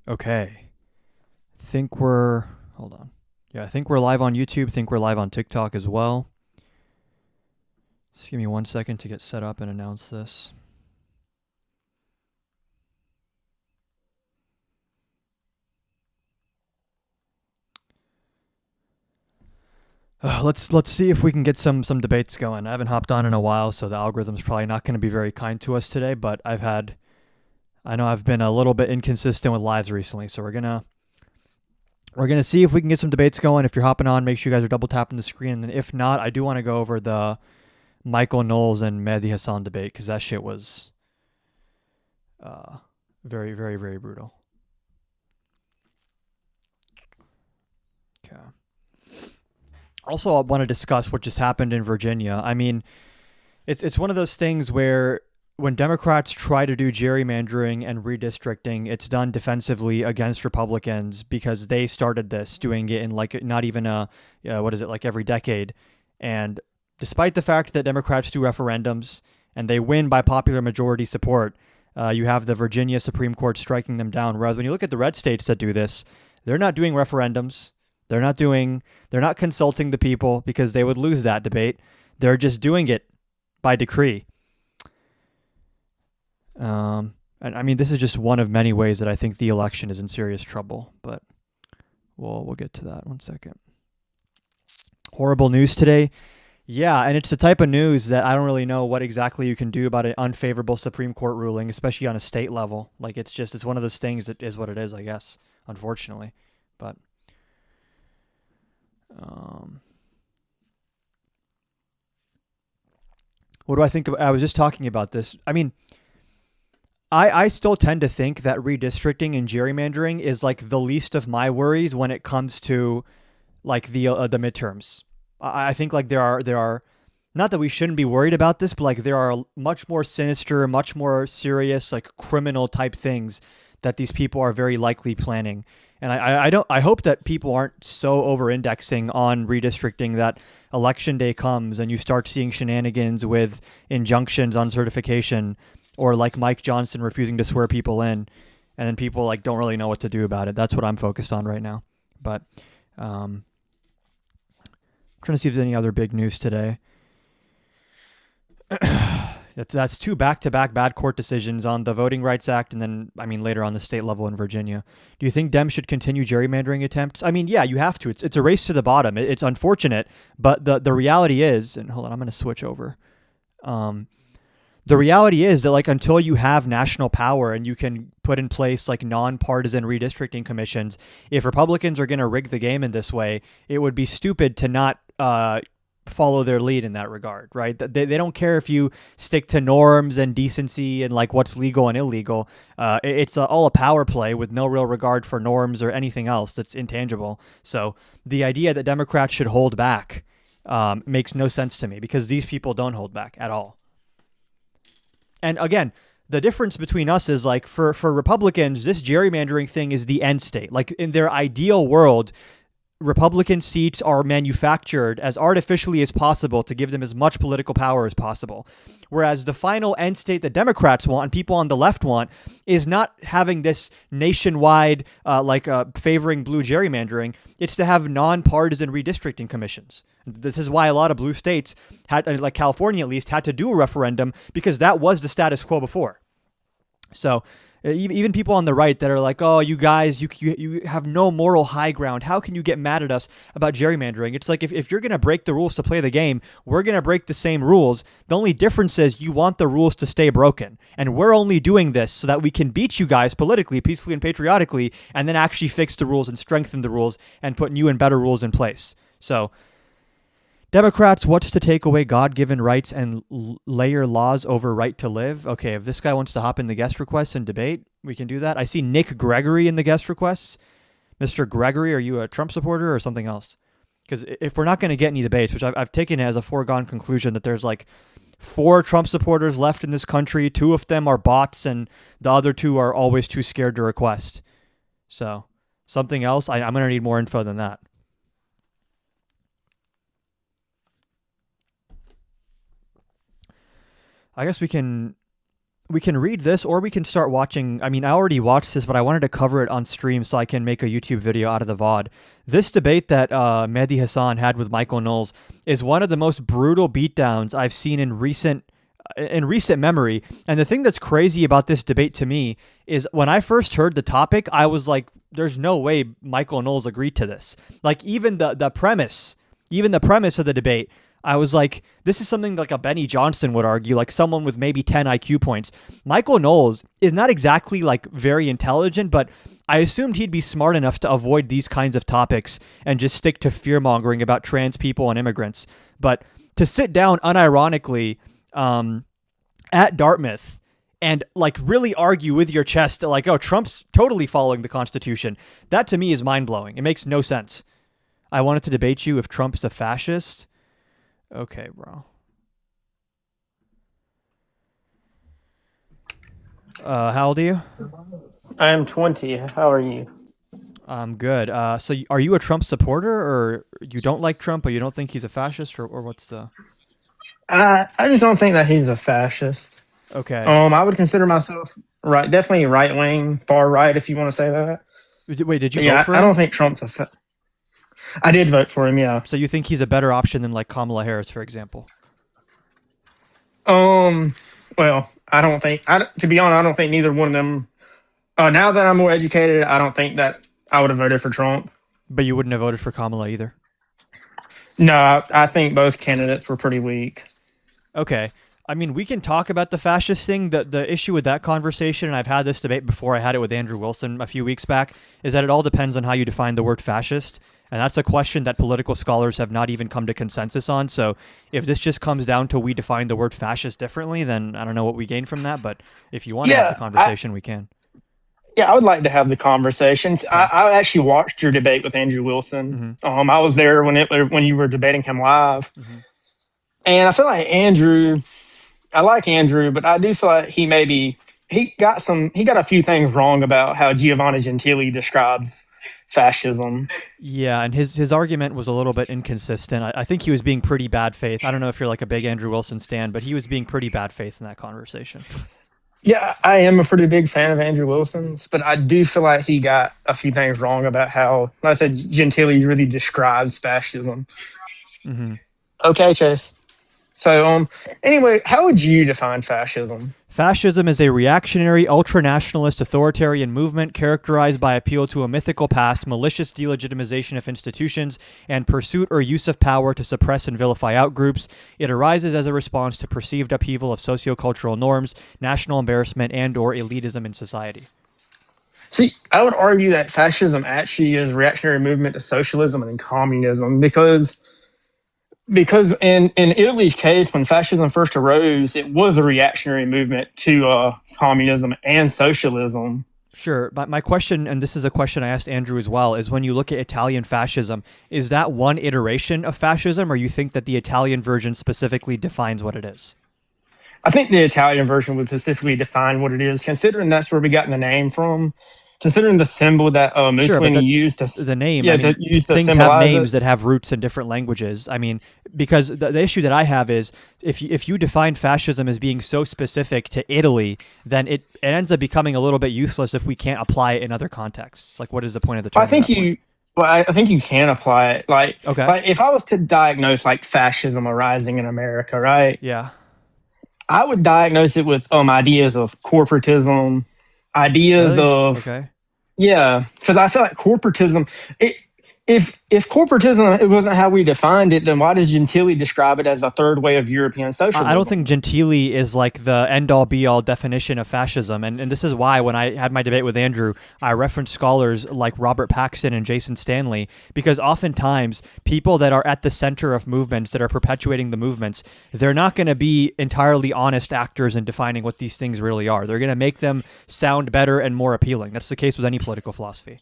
Okay. Think we're hold on. Yeah, I think we're live on YouTube. Think we're live on TikTok as well. Just give me 1 second to get set up and announce this. Let's see if we can get some debates going. I haven't hopped on in a while, so the algorithm's probably not going to be very kind to us today. But I know I've been a little bit inconsistent with lives recently, so we're gonna see if we can get some debates going. If you're hopping on, make sure you guys are double tapping the screen. And then if not, I do want to go over the Michael Knowles and Mehdi Hassan debate because that shit was very, very, very brutal. Okay. Also, I want to discuss what just happened in Virginia. I mean, it's one of those things where when Democrats try to do gerrymandering and redistricting, it's done defensively against Republicans because they started this, doing it in like not even what is it, like every decade. And despite the fact that Democrats do referendums and they win by popular majority support, you have the Virginia Supreme Court striking them down. Whereas when you look at the red states that do this, they're not doing referendums. They're not consulting the people because they would lose that debate. They're just doing it by decree. And I mean, this is just one of many ways that I think the election is in serious trouble, but we'll get to that 1 second. Horrible news today. Yeah, and it's the type of news that I don't really know what exactly you can do about an unfavorable Supreme Court ruling, especially on a state level. Like it's one of those things that is what it is, I guess, unfortunately. But what do I think of? I was just talking about this. I mean, I still tend to think that redistricting and gerrymandering is like the least of my worries when it comes to like the midterms. I think like there are not that we shouldn't be worried about this, but like there are much more sinister, much more serious, like criminal type things that these people are very likely planning. And I hope that people aren't so over indexing on redistricting that election day comes and you start seeing shenanigans with injunctions on certification or like Mike Johnson refusing to swear people in, and then people like don't really know what to do about it. That's what I'm focused on right now. But I'm trying to see if there's any other big news today. That's two back-to-back bad court decisions on the Voting Rights Act and then, I mean, later on the state level in Virginia. Do you think Dems should continue gerrymandering attempts? I mean, yeah, you have to. It's a race to the bottom. It's unfortunate, but the reality is, and hold on, I'm going to switch over. The reality is that like until you have national power and you can put in place like nonpartisan redistricting commissions, if Republicans are going to rig the game in this way, it would be stupid to not follow their lead in that regard, right? They don't care if you stick to norms and decency and like what's legal and illegal. It's all a power play with no real regard for norms or anything else that's intangible. So the idea that Democrats should hold back makes no sense to me because these people don't hold back at all. And again, the difference between us is like for Republicans, this gerrymandering thing is the end state. Like in their ideal world, Republican seats are manufactured as artificially as possible to give them as much political power as possible. Whereas the final end state that Democrats want and people on the left want is not having this nationwide, favoring blue gerrymandering. It's to have nonpartisan redistricting commissions. This is why a lot of blue states had, like California at least, had to do a referendum because that was the status quo before. So even people on the right that are like, oh, you guys, you have no moral high ground. How can you get mad at us about gerrymandering? It's like if you're going to break the rules to play the game, we're going to break the same rules. The only difference is you want the rules to stay broken. And we're only doing this so that we can beat you guys politically, peacefully, and patriotically, and then actually fix the rules and strengthen the rules and put new and better rules in place. So Democrats, what's to take away God-given rights and layer laws over right to live? Okay, if this guy wants to hop in the guest requests and debate, we can do that. I see Nick Gregory in the guest requests. Mr. Gregory, are you a Trump supporter or something else? Because if we're not going to get any debates, which I've taken as a foregone conclusion that there's like 4 Trump supporters left in this country, 2 of them are bots, and the other 2 are always too scared to request. So something else, I'm going to need more info than that. I guess we can We can read this, or we can start watching. I mean, I already watched this, but I wanted to cover it on stream so I can make a YouTube video out of the VOD. This debate that Mehdi Hasan had with Michael Knowles is one of the most brutal beatdowns I've seen in recent memory. And the thing that's crazy about this debate to me is when I first heard the topic, I was like, there's no way Michael Knowles agreed to this. Like even the premise of the debate, I was like, this is something like a Benny Johnston would argue, like someone with maybe 10 IQ points. Michael Knowles is not exactly like very intelligent, but I assumed he'd be smart enough to avoid these kinds of topics and just stick to fear-mongering about trans people and immigrants. But to sit down unironically at Dartmouth and like really argue with your chest that like, oh, Trump's totally following the Constitution, that to me is mind-blowing. It makes no sense. I wanted to debate you if Trump's a fascist. Okay, bro. How old are you? I am 20. How are you? I'm good. So are you a Trump supporter, or you don't like Trump, but you don't think he's a fascist, or what's the... I just don't think that he's a fascist. Okay. I would consider myself definitely right wing, far right, if you want to say that. Wait, did you vote for him? I don't think Trump's I did vote for him, yeah. So you think he's a better option than like Kamala Harris, for example? Well, I don't think, to be honest, I don't think neither one of them, now that I'm more educated, I don't think that I would have voted for Trump. But you wouldn't have voted for Kamala either? No, I think both candidates were pretty weak. Okay. I mean, we can talk about the fascist thing. The issue with that conversation, and I've had this debate before, I had it with Andrew Wilson a few weeks back, is that it all depends on how you define the word fascist. And that's a question that political scholars have not even come to consensus on. So if this just comes down to we define the word fascist differently, then I don't know what we gain from that. But if you want to have the conversation, we can. Yeah, I would like to have the conversation. I actually watched your debate with Andrew Wilson. Mm-hmm. I was there when you were debating him live. Mm-hmm. And I feel like I like Andrew, but I do feel like he got a few things wrong about how Giovanni Gentili describes fascism. Yeah, and his argument was a little bit inconsistent. I think he was being pretty bad faith. I don't know if you're like a big Andrew Wilson stan, but he was being pretty bad faith in that conversation. Yeah, I am a pretty big fan of Andrew Wilson's, but I do feel like he got a few things wrong about how, like I said, Gentili really describes fascism. Mm-hmm. Okay, Chase. So, anyway, how would you define fascism? Fascism is a reactionary, ultranationalist, authoritarian movement characterized by appeal to a mythical past, malicious delegitimization of institutions, and pursuit or use of power to suppress and vilify outgroups. It arises as a response to perceived upheaval of sociocultural norms, national embarrassment, and/or elitism in society. See, I would argue that fascism actually is a reactionary movement to socialism and communism because in Italy's case, when fascism first arose, it was a reactionary movement to communism and socialism. Sure. But my question, and this is a question I asked Andrew as well, is when you look at Italian fascism, is that one iteration of fascism, or you think that the Italian version specifically defines what it is? I think the Italian version would specifically define what it is, considering that's where we got the name from. Considering the symbol that Mussolini used to the name, yeah, I mean, things have names that have roots in different languages. I mean, because the issue that I have is if you define fascism as being so specific to Italy, then it ends up becoming a little bit useless if we can't apply it in other contexts. Like, what is the point of the term? I think you can apply it. Like if I was to diagnose like fascism arising in America, right? Yeah, I would diagnose it with ideas of corporatism, ideas of yeah, because I feel like corporatism. If corporatism it wasn't how we defined it, then why does Gentili describe it as a third way of European socialism? I don't think Gentili is like the end-all be-all definition of fascism, and this is why when I had my debate with Andrew, I referenced scholars like Robert Paxton and Jason Stanley, because oftentimes people that are at the center of movements, that are perpetuating the movements, they're not going to be entirely honest actors in defining what these things really are. They're going to make them sound better and more appealing. That's the case with any political philosophy.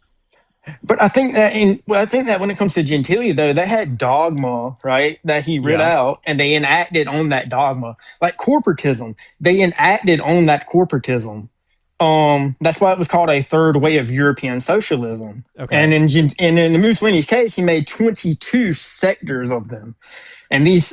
But I think that when it comes to Gentili, though, they had dogma, right, that he read out, and they enacted on that dogma. Like corporatism, they enacted on that corporatism. That's why it was called a third way of European socialism. Okay. And in Mussolini's case, he made 22 sectors of them, and these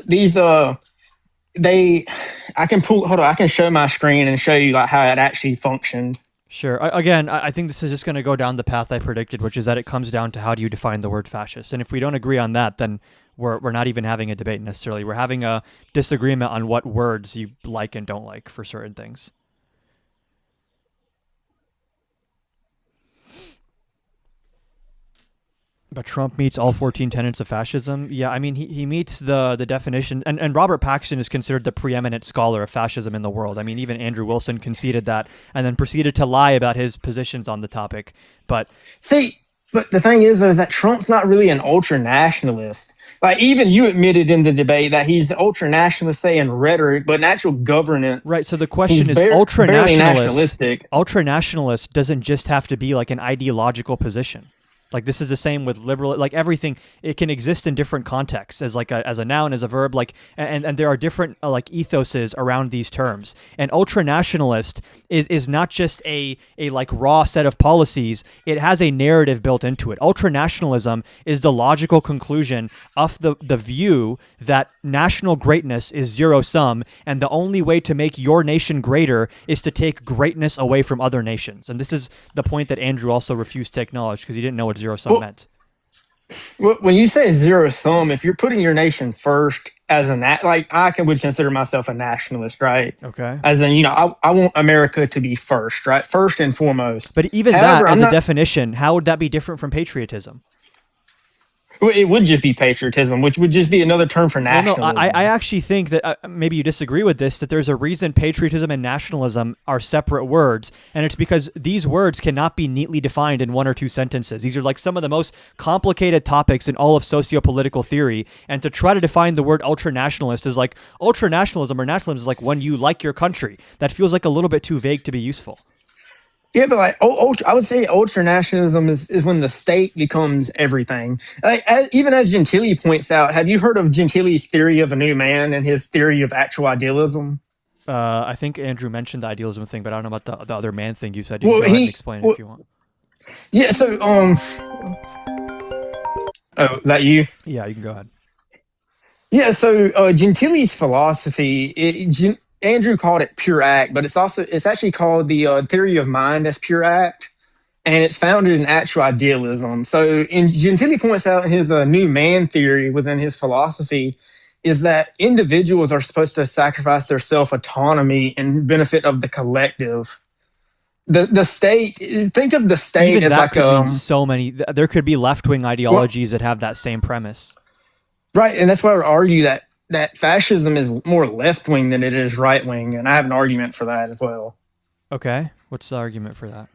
I can hold on, I can show my screen and show you like how it actually functioned. Sure. Again, I think this is just going to go down the path I predicted, which is that it comes down to how do you define the word fascist. And if we don't agree on that, then we're not even having a debate necessarily. We're having a disagreement on what words you like and don't like for certain things. But Trump meets all 14 tenets of fascism. Yeah, I mean, he meets the definition. And Robert Paxton is considered the preeminent scholar of fascism in the world. I mean, even Andrew Wilson conceded that and then proceeded to lie about his positions on the topic. But the thing is that Trump's not really an ultra-nationalist. Like, even you admitted in the debate that he's ultra-nationalist, say, in rhetoric, but in actual governance. Right, so the question is ultra-nationalist. Ultra-nationalist doesn't just have to be like an ideological position. Like, this is the same with liberal, like everything, it can exist in different contexts as like as a noun, as a verb, like, and there are different like ethoses around these terms. And ultranationalist is not just a like raw set of policies, it has a narrative built into it. Ultranationalism is the logical conclusion of the view that national greatness is zero sum, and the only way to make your nation greater is to take greatness away from other nations. And this is the point that Andrew also refused to acknowledge because he didn't know what zero sum meant. Well, when you say zero sum, if you're putting your nation first as like I would consider myself a nationalist, right? Okay. As in, I want America to be first, right? First and foremost. But even however, that as a definition, how would that be different from patriotism? It would just be patriotism, which would just be another term for nationalism. Well, no, I actually think that maybe you disagree with this, that there's a reason patriotism and nationalism are separate words, and it's because these words cannot be neatly defined in one or two sentences. These are like some of the most complicated topics in all of sociopolitical theory, and to try to define the word ultranationalist is like ultranationalism or nationalism is like when you like your country. That feels like a little bit too vague to be useful. Yeah, but like I would say ultranationalism is when the state becomes everything. Like, even as Gentili points out, have you heard of Gentili's theory of a new man and his theory of actual idealism? I think Andrew mentioned the idealism thing, but I don't know about the other man thing you said. You can go ahead and explain it if you want. Yeah, so oh, is that you? Yeah, you can go ahead. Yeah, so Gentili's philosophy, Andrew called it pure act, but it's actually called the theory of mind as pure act, and it's founded in actual idealism. So, Gentili points out in his new man theory within his philosophy is that individuals are supposed to sacrifice their self-autonomy in benefit of the collective. The state, think of the state even as that like could mean so many. There could be left-wing ideologies that have that same premise. Right, and that's why I would argue that fascism is more left-wing than it is right-wing, and I have an argument for that as well. Okay, what's the argument for that?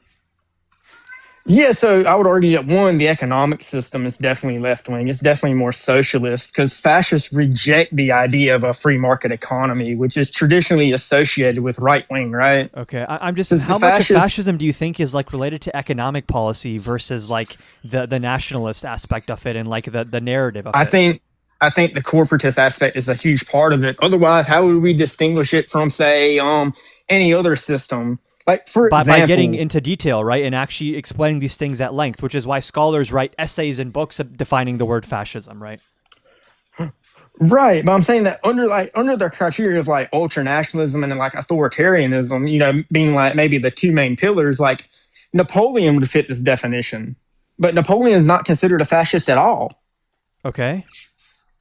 Yeah, so I would argue that, one, the economic system is definitely left-wing. It's definitely more socialist, because fascists reject the idea of a free market economy, which is traditionally associated with right-wing, right? Okay, I'm just, how much of fascism do you think is like related to economic policy versus like the nationalist aspect of it and like the narrative of it? I think the corporatist aspect is a huge part of it. Otherwise, how would we distinguish it from, say, any other system? Like, for example, by getting into detail, right, and actually explaining these things at length, which is why scholars write essays and books defining the word fascism, right? Right, but I'm saying that under the criteria of like ultranationalism and like authoritarianism, being like maybe the two main pillars, like Napoleon would fit this definition, but Napoleon is not considered a fascist at all. Okay.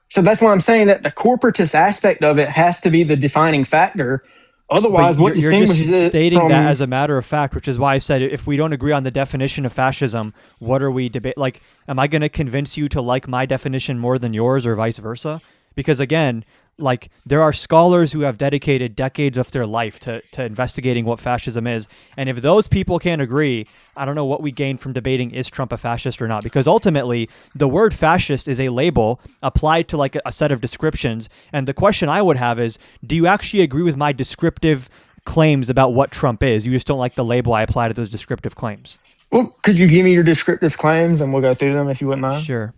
So that's why I'm saying that the corporatist aspect of it has to be the defining factor. Otherwise, what distinguishes you're just stating from that as a matter of fact, which is why I said if we don't agree on the definition of fascism, what are we debate? Like, am I going to convince you to like my definition more than yours, or vice versa? Because again, like there are scholars who have dedicated decades of their life to investigating what fascism is, and if those people can't agree, I don't know what we gain from debating is Trump a fascist or not, because ultimately the word fascist is a label applied to like a set of descriptions, and the question I would have is, do you actually agree with my descriptive claims about what Trump is? You just don't like the label I apply to those descriptive claims. Well, could you give me your descriptive claims and we'll go through them if you wouldn't mind? Sure.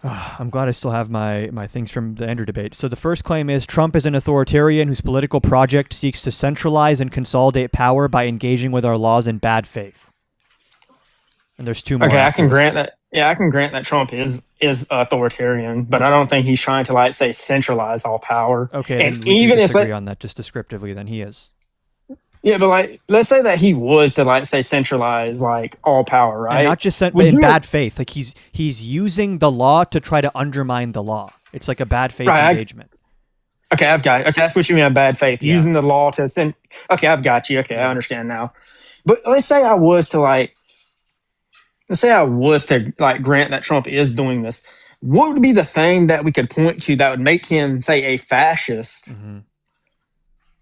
I'm glad I still have my things from the Andrew debate. So the first claim is Trump is an authoritarian whose political project seeks to centralize and consolidate power by engaging with our laws in bad faith. And there's 2 more. Okay, I after can this. grant that. Yeah, I can grant that Trump is authoritarian, but I don't think he's trying to, like, say, centralize all power. Okay, And then we do even if, disagree like, on that just descriptively. Then he is. yeah, but, like, let's say that he was to, like, say, centralize, like, all power, right? And not just but in bad faith. Like he's using the law to try to undermine the law. It's like a bad faith engagement. Okay, I've got it. Okay, that's what you mean by bad faith. Yeah. Using the law to send. Okay, I've got you. Okay, I understand now. But let's say I was to grant that Trump is doing this. What would be the thing that we could point to that would make him, say, a fascist?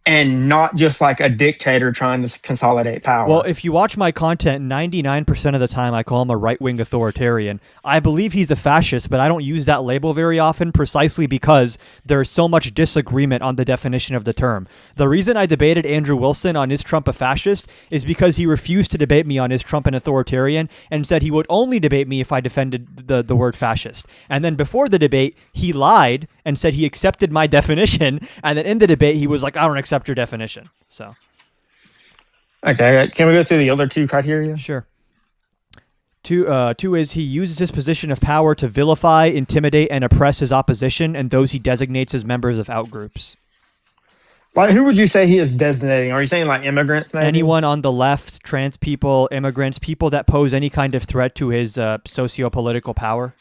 And not just like a dictator trying to consolidate power. Well, if you watch my content, 99% of the time I call him a right-wing authoritarian. I believe he's a fascist, but I don't use that label very often precisely because there's so much disagreement on the definition of the term. The reason I debated Andrew Wilson on is Trump a fascist is because he refused to debate me on is Trump an authoritarian and said he would only debate me if I defended the word fascist. And then before the debate, he lied and said he accepted my definition, and then in the debate he was like, I don't accept your definition. So okay, can we go through the other 2 criteria? Sure. Two is he uses his position of power to vilify, intimidate, and oppress his opposition and those he designates as members of outgroups. Like, who would you say he is designating? Are you saying like immigrants, maybe? Anyone on the left, trans people, immigrants, people that pose any kind of threat to his socio-political power?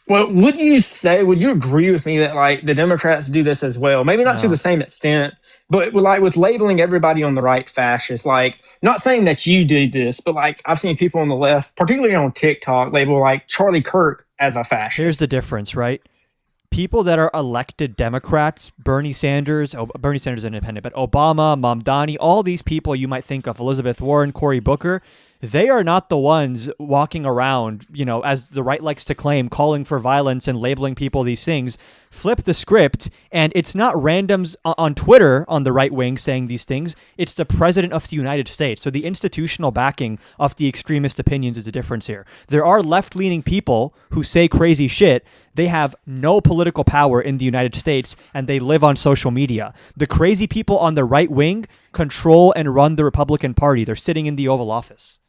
Well, would you agree with me that, like, the Democrats do this as well? Maybe not to the same extent, but with labeling everybody on the right fascist. Like, not saying that you did this, but, like, I've seen people on the left, particularly on TikTok, label, like, Charlie Kirk as a fascist. Here's the difference, right? People that are elected Democrats, Bernie Sanders is independent, but Obama, Mamdani, all these people you might think of, Elizabeth Warren, Cory Booker, they are not the ones walking around, as the right likes to claim, calling for violence and labeling people these things. Flip the script, and it's not randoms on Twitter on the right wing saying these things. It's the president of the United States. So the institutional backing of the extremist opinions is the difference here. There are left-leaning people who say crazy shit. They have no political power in the United States, and they live on social media. The crazy people on the right wing control and run the Republican Party. They're sitting in the Oval Office.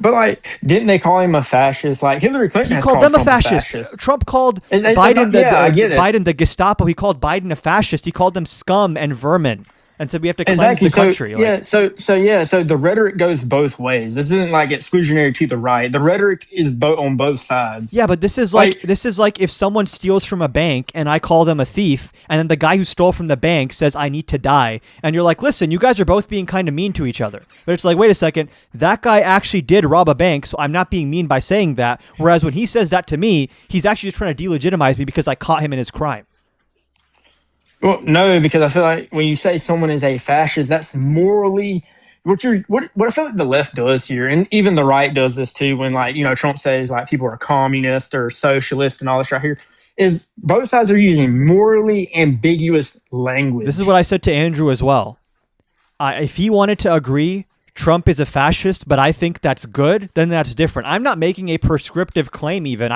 But, like, didn't they call him a fascist? Like, Hillary Clinton he called them a fascist. Trump called Biden Biden the Gestapo. He called Biden a fascist. He called them scum and vermin, and said we have to cleanse the country. So the rhetoric goes both ways. This isn't like exclusionary to the right. The rhetoric is on both sides. Yeah, but this is like if someone steals from a bank and I call them a thief, and then the guy who stole from the bank says I need to die, and you're like, listen, you guys are both being kind of mean to each other. But it's like, wait a second, that guy actually did rob a bank, so I'm not being mean by saying that. Whereas when he says that to me, he's actually just trying to delegitimize me because I caught him in his crime. Well, no, because I feel like when you say someone is a fascist, that's morally what I feel like the left does here, and even the right does this too. When, like, Trump says like people are communist or socialist and all this right here, is both sides are using morally ambiguous language. This is what I said to Andrew as well. If he wanted to agree Trump is a fascist, but I think that's good, then that's different. I'm not making a prescriptive claim even.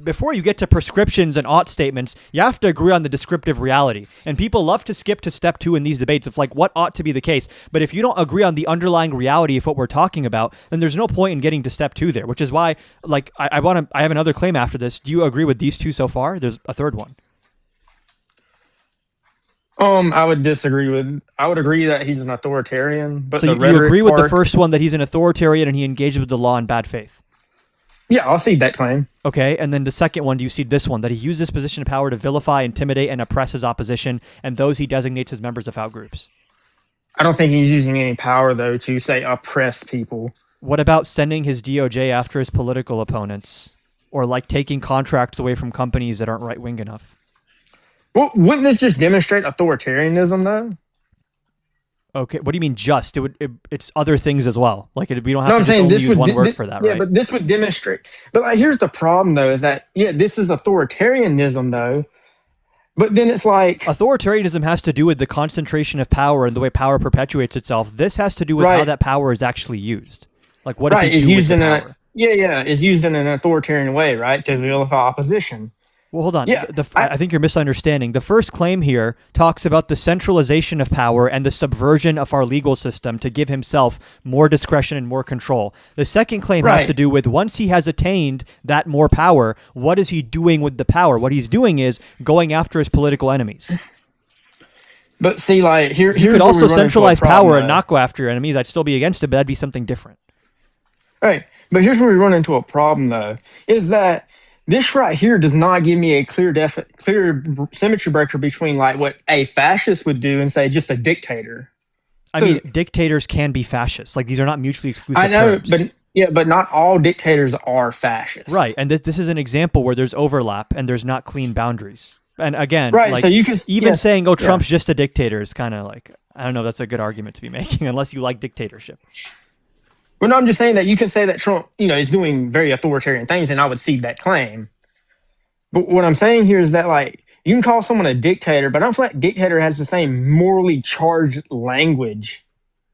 Before you get to prescriptions and ought statements, you have to agree on the descriptive reality. And people love to skip to step 2 in these debates of like what ought to be the case. But if you don't agree on the underlying reality of what we're talking about, then there's no point in getting to step 2 there, which is why like I have another claim after this. Do you agree with these 2 so far? There's a third one. I would disagree I would agree that he's an authoritarian, but so you agree with the first one that he's an authoritarian and he engages with the law in bad faith? Yeah, I'll cede that claim. Okay, and then the second one, do you cede this one, that he uses his position of power to vilify, intimidate, and oppress his opposition and those he designates as members of outgroups? I don't think he's using any power, though, to, say, oppress people. What about sending his DOJ after his political opponents? Or, like, taking contracts away from companies that aren't right-wing enough? Well, wouldn't this just demonstrate authoritarianism, though? Okay, what do you mean just? It's other things as well. Like, we don't have to just only use one word for that, right? Yeah, but this would demonstrate. But, like, here's the problem, though, is that, yeah, this is authoritarianism, though. But then it's like... Authoritarianism has to do with the concentration of power and the way power perpetuates itself. This has to do with how that power is actually used. Like, what does he do with the power? It's used in an authoritarian way, right? To vilify opposition. Well, hold on. Yeah, I think you're misunderstanding. The first claim here talks about the centralization of power and the subversion of our legal system to give himself more discretion and more control. The second claim has to do with once he has attained that more power, what is he doing with the power? What he's doing is going after his political enemies. But see, like you could also centralize power and not go after your enemies. I'd still be against it, but that'd be something different. Right. But here's where we run into a problem, though, is that this right here does not give me a clear symmetry breaker between like what a fascist would do and say just a dictator. I mean, dictators can be fascists. Like these are not mutually exclusive terms. but not all dictators are fascists. Right. And this is an example where there's overlap and there's not clean boundaries. And again, right, like so you can, even saying, "Oh, Trump's just a dictator," is kind of like, I don't know. That's a good argument to be making, unless you like dictatorship. Well, no, I'm just saying that you can say that Trump, is doing very authoritarian things, and I would cede that claim. But what I'm saying here is that, like, you can call someone a dictator, but I don't feel like dictator has the same morally charged language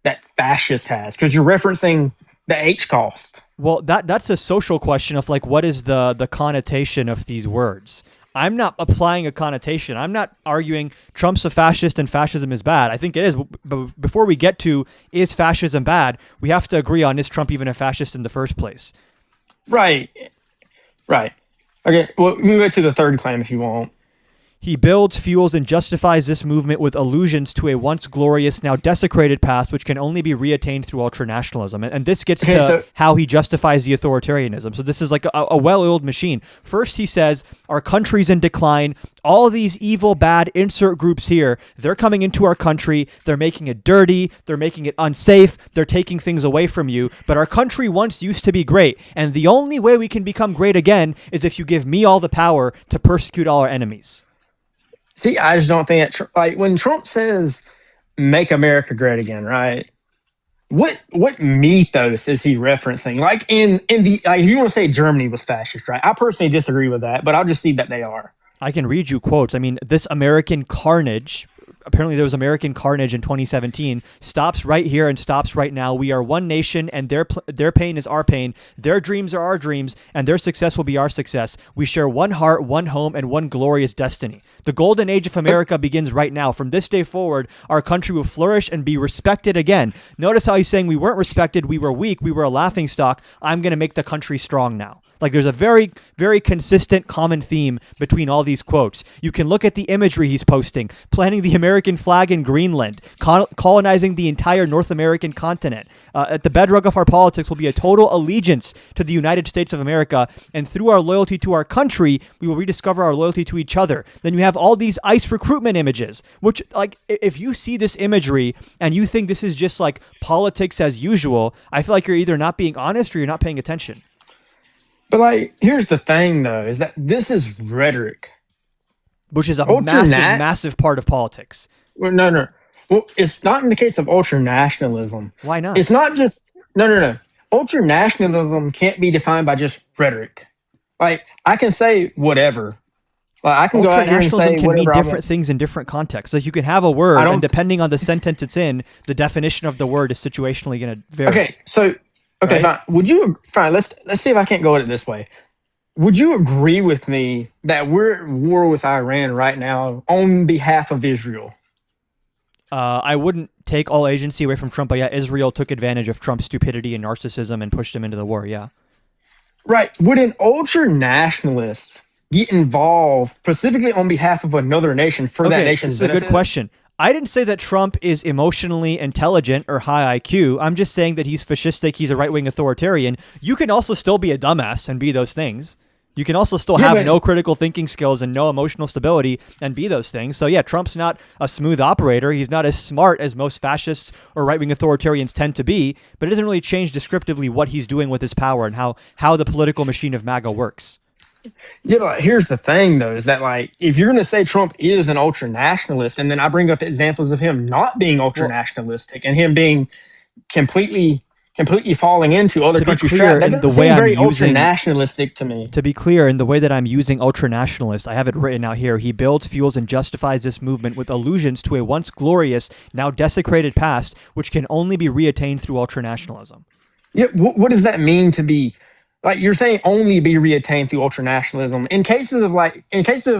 that fascist has, because you're referencing the H cost. Well, that's a social question of like, what is the connotation of these words? I'm not applying a connotation. I'm not arguing Trump's a fascist and fascism is bad. I think it is. But before we get to is fascism bad, we have to agree on is Trump even a fascist in the first place? Right. Okay, well, we can go to the third claim if you want. He builds, fuels, and justifies this movement with allusions to a once glorious, now desecrated past, which can only be reattained through ultranationalism. And this gets to how he justifies the authoritarianism. So this is like a well-oiled machine. First, he says, our country's in decline. All these evil, bad insert groups here, they're coming into our country. They're making it dirty. They're making it unsafe. They're taking things away from you. But our country once used to be great. And the only way we can become great again is if you give me all the power to persecute all our enemies. See, I just don't think that, like, when Trump says "Make America Great Again," right? What mythos is he referencing? Like in the if you want to say Germany was fascist, right? I personally disagree with that, but I'll just see that they are. I can read you quotes. I mean, this American carnage. Apparently there was American carnage in 2017, stops right here and stops right now. We are one nation, and their pain is our pain. Their dreams are our dreams, and their success will be our success. We share one heart, one home, and one glorious destiny. The golden age of America begins right now. From this day forward, our country will flourish and be respected again. Notice how he's saying we weren't respected, we were weak, we were a laughingstock. I'm going to make the country strong now. Like there's a very, very consistent common theme between all these quotes. You can look at the imagery he's posting, planting the American flag in Greenland, colonizing the entire North American continent. At the bedrock of our politics will be a total allegiance to the United States of America, and through our loyalty to our country, we will rediscover our loyalty to each other. Then you have all these ICE recruitment images, which, like, if you see this imagery and you think this is just like politics as usual, I feel like you're either not being honest or you're not paying attention. But, like, here's the thing, though, is that this is rhetoric. Which is a massive part of politics. Well, no. Well, it's not in the case of ultranationalism. Why not? It's not just... No. Ultranationalism can't be defined by just rhetoric. Like, I can say whatever. Like, I can go out here and say whatever. Ultranationalism can mean different things things in different contexts. Like, you can have a word, and depending on the sentence it's in, the definition of the word is situationally going to vary. Okay, so... Okay, right? Fine. Let's see if I can't go at it this way. Would you agree with me that we're at war with Iran right now on behalf of Israel? I wouldn't take all agency away from Trump, but yeah, Israel took advantage of Trump's stupidity and narcissism and pushed him into the war, yeah. Right. Would an ultranationalist get involved specifically on behalf of another nation for that nation's benefit? That's a good question. I didn't say that Trump is emotionally intelligent or high IQ. I'm just saying that he's fascistic, he's a right-wing authoritarian. You can also still be a dumbass and be those things. You can also still have no critical thinking skills and no emotional stability and be those things. So yeah, Trump's not a smooth operator. He's not as smart as most fascists or right-wing authoritarians tend to be, but it doesn't really change descriptively what he's doing with his power and how the political machine of MAGA works. Yeah, but here's the thing, though, is that, like, if you're going to say Trump is an ultranationalist, and then I bring up examples of him not being ultranationalistic and him being completely falling into other countries' trap, that doesn't seem very ultranationalistic to me. To be clear, in the way that I'm using ultranationalist, I have it written out here. He builds, fuels, and justifies this movement with allusions to a once glorious, now desecrated past, which can only be reattained through ultranationalism. Yeah, what does that mean to be... like you're saying, only be reattained through ultranationalism. In cases of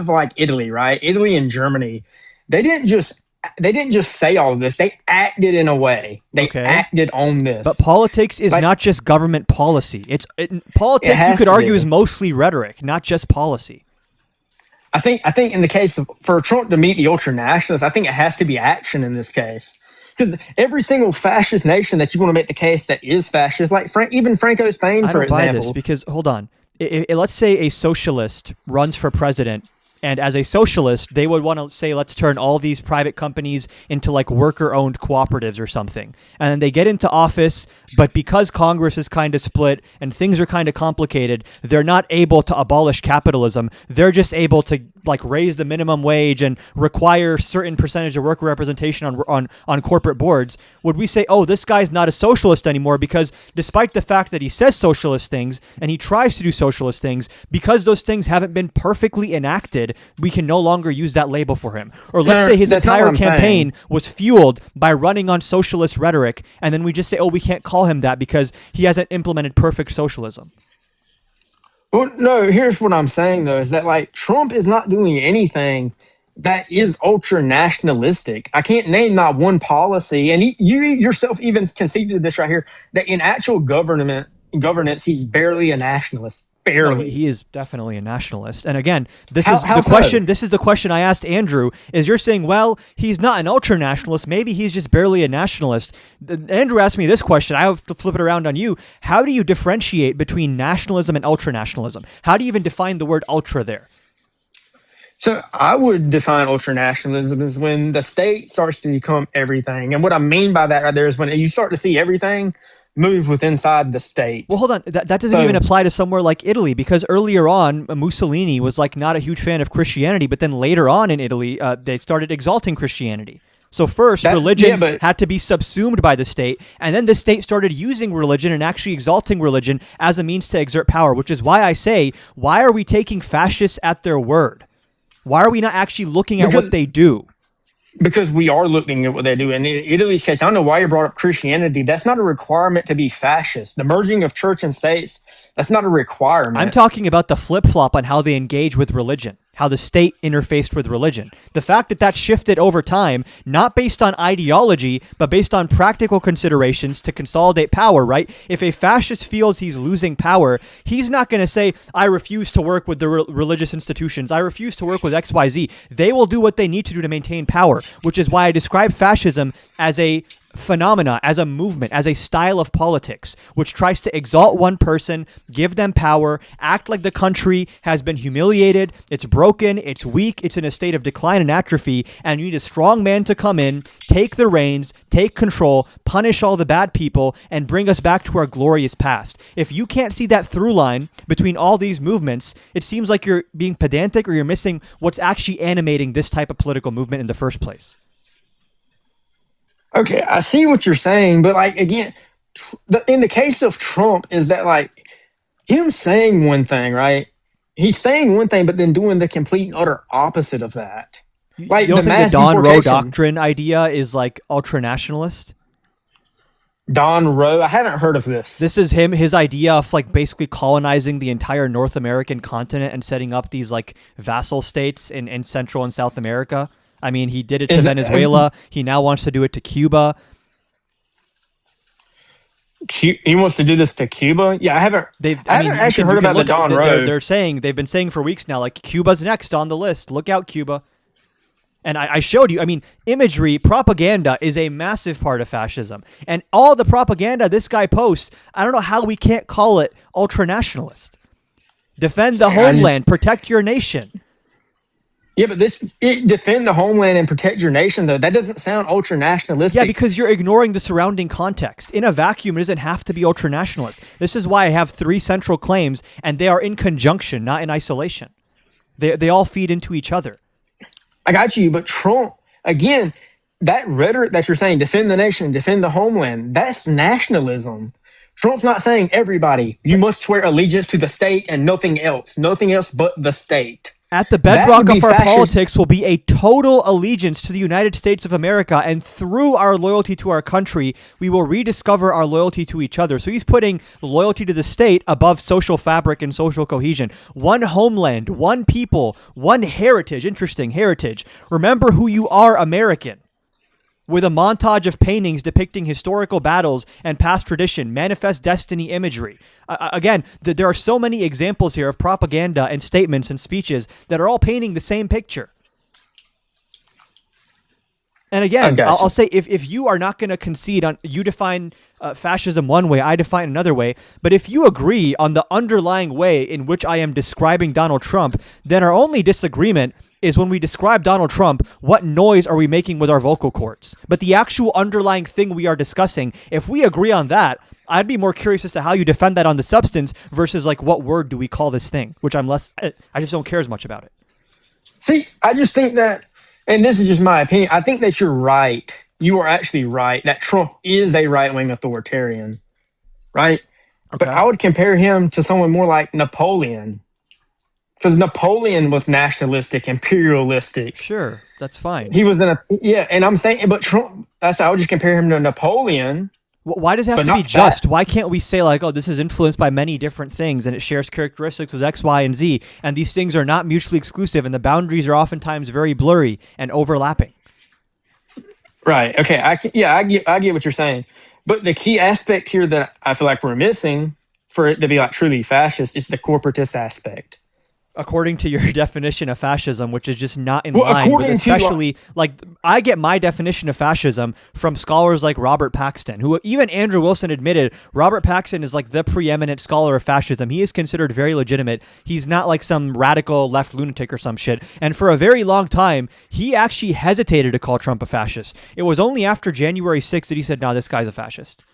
like Italy, right? Italy and Germany, they didn't just say all of this. They acted in a way. They Okay. acted on But this. politics is Like not just government policy. it Politics, you has could to argue, is be. mostly rhetoric, not just policy. I think in the case of for Trump to meet the ultranationalists, I think it has to be action in this case. Because every single fascist nation that you want to make the case that is fascist, like even Franco Spain, I for don't buy this example. because, hold on. Let's say a socialist runs for president, and as a socialist, they would want to say, let's turn all these private companies into like worker-owned cooperatives or something. And then they get into office, but because Congress is kind of split and things are kind of complicated, they're not able to abolish capitalism. They're just able to like raise the minimum wage and require certain percentage of worker representation on corporate boards. Would we say, oh, this guy's not a socialist anymore because despite the fact that he says socialist things and he tries to do socialist things, because those things haven't been perfectly enacted, we can no longer use that label for him? Or let's say his entire campaign was fueled by running on socialist rhetoric, and then we just say, oh, we can't call him that because he hasn't implemented perfect socialism. Well, no, here's what I'm saying though, is that like Trump is not doing anything that is ultra nationalistic. I can't name not one policy, and you yourself even conceded this right here, that in actual governance, he's barely a nationalist. No, Barely. he is definitely a nationalist. And again, this How is the so? question. This is the question I asked Andrew. Is you're saying, well, he's not an ultra nationalist. Maybe he's just barely a nationalist. Andrew asked me this question. I have to flip it around on you. How do you differentiate between nationalism and ultra nationalism? How do you even define the word ultra there? So I would define ultranationalism as when the state starts to become everything. And what I mean by that right there is when you start to see everything move with inside the state. Well, hold on. That doesn't even apply to somewhere like Italy, because earlier on, Mussolini was like not a huge fan of Christianity, but then later on in Italy, they started exalting Christianity. So first, religion had to be subsumed by the state, and then the state started using religion and actually exalting religion as a means to exert power, which is why I say, why are we taking fascists at their word? Why are we not actually looking at what they do? Because we are looking at what they do. And in Italy's case, I don't know why you brought up Christianity. That's not a requirement to be fascist. The merging of church and states, that's not a requirement. I'm talking about the flip-flop on how they engage with religion, how the state interfaced with religion. The fact that shifted over time, not based on ideology, but based on practical considerations to consolidate power, right? If a fascist feels he's losing power, he's not going to say, I refuse to work with the religious institutions. I refuse to work with XYZ. They will do what they need to do to maintain power, which is why I describe fascism as a phenomena, as a movement, as a style of politics, which tries to exalt one person, give them power, act like the country has been humiliated, it's broken, it's weak, it's in a state of decline and atrophy, and you need a strong man to come in, take the reins, take control, punish all the bad people, and bring us back to our glorious past. If you can't see that through line between all these movements, it seems like you're being pedantic or you're missing what's actually animating this type of political movement in the first place. Okay, I see what you're saying, but like again, in the case of Trump, is that like him saying one thing, right? He's saying one thing, but then doing the complete and utter opposite of that. Like you don't think the Don Rowe doctrine idea is like ultra nationalist? Don Rowe, I haven't heard of this. This is his idea of like basically colonizing the entire North American continent and setting up these like vassal states in Central and South America. I mean, he did it to Venezuela. He now wants to do it to Cuba. He wants to do this to Cuba? Yeah, I haven't actually heard about the Don Rowe. They've been saying for weeks now, like, Cuba's next on the list. Look out, Cuba. And I showed you, I mean, imagery, propaganda is a massive part of fascism. And all the propaganda this guy posts, I don't know how we can't call it ultra-nationalist. Defend the homeland, protect your nation. Yeah, but defend the homeland and protect your nation, though, that doesn't sound ultra-nationalistic. Yeah, because you're ignoring the surrounding context. In a vacuum, it doesn't have to be ultra-nationalist. This is why I have 3 central claims, and they are in conjunction, not in isolation. They all feed into each other. I got you, but Trump, again, that rhetoric that you're saying, defend the nation, defend the homeland, that's nationalism. Trump's not saying everybody, you must swear allegiance to the state and nothing else but the state. At the bedrock of our politics will be a total allegiance to the United States of America, and through our loyalty to our country, we will rediscover our loyalty to each other. So he's putting loyalty to the state above social fabric and social cohesion. One homeland, one people, one heritage. Interesting, heritage. Remember who you are, American. With a montage of paintings depicting historical battles and past tradition, manifest destiny imagery. Again, there are so many examples here of propaganda and statements and speeches that are all painting the same picture. And again, I'll say, if you are not going to concede on, you define fascism one way, I define another way, but if you agree on the underlying way in which I am describing Donald Trump, then our only disagreement is when we describe Donald Trump, what noise are we making with our vocal cords? But the actual underlying thing we are discussing, if we agree on that, I'd be more curious as to how you defend that on the substance versus like what word do we call this thing, which I just don't care as much about it. See, I just think that, and this is just my opinion, I think that you're right. You are actually right that Trump is a right-wing authoritarian, right? Okay. But I would compare him to someone more like Napoleon. Because Napoleon was nationalistic, imperialistic. Sure, that's fine. He was and I'm saying, but Trump, I would just compare him to Napoleon. Why does it have to be just? Why can't we say like, oh, this is influenced by many different things and it shares characteristics with X, Y, and Z, and these things are not mutually exclusive and the boundaries are oftentimes very blurry and overlapping? Right. Okay. I get what you're saying. But the key aspect here that I feel like we're missing for it to be like truly fascist is the corporatist aspect. According to your definition of fascism, which is just not in line with especially, like, I get my definition of fascism from scholars like Robert Paxton, who even Andrew Wilson admitted Robert Paxton is like the preeminent scholar of fascism. He is considered very legitimate. He's not like some radical left lunatic or some shit. And for a very long time, he actually hesitated to call Trump a fascist. It was only after January 6th that he said, no, this guy's a fascist.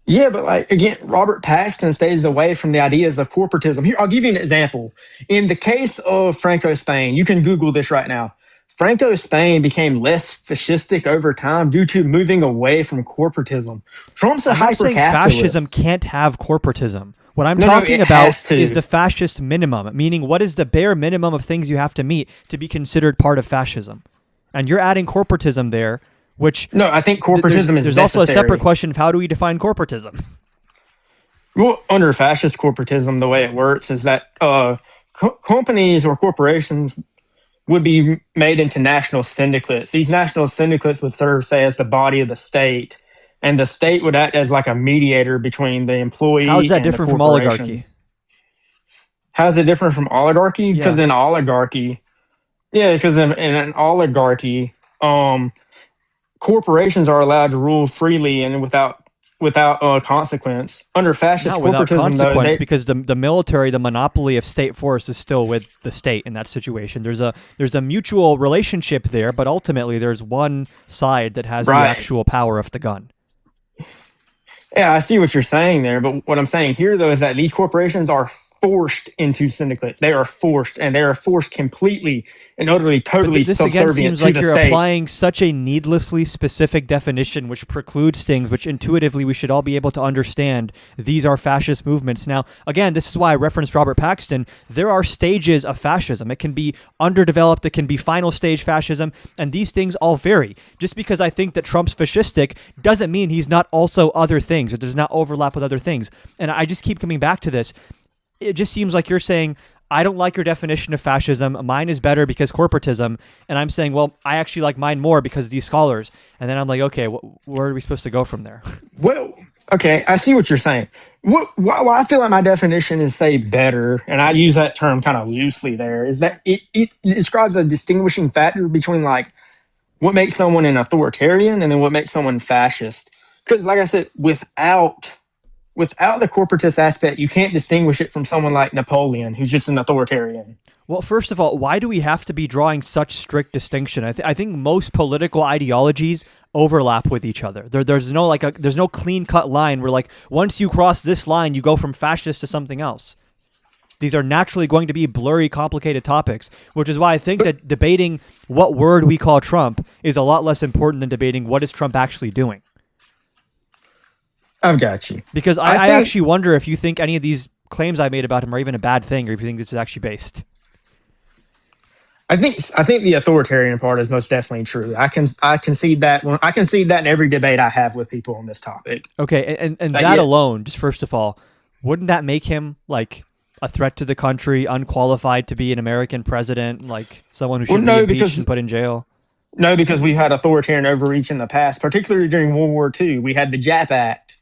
Yeah, but like again, Robert Paxton stays away from the ideas of corporatism. Here, I'll give you an example. In the case of Franco Spain, you can Google this right now. Franco Spain became less fascistic over time due to moving away from corporatism. Trump's a hyper-capitalist. Fascism can't have corporatism. What I'm talking about is the fascist minimum, meaning what is the bare minimum of things you have to meet to be considered part of fascism. And you're adding corporatism there. No, I think corporatism is There's necessary. Also a separate question of how do we define corporatism? Well, under fascist corporatism, the way it works is that companies or corporations would be made into national syndicates. These national syndicates would serve, say, as the body of the state, and the state would act as like a mediator between the employee. How is that different from oligarchy? How is it different from oligarchy? Because in oligarchy, in an oligarchy, corporations are allowed to rule freely and without consequence. Under fascist corporatism, because the military, the monopoly of state force is still with the state in that situation. There's a mutual relationship there, but ultimately there's one side that has the actual power of the gun. Yeah, I see what you're saying there, but what I'm saying here though is that these corporations are forced into syndicates. They are forced, and they are forced completely and utterly, totally subservient to the state. This again seems like you're applying such a needlessly specific definition which precludes things which intuitively we should all be able to understand. These are fascist movements. Now, again, this is why I referenced Robert Paxton. There are stages of fascism. It can be underdeveloped, it can be final stage fascism, and these things all vary. Just because I think that Trump's fascistic doesn't mean he's not also other things, or does not overlap with other things. And I just keep coming back to this. It just seems like you're saying, I don't like your definition of fascism. Mine is better because corporatism. And I'm saying, well, I actually like mine more because of these scholars. And then I'm like, okay, where are we supposed to go from there? Well, okay, I see what you're saying. Why I feel like my definition is, say, better, and I use that term kind of loosely there, is that it describes a distinguishing factor between like what makes someone an authoritarian and then what makes someone fascist. Because like I said, without the corporatist aspect, you can't distinguish it from someone like Napoleon, who's just an authoritarian. Well, first of all, why do we have to be drawing such strict distinction? I think most political ideologies overlap with each other. There's no clean-cut line where like once you cross this line, you go from fascist to something else. These are naturally going to be blurry, complicated topics, which is why I think that debating what word we call Trump is a lot less important than debating what is Trump actually doing. I've got you. Because I actually wonder if you think any of these claims I made about him are even a bad thing, or if you think this is actually based. I think the authoritarian part is most definitely true. I concede that in every debate I have with people on this topic. Okay, and that alone, just first of all, wouldn't that make him like a threat to the country, unqualified to be an American president, like someone who should be impeached and put in jail? No, because we've had authoritarian overreach in the past, particularly during World War II. We had the JAP Act.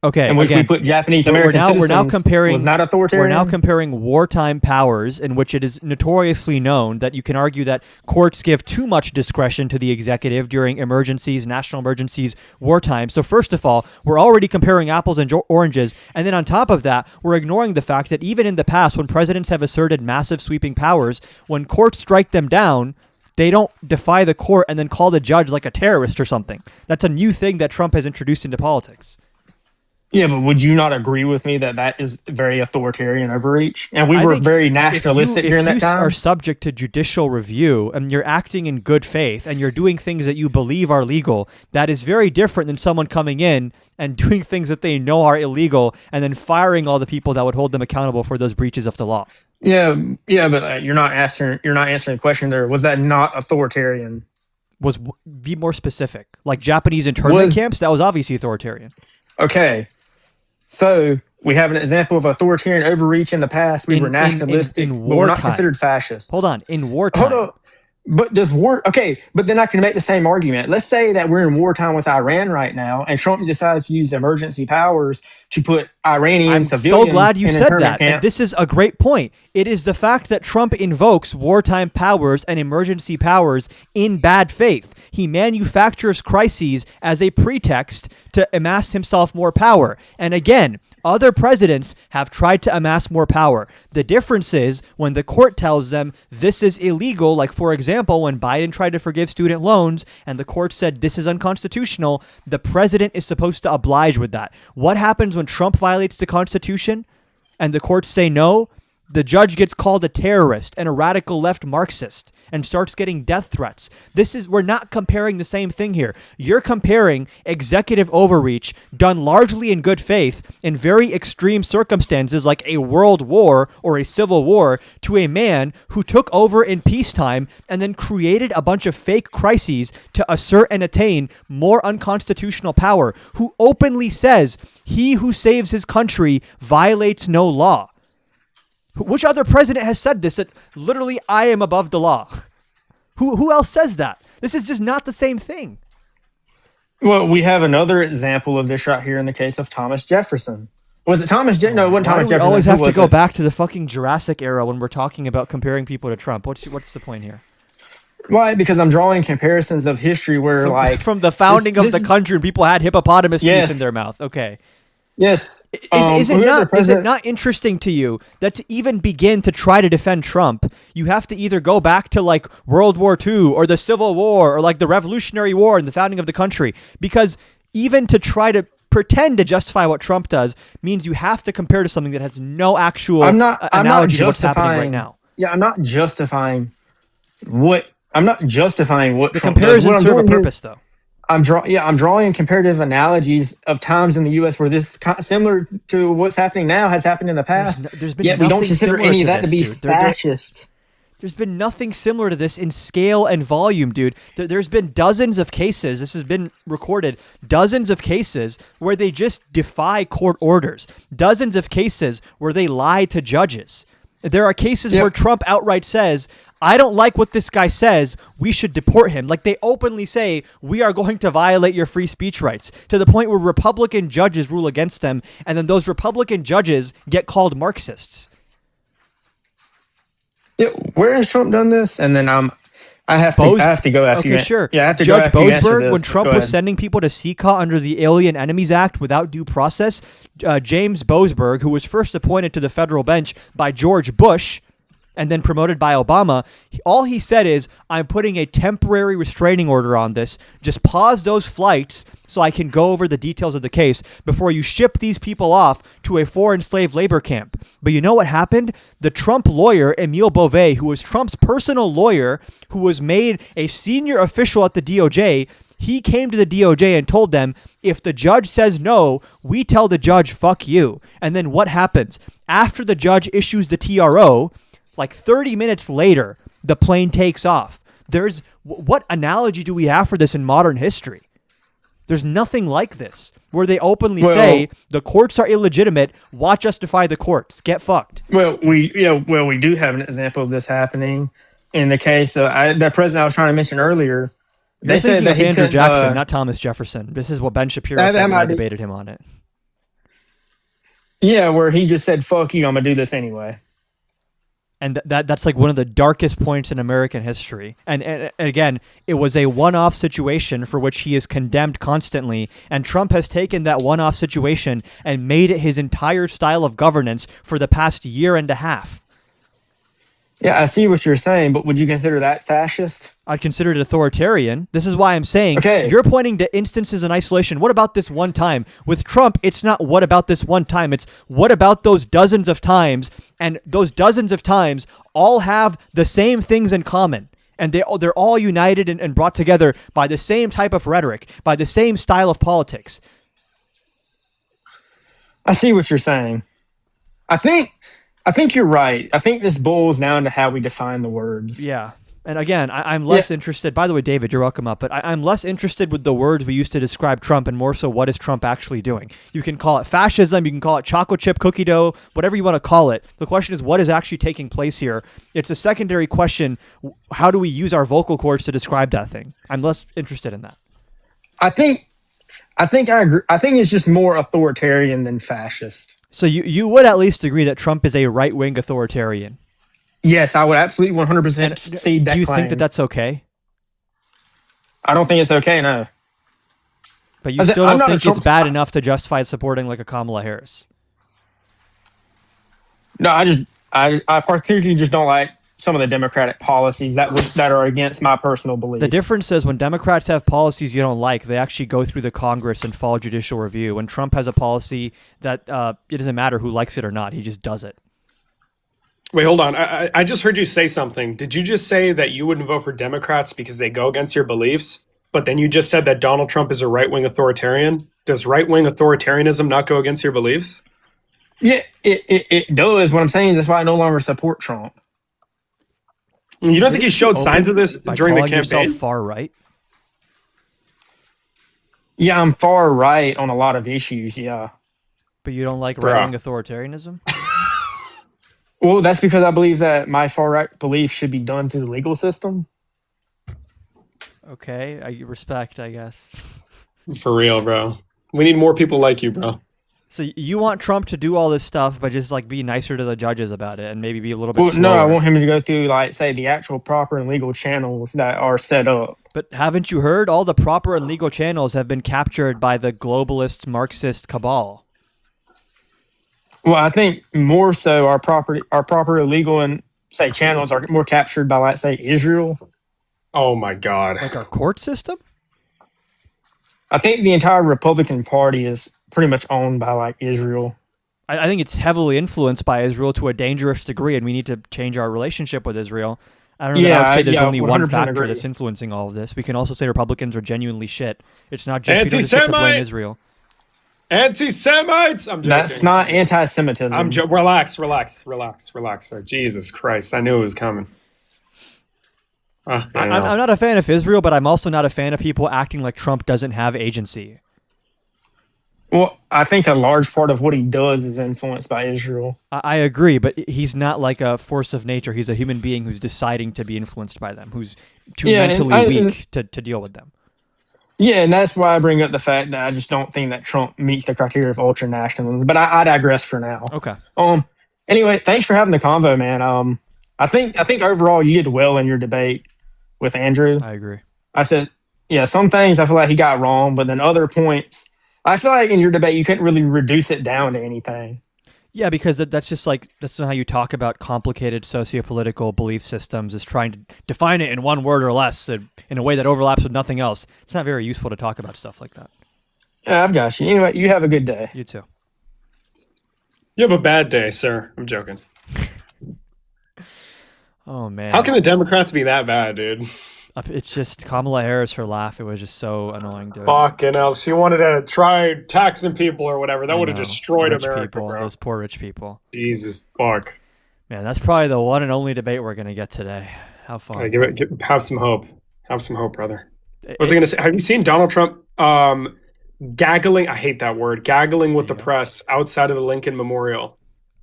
Okay, in which we put Japanese American citizens. Was not authoritarian. We're now comparing wartime powers, in which it is notoriously known that you can argue that courts give too much discretion to the executive during emergencies, national emergencies, wartime. So first of all, we're already comparing apples and oranges, and then on top of that, we're ignoring the fact that even in the past, when presidents have asserted massive sweeping powers, when courts strike them down, they don't defy the court and then call the judge like a terrorist or something. That's a new thing that Trump has introduced into politics. Yeah, but would you not agree with me that is very authoritarian overreach? And we were very nationalistic during that time. If you are subject to judicial review and you're acting in good faith and you're doing things that you believe are legal, that is very different than someone coming in and doing things that they know are illegal and then firing all the people that would hold them accountable for those breaches of the law. Yeah, but you're not answering the question there. Was that not authoritarian? Be more specific. Like Japanese internment camps, that was obviously authoritarian. Okay. So we have an example of authoritarian overreach in the past. We were nationalistic, but we're not considered fascist. Hold on, in wartime. Hold on. But does war... Okay, but then I can make the same argument. Let's say that we're in wartime with Iran right now, and Trump decides to use emergency powers to put Iranian civilians I'm so glad you said that. Camp. And this is a great point. It is the fact that Trump invokes wartime powers and emergency powers in bad faith. He manufactures crises as a pretext to amass himself more power. And again, other presidents have tried to amass more power. The difference is when the court tells them this is illegal, like for example, when Biden tried to forgive student loans and the court said this is unconstitutional, the president is supposed to oblige with that. What happens when Trump violates the Constitution and the courts say no? The judge gets called a terrorist and a radical left Marxist and starts getting death threats. We're not comparing the same thing here. You're comparing executive overreach done largely in good faith in very extreme circumstances like a world war or a civil war to a man who took over in peacetime and then created a bunch of fake crises to assert and attain more unconstitutional power, who openly says he who saves his country violates no law. Which other president has said this, that literally I am above the law? Who else says that? This is just not the same thing. Well, we have another example of this right here in the case of Thomas Jefferson. Was it Thomas Jefferson? No, it wasn't Thomas Jefferson. We always have to go back to the fucking Jurassic era when we're talking about comparing people to Trump. What's the point here? Why? Because I'm drawing comparisons of history where from the founding of the country when people had hippopotamus teeth in their mouth. Okay. Yes. Is it not interesting to you that to even begin to try to defend Trump, you have to either go back to like World War II or the Civil War or like the Revolutionary War and the founding of the country? Because even to try to pretend to justify what Trump does means you have to compare to something that has no actual analogy to what's happening right now. Yeah, I'm not justifying what the comparisons serve a purpose, though. I'm drawing comparative analogies of times in the U.S. where this similar to what's happening now has happened in the past. There's been yet we don't consider any of that to be fascist. There's been nothing similar to this in scale and volume, dude. There's been dozens of cases. This has been recorded. Dozens of cases where they just defy court orders. Dozens of cases where they lie to judges. There are cases where Trump outright says, I don't like what this guy says, we should deport him. Like they openly say, we are going to violate your free speech rights, to the point where Republican judges rule against them, and then those Republican judges get called Marxists. Yeah, where has Trump done this? And then I have to go after you. Okay, sure. Yeah, I have to Judge go after Boasberg, when Trump was sending people to CECA under the Alien Enemies Act without due process, James Boasberg, who was first appointed to the federal bench by George Bush and then promoted by Obama, all he said is, I'm putting a temporary restraining order on this. Just pause those flights so I can go over the details of the case before you ship these people off to a foreign slave labor camp. But you know what happened? The Trump lawyer, Emile Beauvais, who was Trump's personal lawyer, who was made a senior official at the DOJ, He came to the DOJ and told them, if the judge says no, we tell the judge, fuck you. And then what happens? After the judge issues the TRO, like 30 minutes later, the plane takes off. What analogy do we have for this in modern history? There's nothing like this, where they openly say the courts are illegitimate. Watch us defy the courts. Get fucked. We do have an example of this happening in the case of that president I was trying to mention earlier. You're thinking of Andrew Jackson, not Thomas Jefferson. This is what Ben Shapiro said when I debated him on it. Yeah, where he just said, fuck you, I'm going to do this anyway. And that's like one of the darkest points in American history. And again, it was a one-off situation for which he is condemned constantly. And Trump has taken that one-off situation and made it his entire style of governance for the past year and a half. Yeah, I see what you're saying, but would you consider that fascist? I'd consider it authoritarian. This is why I'm saying, you're pointing to instances in isolation. What about this one time? With Trump, it's not what about this one time. It's what about those dozens of times? And those dozens of times all have the same things in common. And they're all united and brought together by the same type of rhetoric, by the same style of politics. I see what you're saying. I think you're right. I think this boils down to how we define the words. Yeah. And again, I'm less interested. By the way, David, you're welcome up. But I'm less interested with the words we used to describe Trump and more so what is Trump actually doing. You can call it fascism. You can call it chocolate chip cookie dough, whatever you want to call it. The question is, what is actually taking place here? It's a secondary question. How do we use our vocal cords to describe that thing? I'm less interested in that. I think I agree. I think it's just more authoritarian than fascist. So you would at least agree that Trump is a right-wing authoritarian? Yes, I would absolutely 100% cede that Do you claim. think that that's okay? I don't think it's okay, no. But you still don't think it's bad enough to justify supporting like a Kamala Harris? No, I particularly just don't like some of the Democratic policies that are against my personal beliefs. The difference is when Democrats have policies you don't like, they actually go through the Congress and follow judicial review. When Trump has a policy that it doesn't matter who likes it or not, he just does it. Wait, hold on. I just heard you say something. Did you just say that you wouldn't vote for Democrats because they go against your beliefs? But then you just said that Donald Trump is a right-wing authoritarian. Does right-wing authoritarianism not go against your beliefs? Yeah, it does. What I'm saying is that's why I no longer support Trump. You don't think he showed signs of this during the campaign? Yourself far right? Yeah, I'm far right on a lot of issues, yeah. But you don't like right-wing authoritarianism? Well, that's because I believe that my far right belief should be done to the legal system. Okay, I respect, I guess. For real, bro. We need more people like you, bro. So you want Trump to do all this stuff, but just like be nicer to the judges about it and maybe be a little bit slower. No, I want him to go through, like, say, the actual proper and legal channels that are set up. But haven't you heard? All the proper and legal channels have been captured by the globalist Marxist cabal. Well, I think more so our proper legal and, say, channels are more captured by, like, say, Israel. Oh, my God. Like our court system? I think the entire Republican Party is pretty much owned by, like, Israel. I think it's heavily influenced by Israel to a dangerous degree, and we need to change our relationship with Israel. I don't know that I would say there's only one factor that's influencing all of this. We can also say Republicans are genuinely shit. It's not just we don't just get to blame Israel. Anti-Semites! I'm joking. That's not anti-Semitism. Relax, sir. Jesus Christ. I knew it was coming. I'm not a fan of Israel, but I'm also not a fan of people acting like Trump doesn't have agency. Well, I think a large part of what he does is influenced by Israel. I agree, but he's not like a force of nature. He's a human being who's deciding to be influenced by them, who's too mentally weak to deal with them. Yeah, and that's why I bring up the fact that I just don't think that Trump meets the criteria of ultra-nationalism. But I digress for now. Okay. Anyway, thanks for having the convo, man. I think overall you did well in your debate with Andrew. I agree. I said, yeah, some things I feel like he got wrong, but then other points, I feel like in your debate you couldn't really reduce it down to anything. Yeah, because that's not how you talk about complicated sociopolitical belief systems, is trying to define it in one word or less in a way that overlaps with nothing else. It's not very useful to talk about stuff like that. Yeah, I've got you. Anyway, you have a good day. You too. You have a bad day, sir. I'm joking. Oh, man. How can the Democrats be that bad, dude? It's just Kamala Harris, her laugh. It was just so annoying, dude. Fucking hell. She wanted to try taxing people or whatever. That would have destroyed rich America, people, bro. Those poor rich people. Jesus fuck. Man, that's probably the one and only debate we're gonna get today. How fun. Have some hope. Have some hope, brother. What was I gonna say? Have you seen Donald Trump gaggling? I hate that word. Gaggling with the press outside of the Lincoln Memorial.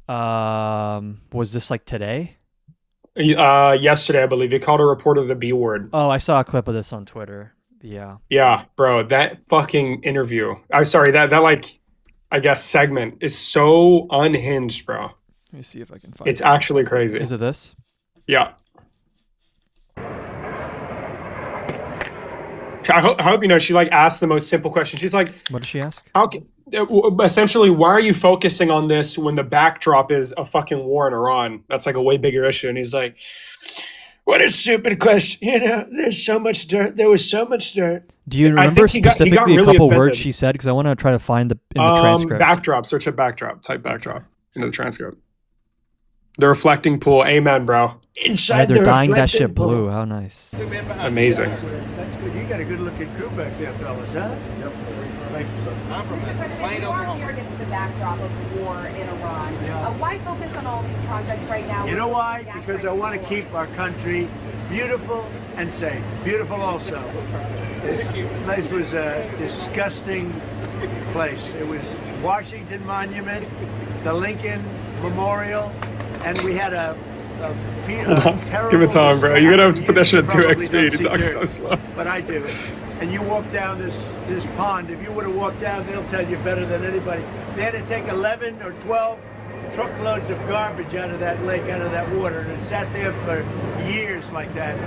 Was this like today? Yesterday, I believe. He called a reporter the B word. Oh, I saw a clip of this on Twitter. Yeah. Yeah, bro. That fucking interview. I'm sorry, that like, I guess, segment is so unhinged, bro. Let me see if I can find It's actually crazy. Is it this? Yeah. I hope you know, she like asked the most simple question. She's like, what did she ask? Essentially, why are you focusing on this when the backdrop is a fucking war in Iran? That's like a way bigger issue. And he's like, what a stupid question. You know, there's so much dirt. There was so much dirt. Do you remember specifically really a couple offended. words she said? Because I want to try to find in the transcript. Backdrop. Search up backdrop. Type backdrop into the transcript. The reflecting pool. Amen, bro. Inside they're dyeing that shit blue. How nice. Amazing. That's good. You got a good looking crew back there, fellas, huh? Yep. Thank you, sir. Mr. President, you are here against the backdrop of war in Iran. Why focus on all these projects right now? You know why? Because I want to keep our country beautiful and safe. Beautiful also. This place was a disgusting place. It was Washington Monument, the Lincoln Memorial, and we had a Give it time, bro. You're gonna have to put that shit at 2x speed. It talks so slow. But I do. And you walk down this pond. If you would have walked down, they'll tell you better than anybody. They had to take 11 or 12 truckloads of garbage out of that lake, out of that water, and it sat there for years like that.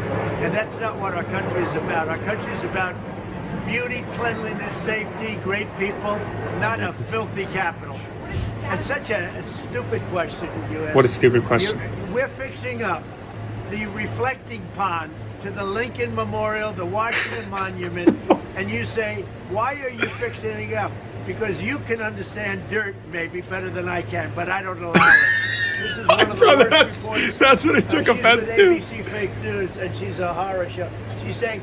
And that's not what our country is about. Our country is about beauty, cleanliness, safety, great people, not a filthy capital. It's such a stupid question you ask. What a stupid question. We're fixing up the reflecting pond to the Lincoln Memorial, the Washington Monument, and you say, why are you fixing it up? Because you can understand dirt maybe better than I can, but I don't allow it. This is one of the worst reporters. That's what it took offense to. She's with ABC Fake News, and she's a horror show. She's saying,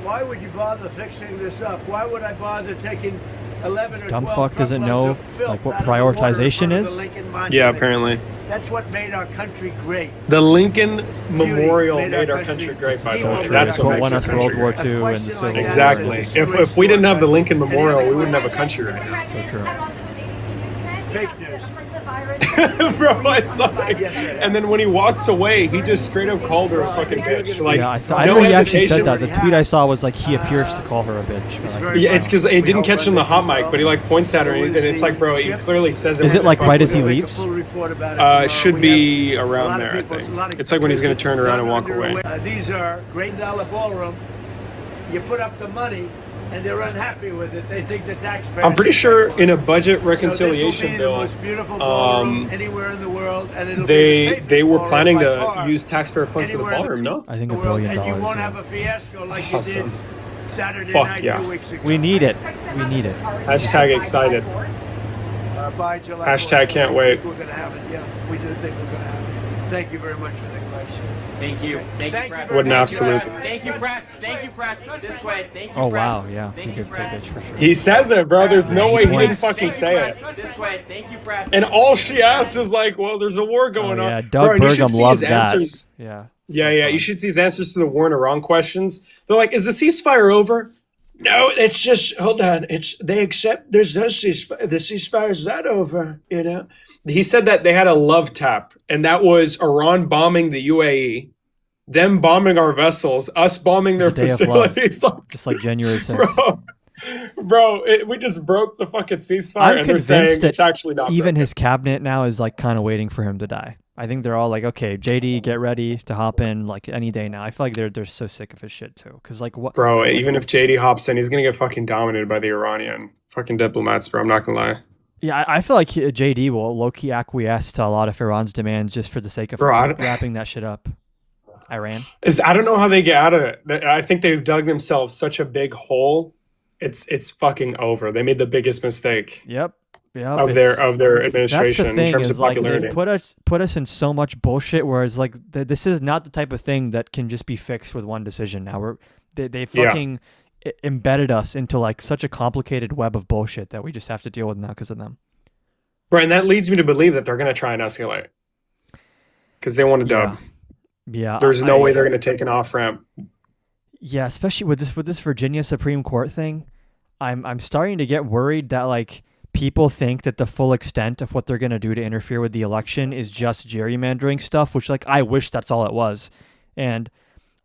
why would you bother fixing this up? Why would I bother taking 11 or 12 dumb fuck doesn't know like what out of prioritization the is. Yeah, apparently. That's what made our country great. The Lincoln Memorial made our country great, by the way. That's what makes won our us country World War great. II and the Civil War. Exactly. If we didn't have the Lincoln Memorial, we wouldn't have a country right now. So true. Fake news. Bro, it's like, and then when he walks away, he just straight up called her a fucking bitch. Like, Yeah, I saw. I no know he actually said hesitation. that. The tweet I saw was like he appears to call her a bitch. But, like, Yeah, it's because it didn't catch him the hot mic, but he like points at her, and it's like, bro, he clearly says it. Is it like right as he leaves? Should be around there, I think. It's like when he's gonna turn around and walk away. These are great dollar ballroom. You put up the money, and they're unhappy with it. They think the taxpayers. I'm pretty sure in a budget reconciliation so this will be bill, the most beautiful ballroom anywhere in the world, and it'll be the safest they were ballroom planning by to far use taxpayer funds for the anywhere in ballroom. No, I think $1 the world, billion. and you won't Yeah. have a fiasco like Awesome. you did Saturday Fuck night yeah. 2 weeks ago. We need it. We need it. Hashtag excited. By July Hashtag 4th. can't wait. We're going to have it. Yeah, we do think we're going to have it. Thank you very much for the question. Thank you. Thank you, press. What an absolute. Thank you, press. Thank you, press. This way. Thank you, Oh press. wow, yeah, he Thank you, did say press. bitch for sure. He says it, bro. There's no way he didn't points. fucking Thank you, say it. press. This way. Thank you, press. And all she asks is like, well, there's a war going Oh, yeah, on. Doug Bro, and you should Burgum see loved his that. answers. Yeah. Yeah, So yeah. fun. You should see his answers to the war in Iran questions. They're like, is the ceasefire over? No, it's just, hold on. They accept, there's no ceasefire. The ceasefire is not over, you know? He said that they had a love tap, and that was Iran bombing the UAE, them bombing our vessels, us bombing their It's a day of love. facilities. Like, Just like January 6th. bro, we just broke the fucking ceasefire, I'm and they're saying convinced that it's actually not even broken. his cabinet now is like kind of waiting for him to die. I think they're all like, okay, JD, get ready to hop in like any day now. I feel like they're so sick of his shit too. Because like what? Bro, even if JD hops in, he's gonna get fucking dominated by the Iranian fucking diplomats, bro. I'm not gonna lie. Yeah, I feel like JD will low key acquiesce to a lot of Iran's demands just for the sake of wrapping that shit up. Iran. I don't know how they get out of it. I think they've dug themselves such a big hole. It's fucking over. They made the biggest mistake. Yep. Yeah, of their administration that's the in thing terms is of like popularity. they've put us in so much bullshit. Whereas like this is not the type of thing that can just be fixed with one decision. Now they fucking embedded us into like such a complicated web of bullshit that we just have to deal with now because of them. Right, and that leads me to believe that they're going to try and escalate because they want to dub. Yeah, There's no way they're going to take an off ramp. Yeah, especially with this Virginia Supreme Court thing, I'm starting to get worried that like people think that the full extent of what they're going to do to interfere with the election is just gerrymandering stuff, which like I wish that's all it was. And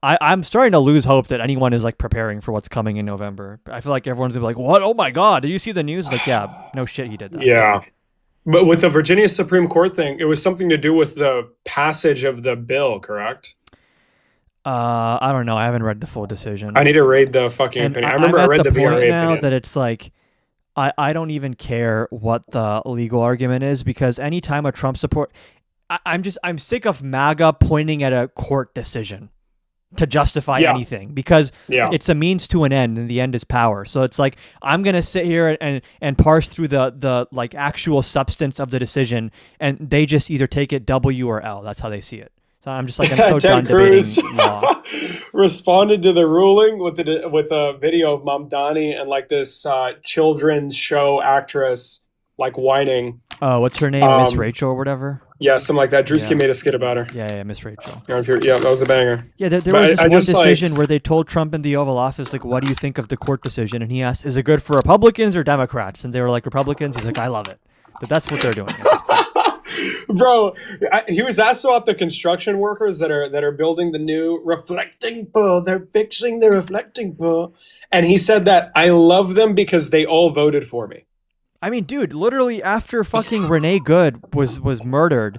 I'm starting to lose hope that anyone is like preparing for what's coming in November. I feel like everyone's gonna be like, "What? Oh my God! Did you see the news?" Like, yeah, no shit, he did that. Yeah, but with the Virginia Supreme Court thing, it was something to do with the passage of the bill, correct? I don't know. I haven't read the full decision. I need to read the fucking opinion. I remember I read the VRA now opinion. that it's like I don't even care what the legal argument is because anytime a Trump support, I'm sick of MAGA pointing at a court decision to justify anything because it's a means to an end and the end is power. So it's like I'm gonna sit here and parse through the like actual substance of the decision and they just either take it W or L. That's how they see it. So I'm just like I'm so done debating law. Responded to the ruling with a video of Mamdani and like this children's show actress like whining. What's her name? Miss Rachel or whatever. Yeah, something like that. Drewski made a skit about her. Yeah, Miss Rachel. Yeah, that was a banger. Yeah, there was this one decision where they told Trump in the Oval Office, like, what do you think of the court decision? And he asked, is it good for Republicans or Democrats? And they were like, Republicans. He's like, I love it. But that's what they're doing. Bro, he was asked about the construction workers that are building the new reflecting pool. They're fixing the reflecting pool. And he said that I love them because they all voted for me. I mean, dude, literally after fucking Renee Good was murdered,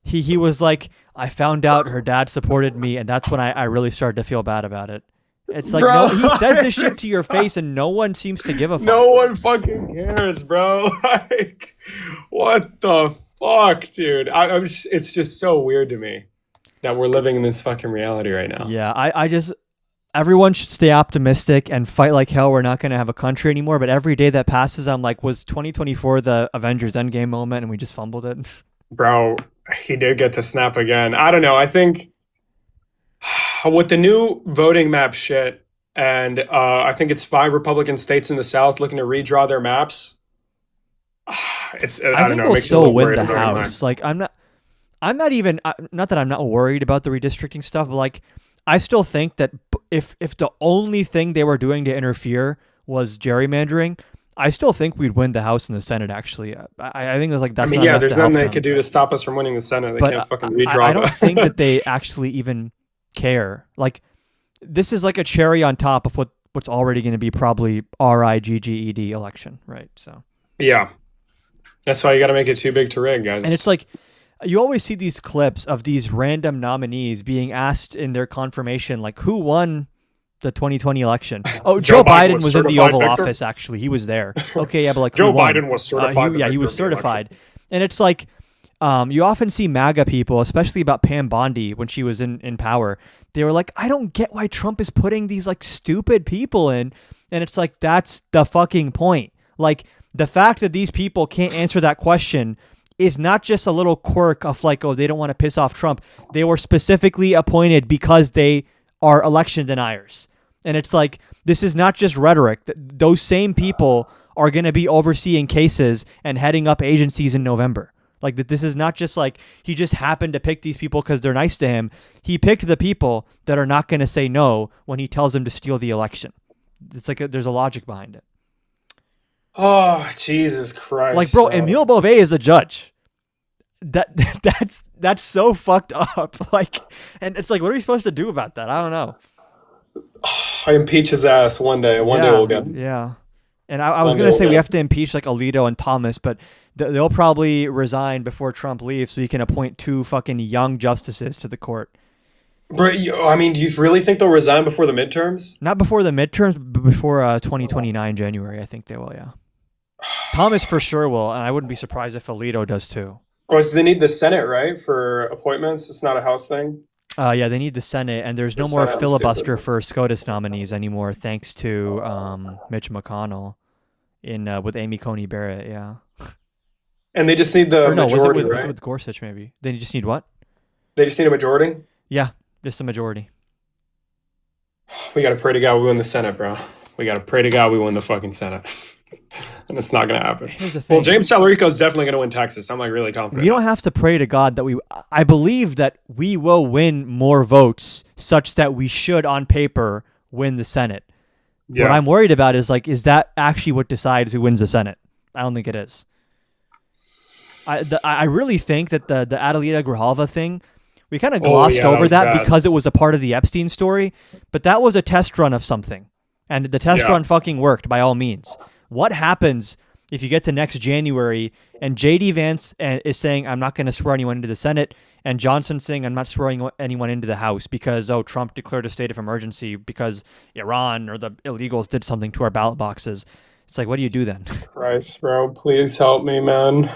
he was like, I found out her dad supported me, and that's when I really started to feel bad about it. It's like, bro, no, he says this shit to your face, and no one seems to give a fuck. No one fucking cares, bro. Like, what the fuck, dude? It's just so weird to me that we're living in this fucking reality right now. Yeah, I just... Everyone should stay optimistic and fight like hell. We're not going to have a country anymore. But every day that passes, I'm like, was 2024 the Avengers Endgame moment and we just fumbled it? Bro, he did get to snap again. I don't know. I think with the new voting map shit, and I think it's 5 Republican states in the South looking to redraw their maps. I don't know. We'll still win the House. Like, I'm not even, not that I'm not worried about the redistricting stuff, but like, I still think that if the only thing they were doing to interfere was gerrymandering, I still think we'd win the House and the Senate. Actually, I think that's like that's. I mean, there's nothing they could do to stop us from winning the Senate. They can't fucking redraw. I don't think that they actually even care. This is like a cherry on top of what's already going to be probably RIGGED election, right? So yeah, that's why you got to make it too big to rig, guys. And it's like. You always see these clips of these random nominees being asked in their confirmation, like, who won the 2020 election? Oh, Joe Biden was in the Oval Office, actually. He was there. Okay, yeah, but like, Joe Biden was certified. He was certified. And it's like, you often see MAGA people, especially about Pam Bondi when she was in power. They were like, I don't get why Trump is putting these like stupid people in. And it's like, that's the fucking point. Like, the fact that these people can't answer that question is not just a little quirk of like, oh, they don't want to piss off Trump. They were specifically appointed because they are election deniers. And it's like, this is not just rhetoric. Those same people are going to be overseeing cases and heading up agencies in November. Like, this is not just like he just happened to pick these people because they're nice to him. He picked the people that are not going to say no when he tells them to steal the election. It's like there's a logic behind it. Oh, Jesus Christ. Like, bro, Emile Beauvais is the judge. That's so fucked up. Like, and it's like, what are we supposed to do about that? I don't know. I impeach his ass one day. One day we'll get him. Yeah. And I was going to say we have to impeach like Alito and Thomas, but they'll probably resign before Trump leaves so he can appoint 2 fucking young justices to the court. Bro, I mean, do you really think they'll resign before the midterms? Not before the midterms, but before 2029 January, I think they will, yeah. Thomas for sure will, and I wouldn't be surprised if Alito does too. Oh, so they need the Senate, right, for appointments? It's not a House thing? Yeah, they need the Senate, and there's no more filibuster for SCOTUS nominees anymore, thanks to Mitch McConnell with Amy Coney Barrett, yeah. And they just need the Or no, majority, was right? it with Gorsuch maybe? Then you just need what? They just need a majority? Yeah, just a majority. We got to pray to God we win the Senate, bro. We got to pray to God we win the fucking Senate. And it's not going to happen. Here's the thing. Well, James Talarico is definitely going to win Texas. I'm like really confident. We don't have to pray to God that I believe that we will win more votes such that we should, on paper, win the Senate. Yeah. What I'm worried about is is that actually what decides who wins the Senate? I don't think it is. I really think that the Adelita Grijalva thing, we kind of glossed over that because it was a part of the Epstein story, but that was a test run of something. And the test run fucking worked by all means. What happens if you get to next January and J.D. Vance is saying, I'm not going to swear anyone into the Senate, and Johnson saying, I'm not swearing anyone into the House because, Trump declared a state of emergency because Iran or the illegals did something to our ballot boxes. It's like, what do you do then? Christ, bro, please help me, man.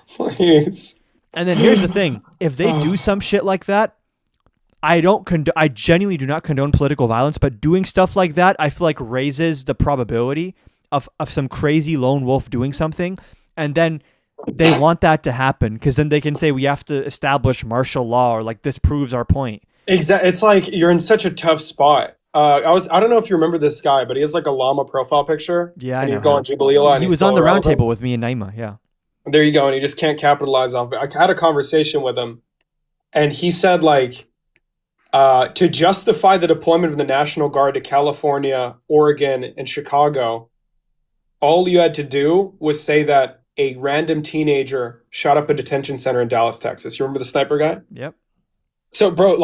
Please. And then here's the thing. If they do some shit like that, I genuinely do not condone political violence, but doing stuff like that, I feel like raises the probability of some crazy lone wolf doing something. And then they want that to happen because then they can say we have to establish martial law or this proves our point. Exactly. It's like you're in such a tough spot. I don't know if you remember this guy, but he has a llama profile picture. Yeah, and I know. he'd go on Jubilee a lot. He was on the round table with me and Naima. Yeah. There you go. And he just can't capitalize off it. I had a conversation with him, and he said to justify the deployment of the National Guard to California, Oregon, and Chicago, all you had to do was say that a random teenager shot up a detention center in Dallas, Texas. You remember the sniper guy? Yep. So, bro,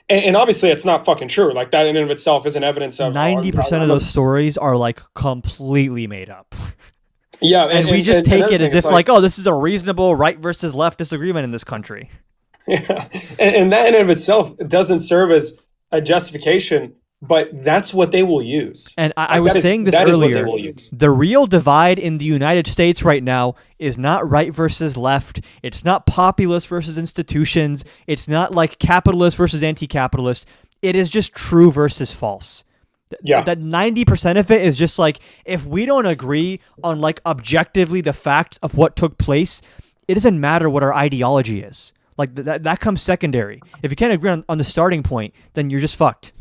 and obviously it's not fucking true. That in and of itself isn't evidence of 90% of those stories are completely made up. Yeah, and we just take it as if this is a reasonable right versus left disagreement in this country. Yeah, and that in and of itself doesn't serve as a justification, but that's what they will use. And I was saying this earlier. The real divide in the United States right now is not right versus left. It's not populist versus institutions. It's not capitalist versus anti-capitalist. It is just true versus false. Yeah. That 90% of it is just if we don't agree on objectively the facts of what took place, it doesn't matter what our ideology is. That comes secondary. If you can't agree on the starting point, then you're just fucked.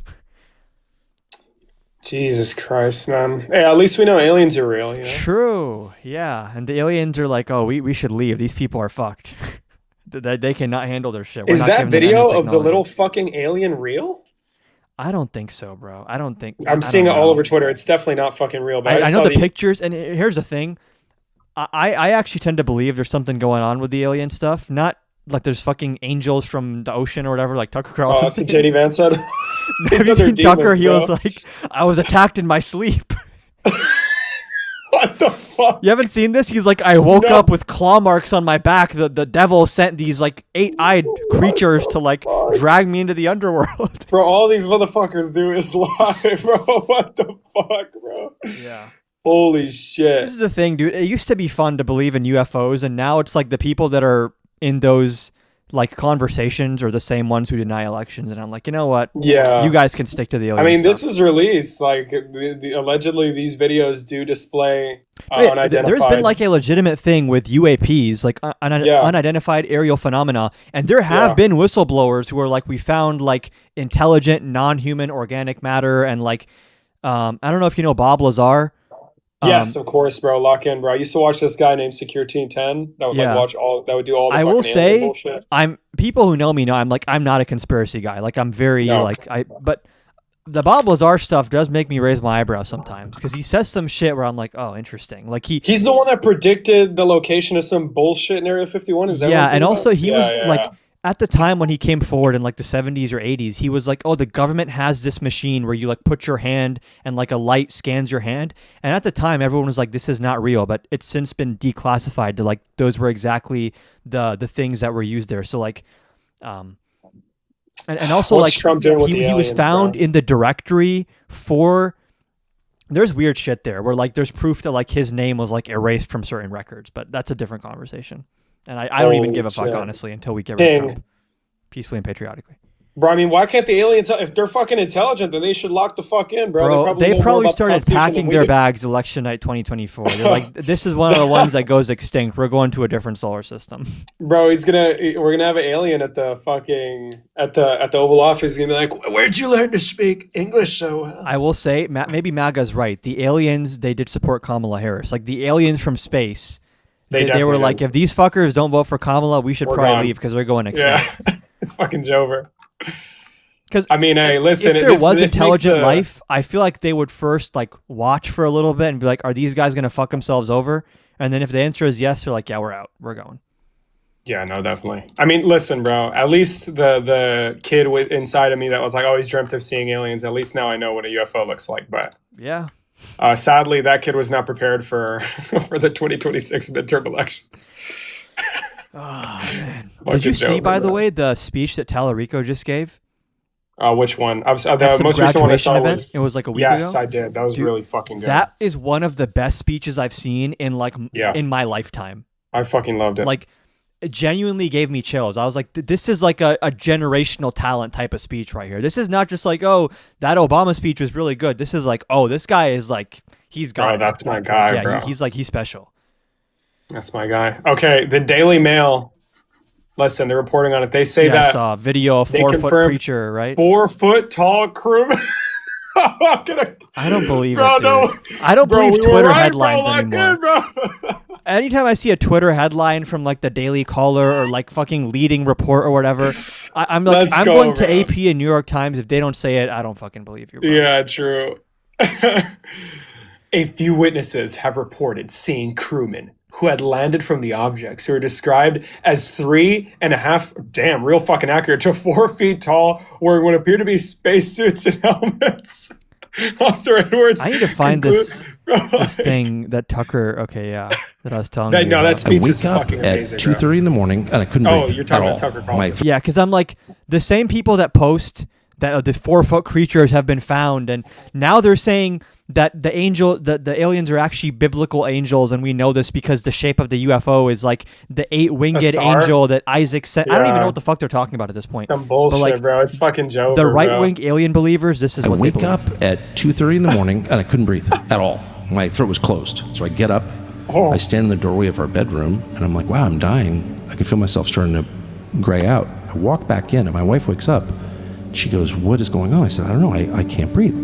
Jesus Christ, man. Hey, at least we know aliens are real. You know? True. Yeah. And the aliens are we should leave. These people are fucked. They cannot handle their shit. Is that video of the little fucking alien real? I don't think so, bro. I don't think. I'm seeing it all over Twitter. It's definitely not fucking real. But I know the pictures, and here's the thing. I actually tend to believe there's something going on with the alien stuff. Not there's fucking angels from the ocean or whatever, Tucker Carlson. Oh, that's what J.D. Vance said. Have you seen Tucker? He was I was attacked in my sleep. What the fuck? You haven't seen this? He's I woke up with claw marks on my back. The devil sent these 8-eyed creatures to drag me into the underworld. Bro, all these motherfuckers do is lie, bro. What the fuck, bro? Yeah. Holy shit. This is the thing, dude. It used to be fun to believe in UFOs, and now it's the people that are in those conversations are the same ones who deny elections, and I'm you know what? Yeah, you guys can stick to the alien I mean, stuff. this was released allegedly these videos do display unidentified. There's been a legitimate thing with UAPs, unidentified aerial phenomena, and there have been whistleblowers who are we found intelligent non-human organic matter, and I don't know if you know Bob Lazar. Yes, of course, bro. Lock in, bro. I used to watch this guy named Security 10 that would that would do all the I will say bullshit. People who know me know I'm not a conspiracy guy. I'm very but the Bob Lazar stuff does make me raise my eyebrows sometimes because he says some shit where I'm oh, interesting. He's the one that predicted the location of some bullshit in Area 51. Is that and also he was at the time when he came forward in the 70s or 80s, he was oh, the government has this machine where you put your hand and a light scans your hand. And at the time, everyone was this is not real, but it's since been declassified to those were exactly the things that were used there. So and also what's Trump doing with the he was aliens, found bro? in the directory for. There's weird shit there where there's proof that his name was erased from certain records, but that's a different conversation. And I don't even give a fuck, honestly, until we get rid of Trump peacefully and patriotically. Bro, I mean, why can't the aliens, if they're fucking intelligent, then they should lock the fuck in, bro. Bro, They they know more probably about the started Constitution than packing we their do. bags election night 2024. They're like, this is one of the ones that goes extinct. We're going to a different solar system. Bro, we're gonna have an alien at the fucking at the Oval Office. He's gonna be like, "Where'd you learn to speak English so well?" I will say, maybe MAGA's right. The aliens, they did support Kamala Harris. Like the aliens from space, they were definitely like, did. if these fuckers don't vote for Kamala, we should We're probably gone. leave because they're going extinct. Yeah, it's fucking over. 'Cause I mean, hey, listen. if there was this intelligent makes the- life, I feel like they would first like watch for a little bit and be like, are these guys gonna fuck themselves over? And then if the answer is yes, they're like, yeah, we're out. We're going. Yeah, no, definitely. I mean, listen, bro. At least the kid inside of me that was like always dreamt of seeing aliens. At least now I know what a UFO looks like. But Yeah. sadly, that kid was not prepared for for the 2026 midterm elections. Oh man. Fucking Did you see, joke, by the bro. way, the speech that Tallarico just gave? Which one? The At some most recent one I graduation saw event? was. It was like a week Yes, ago? I did. That was Dude, really fucking good. That is one of the best speeches I've seen in like Yeah. in my lifetime. I fucking loved it. Like, it genuinely gave me chills. I was like, this is like a generational talent type of speech right here. This is not just like, oh, that Obama speech was really good. This is like, oh, this guy is like, he's got Bro, it. that's my guy, Yeah, bro. he's special. That's my guy. Okay, the Daily Mail. Listen, they're reporting on it. They say Yeah, I that saw a video of they 4-foot confirmed creature, right? 4 foot tall crewman. I'm not gonna. I don't believe Bro, it, dude. no. I don't Bro, believe we were Twitter right, headlines bro, lock anymore. in, bro. Anytime I see a Twitter headline from like the Daily Caller or like fucking Leading Report or whatever, I'm like, Let's I'm go, going to bro. AP and New York Times. If they don't say it, I don't fucking believe you, bro. Yeah, true. A few witnesses have reported seeing crewmen who had landed from the objects who are described as 3.5, damn, real fucking accurate, to 4 feet tall, wearing what appear to be spacesuits and helmets. Author Edwards. I need to find this this thing that Tucker. Okay, yeah, that I was telling That, you. no, about. that I speech is wake up fucking at amazing. bro. 2:30 in the morning and I couldn't Oh, breathe you're talking at about all. Tucker Carlson. Yeah, because I'm like, the same people that post that the 4-foot creatures have been found, and now they're saying that the aliens are actually biblical angels, and we know this because the shape of the UFO is like the 8-winged A star? angel that Isaac sent. I don't even Yeah. know what the fuck they're talking about at this point. Some bullshit, But, like, bro. It's fucking Joe. the right-wing alien believers, this is I what they wake believe. up at 2:30 in the morning and I couldn't breathe at all. My throat was closed. So I get up, Oh. I stand in the doorway of our bedroom, and I'm like, wow, I'm dying. I can feel myself starting to gray out. I walk back in, and my wife wakes up. She goes, what is going on? I said, I don't know. I can't breathe.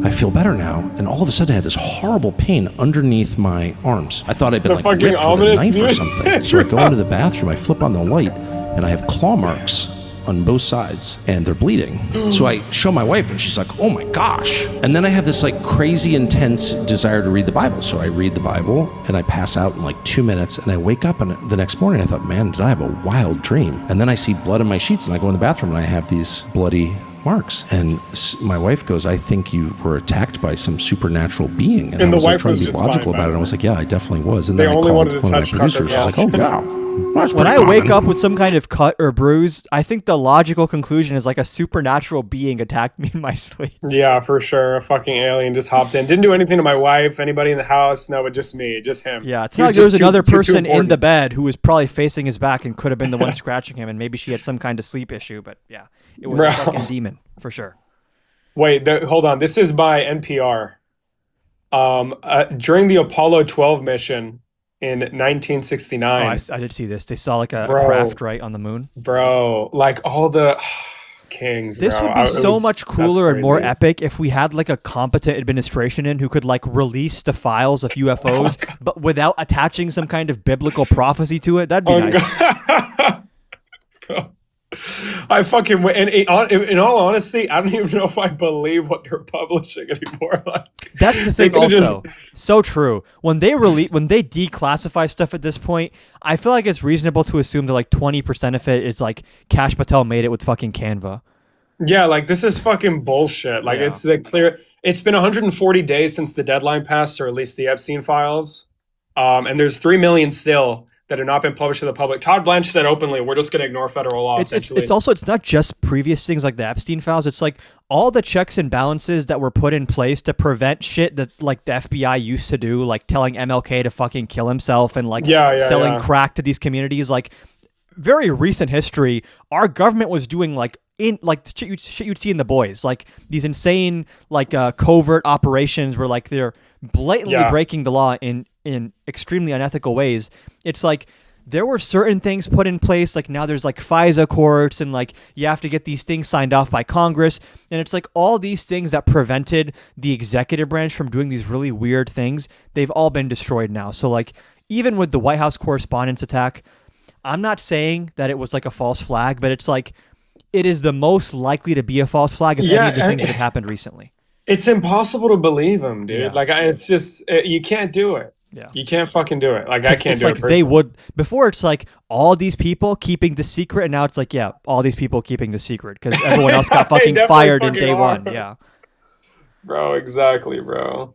I feel better now. And all of a sudden, I had this horrible pain underneath my arms. I thought I'd been The like fucking ripped with a ominous knife or music. something. So I go into the bathroom, I flip on the light, and I have claw marks on both sides, and they're bleeding. So I show my wife, and she's like, oh my gosh. And then I have this like crazy intense desire to read the Bible. So I read the Bible, and I pass out in like 2 minutes, and I wake up, and the next morning I thought, man, did I have a wild dream? And then I see blood in my sheets, and I go in the bathroom, and I have these bloody marks. And my wife goes, I think you were attacked by some supernatural being. And I the was like wife trying was to be just logical fine, about it. And I man. was like, yeah, I definitely was. And They then I only called wanted to one of my touch Tucker producers. She's like, oh, Carlson. yeah. That's When pretty I wake common." up with some kind of cut or bruise, I think the logical conclusion is like a supernatural being attacked me in my sleep. Yeah, for sure. A fucking alien just hopped in. Didn't do anything to my wife, anybody in the house. No, but just me, just him. Yeah, it's He not was like there was just another too person in the important. bed who was probably facing his back and could have been the one scratching him, and maybe she had some kind of sleep issue. But yeah, it was Bro. a fucking demon for sure. Wait, hold on. This is by NPR. During the Apollo 12 mission in Oh, 1969, I did see this. They saw like a Bro. craft right on the moon. bro, like all the kings. This bro. would be It so was- much that's cooler and more crazy. epic if we had like a competent administration in who could like release the files of UFOs, but without attaching some kind of biblical prophecy to it. That'd be Oh, nice. God. Bro. I fucking and in all honesty, I don't even know if I believe what they're publishing anymore. Like, That's the they thing could've also. So true. When they declassify stuff at this point, I feel like it's reasonable to assume that like 20% of it is like Kash Patel made it with fucking Canva. yeah, like this is fucking bullshit. Like Yeah. it's the clear. It's been 140 days since the deadline passed to release the Epstein files, and there's 3 million still that have not been published to the public. Todd Blanche said openly, "We're just going to ignore federal law." Essentially, It's not just previous things like the Epstein files. It's like all the checks and balances that were put in place to prevent shit that like the FBI used to do, like telling MLK to fucking kill himself and like Yeah, selling yeah. crack to these communities. Like very recent history, our government was doing like shit you'd see in The Boys, like these insane like covert operations where like they're blatantly breaking the law in extremely unethical ways. It's like there were certain things put in place, like now there's like FISA courts and like you have to get these things signed off by Congress, and it's like all these things that prevented the executive branch from doing these really weird things, they've all been destroyed now. So like even with the White House correspondence attack, I'm not saying that it was like a false flag, but it's like it is the most likely to be a false flag of any of the things that have happened recently. It's impossible to believe him, dude. Yeah. Like it's just you can't do it. Yeah. You can't fucking do it. Like I can't it's do like it. They would before. It's like all these people keeping the secret, and now it's like all these people keeping the secret because everyone else got fucking fired in day one. Yeah, bro. Exactly, bro.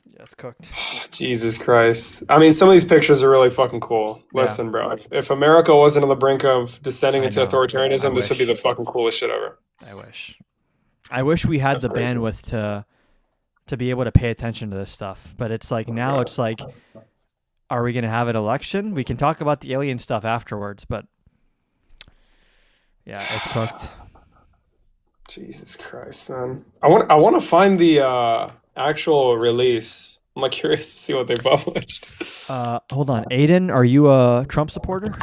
Yeah, it's cooked. Jesus Christ. I mean, some of these pictures are really fucking cool. Listen, bro. If America wasn't on the brink of descending into authoritarianism, this would be the fucking coolest shit ever. I wish we had the bandwidth to be able to pay attention to this stuff, but it's like now it's like, are we going to have an election? We can talk about the alien stuff afterwards, but yeah, it's cooked. Jesus Christ, man. I want to find the actual release. I'm like curious to see what they published. Hold on, Aiden, are you a Trump supporter?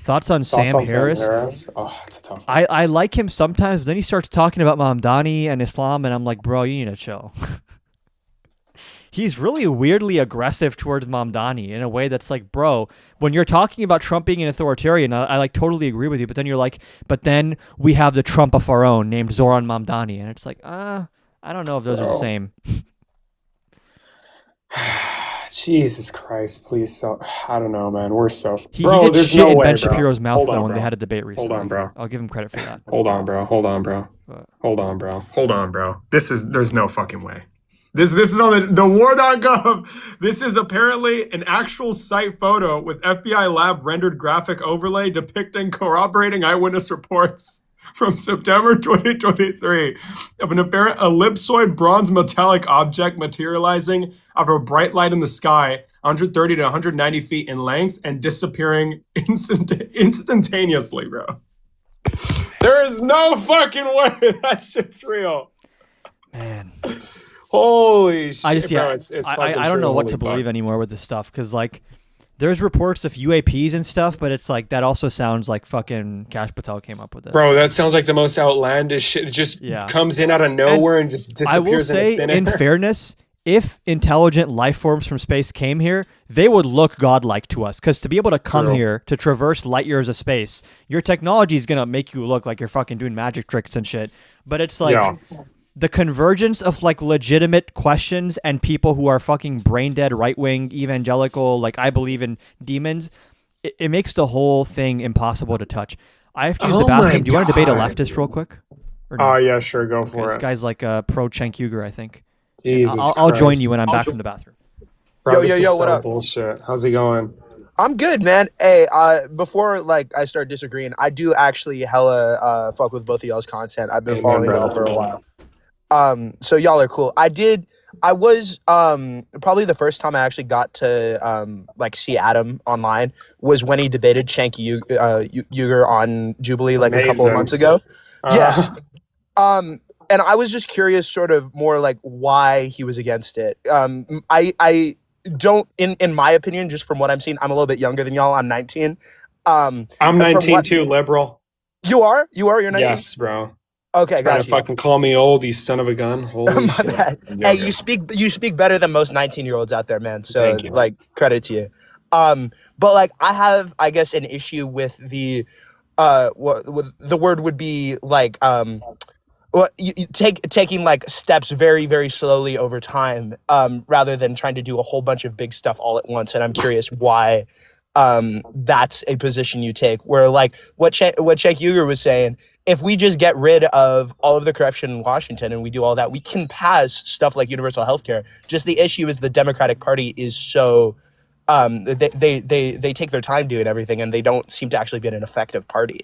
Thoughts on Sam Harris? Oh, it's a tough one. I like him sometimes, but then he starts talking about Mamdani and Islam, and I'm like, bro, you need to chill. He's really weirdly aggressive towards Mamdani in a way that's like, bro, when you're talking about Trump being an authoritarian, I like totally agree with you, but then you're like, but then we have the Trump of our own named Zoran Mamdani, and it's like, I don't know if those are the same. Jesus Christ, please. I don't know, man. We're so... He bro, did shit in Ben Shapiro's bro. mouth, though, when they had a debate recently. Hold on, bro. I'll give him credit for that. Hold on, bro. There's no fucking way. This is on the war.gov. This is apparently an actual site photo with FBI lab rendered graphic overlay depicting corroborating eyewitness reports from September 2023 of an apparent ellipsoid bronze metallic object materializing out of a bright light in the sky 130 to 190 feet in length and disappearing instantaneously, bro. There is no fucking way that shit's real. Man. Holy shit, I just, bro. It's I don't know what to believe anymore with this stuff, because like there's reports of UAPs and stuff, but it's like that also sounds like fucking Kash Patel came up with this. Bro, that sounds like the most outlandish shit. It just comes in out of nowhere and just disappears. I will say, in fairness, if intelligent life forms from space came here, they would look godlike to us. Because to be able to come here, to traverse light years of space, your technology is going to make you look like you're fucking doing magic tricks and shit. But it's like the convergence of like legitimate questions and people who are fucking brain dead, right-wing, evangelical, like I believe in demons, it makes the whole thing impossible to touch. I have to use the bathroom. Do you want to debate a leftist real quick? Oh, yeah, sure. Go for it. This guy's like a pro Cenk Uygur, I think. Jesus I'll join you when I'm back from the bathroom. Bro, yo, what up? Bullshit. How's it going? I'm good, man. Hey, before like I start disagreeing, I do actually hella fuck with both of y'all's content. I've been following y'all for a while. So y'all are cool. I was probably the first time I actually got to like see Adam online was when he debated Cenk Uygur on Jubilee like a couple of months ago. Yeah. And I was just curious, sort of more like why he was against it. I don't, in my opinion, just from what I'm seeing, I'm a little bit younger than y'all. I'm 19. I'm 19 too, liberal. You are? You're 19? Yes, bro. Okay, gotcha. Fucking call me old, you son of a gun. Holy my shit. bad. Hey, you speak better than most 19-year-olds out there, man. So like credit to you. But like I have, I guess, an issue with the what the word would be like taking like steps very, very slowly over time, rather than trying to do a whole bunch of big stuff all at once. And I'm curious why that's a position you take. Where like what Cenk Uygur was saying, if we just get rid of all of the corruption in Washington and we do all that, we can pass stuff like universal health care. Just the issue is the Democratic Party is so they take their time doing everything, and they don't seem to actually be an effective party.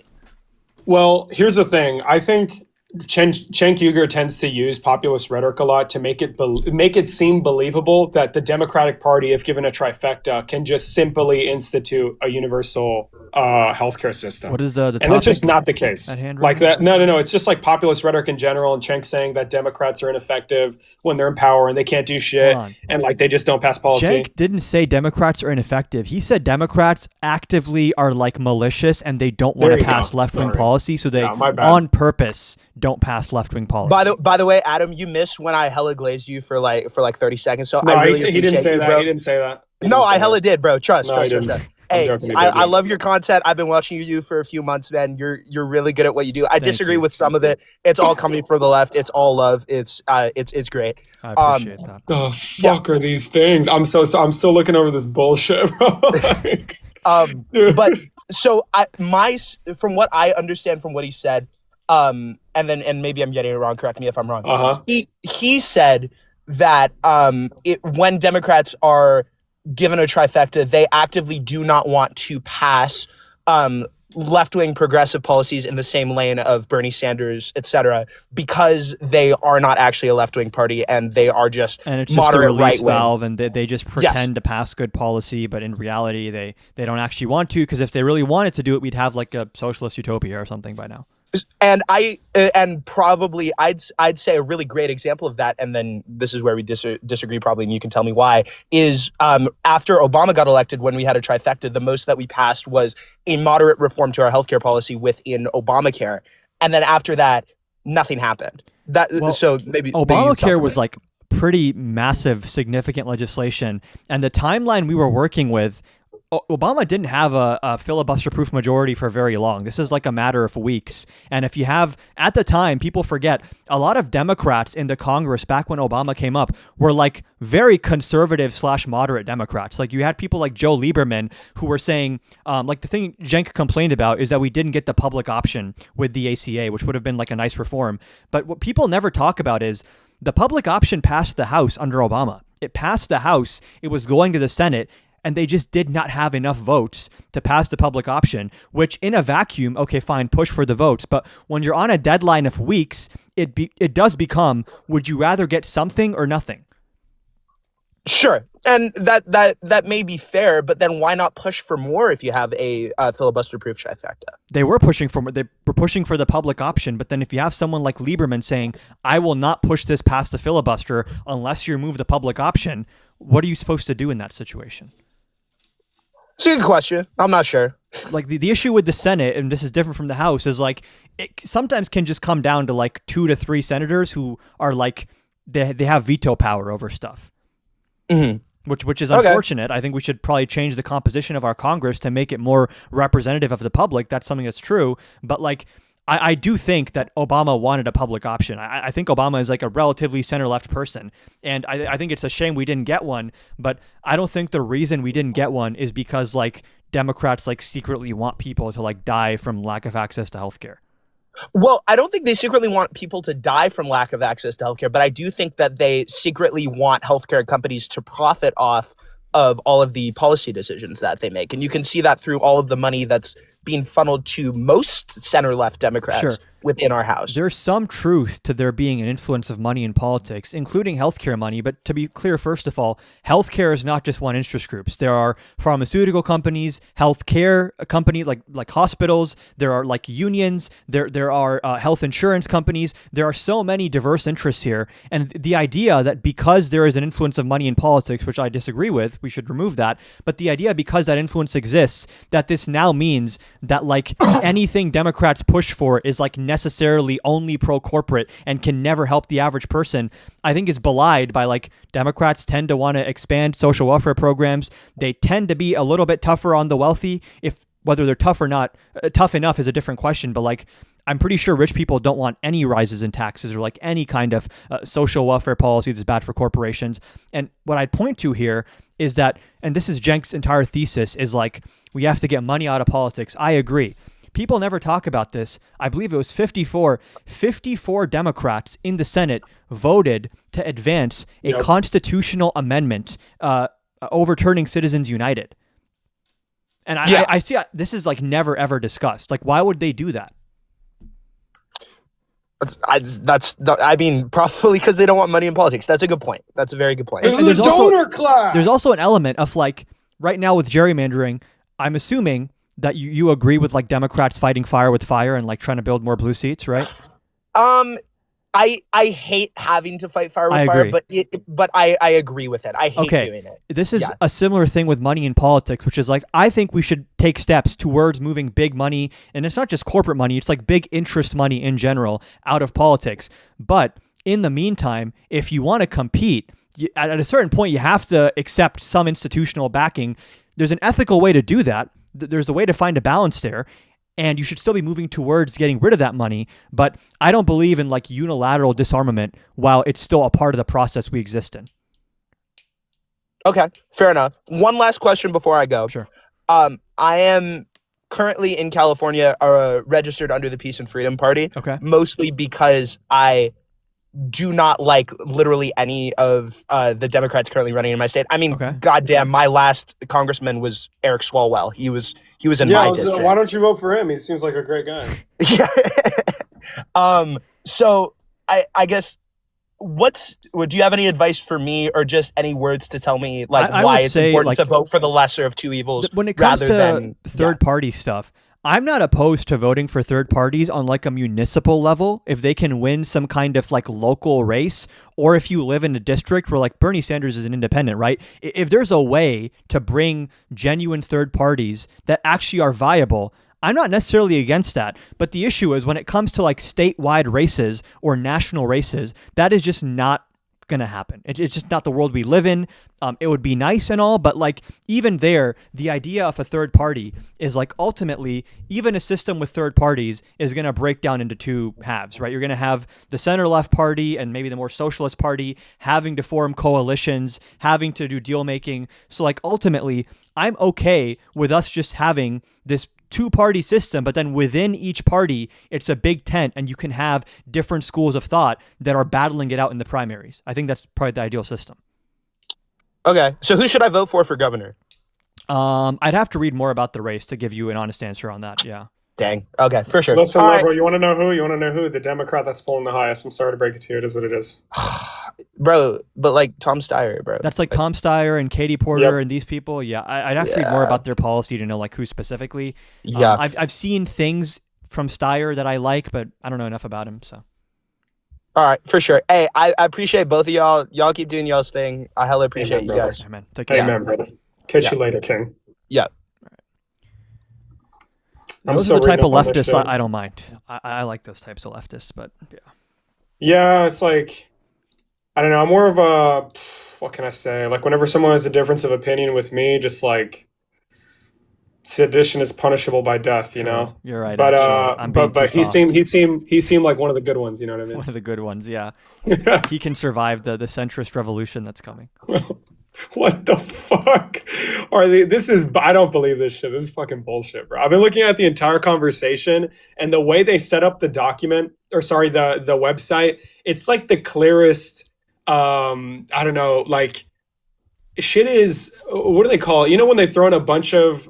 Well, here's the thing. I think Cenk Uygur tends to use populist rhetoric a lot to make it seem believable that the Democratic Party, if given a trifecta, can just simply institute a universal healthcare system. What is the and that's just topic not the case. at hand Like right that. No. It's just like populist rhetoric in general, and Cenk saying that Democrats are ineffective when they're in power and they can't do shit, Hold on. and like they just don't pass policy. Cenk didn't say Democrats are ineffective. He said Democrats actively are like malicious and they don't want There to you go. pass left-wing Sorry. policy, so they Yeah, my bad. on purpose don't pass left-wing policy. By the way, Adam, you missed when I hella glazed you for like 30 seconds. So No, I really he didn't appreciate say you, that. bro. He didn't say that. He No, didn't say I hella that. did, bro. Trust. No, he didn't. Hey, joking, he I didn't. love your content. I've been watching you for a few months, man. You're really good at what you do. I disagree you. with some of it. It's all coming from the left. It's all love. It's great. I appreciate that. The fuck are these things? I'm still looking over this bullshit, bro. But so from what I understand from what he said, and maybe I'm getting it wrong. Correct me if I'm wrong. He said that when Democrats are given a trifecta, they actively do not want to pass left-wing progressive policies in the same lane of Bernie Sanders, etc., because they are not actually a left-wing party and they are just And it's just a moderate release right-wing. valve, and they just pretend to pass good policy, but in reality, they don't actually want to, because if they really wanted to do it, we'd have like a socialist utopia or something by now. And probably I'd say a really great example of that, and then this is where we disagree probably, and you can tell me why, is after Obama got elected, when we had a trifecta, the most that we passed was a moderate reform to our healthcare policy within Obamacare, and then after that, nothing happened. So maybe Obamacare was like pretty massive, significant legislation, and the timeline we were working with, Obama didn't have a filibuster-proof majority for very long. This is like a matter of weeks. And if you have, at the time, people forget, a lot of Democrats in the Congress back when Obama came up were like very conservative/moderate Democrats. Like you had people like Joe Lieberman who were saying, like the thing Cenk complained about is that we didn't get the public option with the ACA, which would have been like a nice reform. But what people never talk about is the public option passed the House under Obama. It passed the House. It was going to the Senate. And they just did not have enough votes to pass the public option, which in a vacuum, okay, fine, push for the votes. But when you're on a deadline of weeks, it does become, would you rather get something or nothing? Sure, and that may be fair, but then why not push for more if you have a filibuster-proof trifecta? They were pushing for the public option, but then if you have someone like Lieberman saying, I will not push this past the filibuster unless you remove the public option, what are you supposed to do in that situation? It's a good question. I'm not sure. Like the issue with the Senate, and this is different from the House, is like it sometimes can just come down to like 2 to 3 senators who are like they have veto power over stuff, which is unfortunate. I think we should probably change the composition of our Congress to make it more representative of the public. That's something that's true, but like. I do think that Obama wanted a public option. I think Obama is like a relatively center-left person, and I think it's a shame we didn't get one, but I don't think the reason we didn't get one is because like Democrats like secretly want people to like die from lack of access to healthcare. Well, I don't think they secretly want people to die from lack of access to healthcare, but I do think that they secretly want healthcare companies to profit off of all of the policy decisions that they make. And you can see that through all of the money that's being funneled to most center-left Democrats within our House. There's some truth to there being an influence of money in politics, including healthcare money. But to be clear, first of all, healthcare is not just one interest groups. There are pharmaceutical companies, healthcare companies like hospitals. There are like unions. There are health insurance companies. There are so many diverse interests here. And the idea that because there is an influence of money in politics, which I disagree with, we should remove that. But the idea because that influence exists, that this now means that like anything Democrats push for is like necessarily only pro-corporate and can never help the average person, I think is belied by like Democrats tend to want to expand social welfare programs. They tend to be a little bit tougher on the wealthy. If whether they're tough or not, tough enough is a different question, but like I'm pretty sure rich people don't want any rises in taxes or like any kind of social welfare policy that's bad for corporations. And what I'd point to here is that, and this is Cenk's entire thesis, is like, we have to get money out of politics. I agree. People never talk about this. I believe it was 54 Democrats in the Senate voted to advance a constitutional amendment overturning Citizens United. And I see this is like never ever discussed. Like, why would they do that? I mean, probably because they don't want money in politics. That's a good point. That's a very good point. This is the donor class. There's also an element of like, right now with gerrymandering, I'm assuming that you agree with like Democrats fighting fire with fire and like trying to build more blue seats, right? I hate having to fight fire with I fire, agree. but I agree with it. I hate doing it. This is a similar thing with money in politics, which is like, I think we should take steps towards moving big money, and it's not just corporate money, it's like big interest money in general out of politics. But in the meantime, if you want to compete, at a certain point, you have to accept some institutional backing. There's an ethical way to do that. There's a way to find a balance there. And you should still be moving towards getting rid of that money. But I don't believe in like unilateral disarmament while it's still a part of the process we exist in. Okay, fair enough. One last question before I go. Sure. I am currently in California, registered under the Peace and Freedom Party. Okay. Mostly because I do not like literally any of the Democrats currently running in my state. I mean, goddamn, my last congressman was Eric Swalwell. He was in my district. Why don't you vote for him? He seems like a great guy. Yeah. So I guess do you have any advice for me, or just any words to tell me like why it's important to vote for the lesser of two evils when it comes rather to third party stuff? I'm not opposed to voting for third parties on like a municipal level if they can win some kind of like local race, or if you live in a district where like Bernie Sanders is an independent, right? If there's a way to bring genuine third parties that actually are viable, I'm not necessarily against that. But the issue is when it comes to like statewide races or national races, that is just not going to happen. It's just not the world we live in. It would be nice and all, but like even there, the idea of a third party is like ultimately even a system with third parties is going to break down into two halves, right? You're going to have the center left party and maybe the more socialist party having to form coalitions, having to do deal making. So like ultimately, I'm okay with us just having this two-party system, but then within each party, it's a big tent, and you can have different schools of thought that are battling it out in the primaries. I think that's probably the ideal system. Okay, so who should I vote for governor? I'd have to read more about the race to give you an honest answer on that. Yeah. Dang. Okay, for sure. Listen, Liberal, you want to know who? You want to know who? The Democrat that's polling the highest. I'm sorry to break it to you. It is what it is. Bro, but like Tom Steyer, bro. That's like Tom Steyer and Katie Porter and these people. Yeah, I'd have to read more about their policy to know like who specifically. Yeah. I've seen things from Steyer that I like, but I don't know enough about him. So. All right, for sure. Hey, I appreciate both of y'all. Y'all keep doing y'all's thing. I hella appreciate you guys. Amen. Take care. Amen, brother. Catch you later, King. Yeah. Those are the type of leftists I don't mind. I like those types of leftists, but yeah. Yeah, it's like, I don't know. I'm more of a, what can I say? Like whenever someone has a difference of opinion with me, just like sedition is punishable by death, you know? You're right. But he seemed like one of the good ones, you know what I mean? One of the good ones, yeah. He can survive the centrist revolution that's coming. What the fuck are they? I don't believe this shit. This is fucking bullshit, bro. I've been looking at the entire conversation and the way they set up the document, or sorry, the website, it's like the clearest, I don't know, like shit is, what do they call it? You know, when they throw in a bunch of,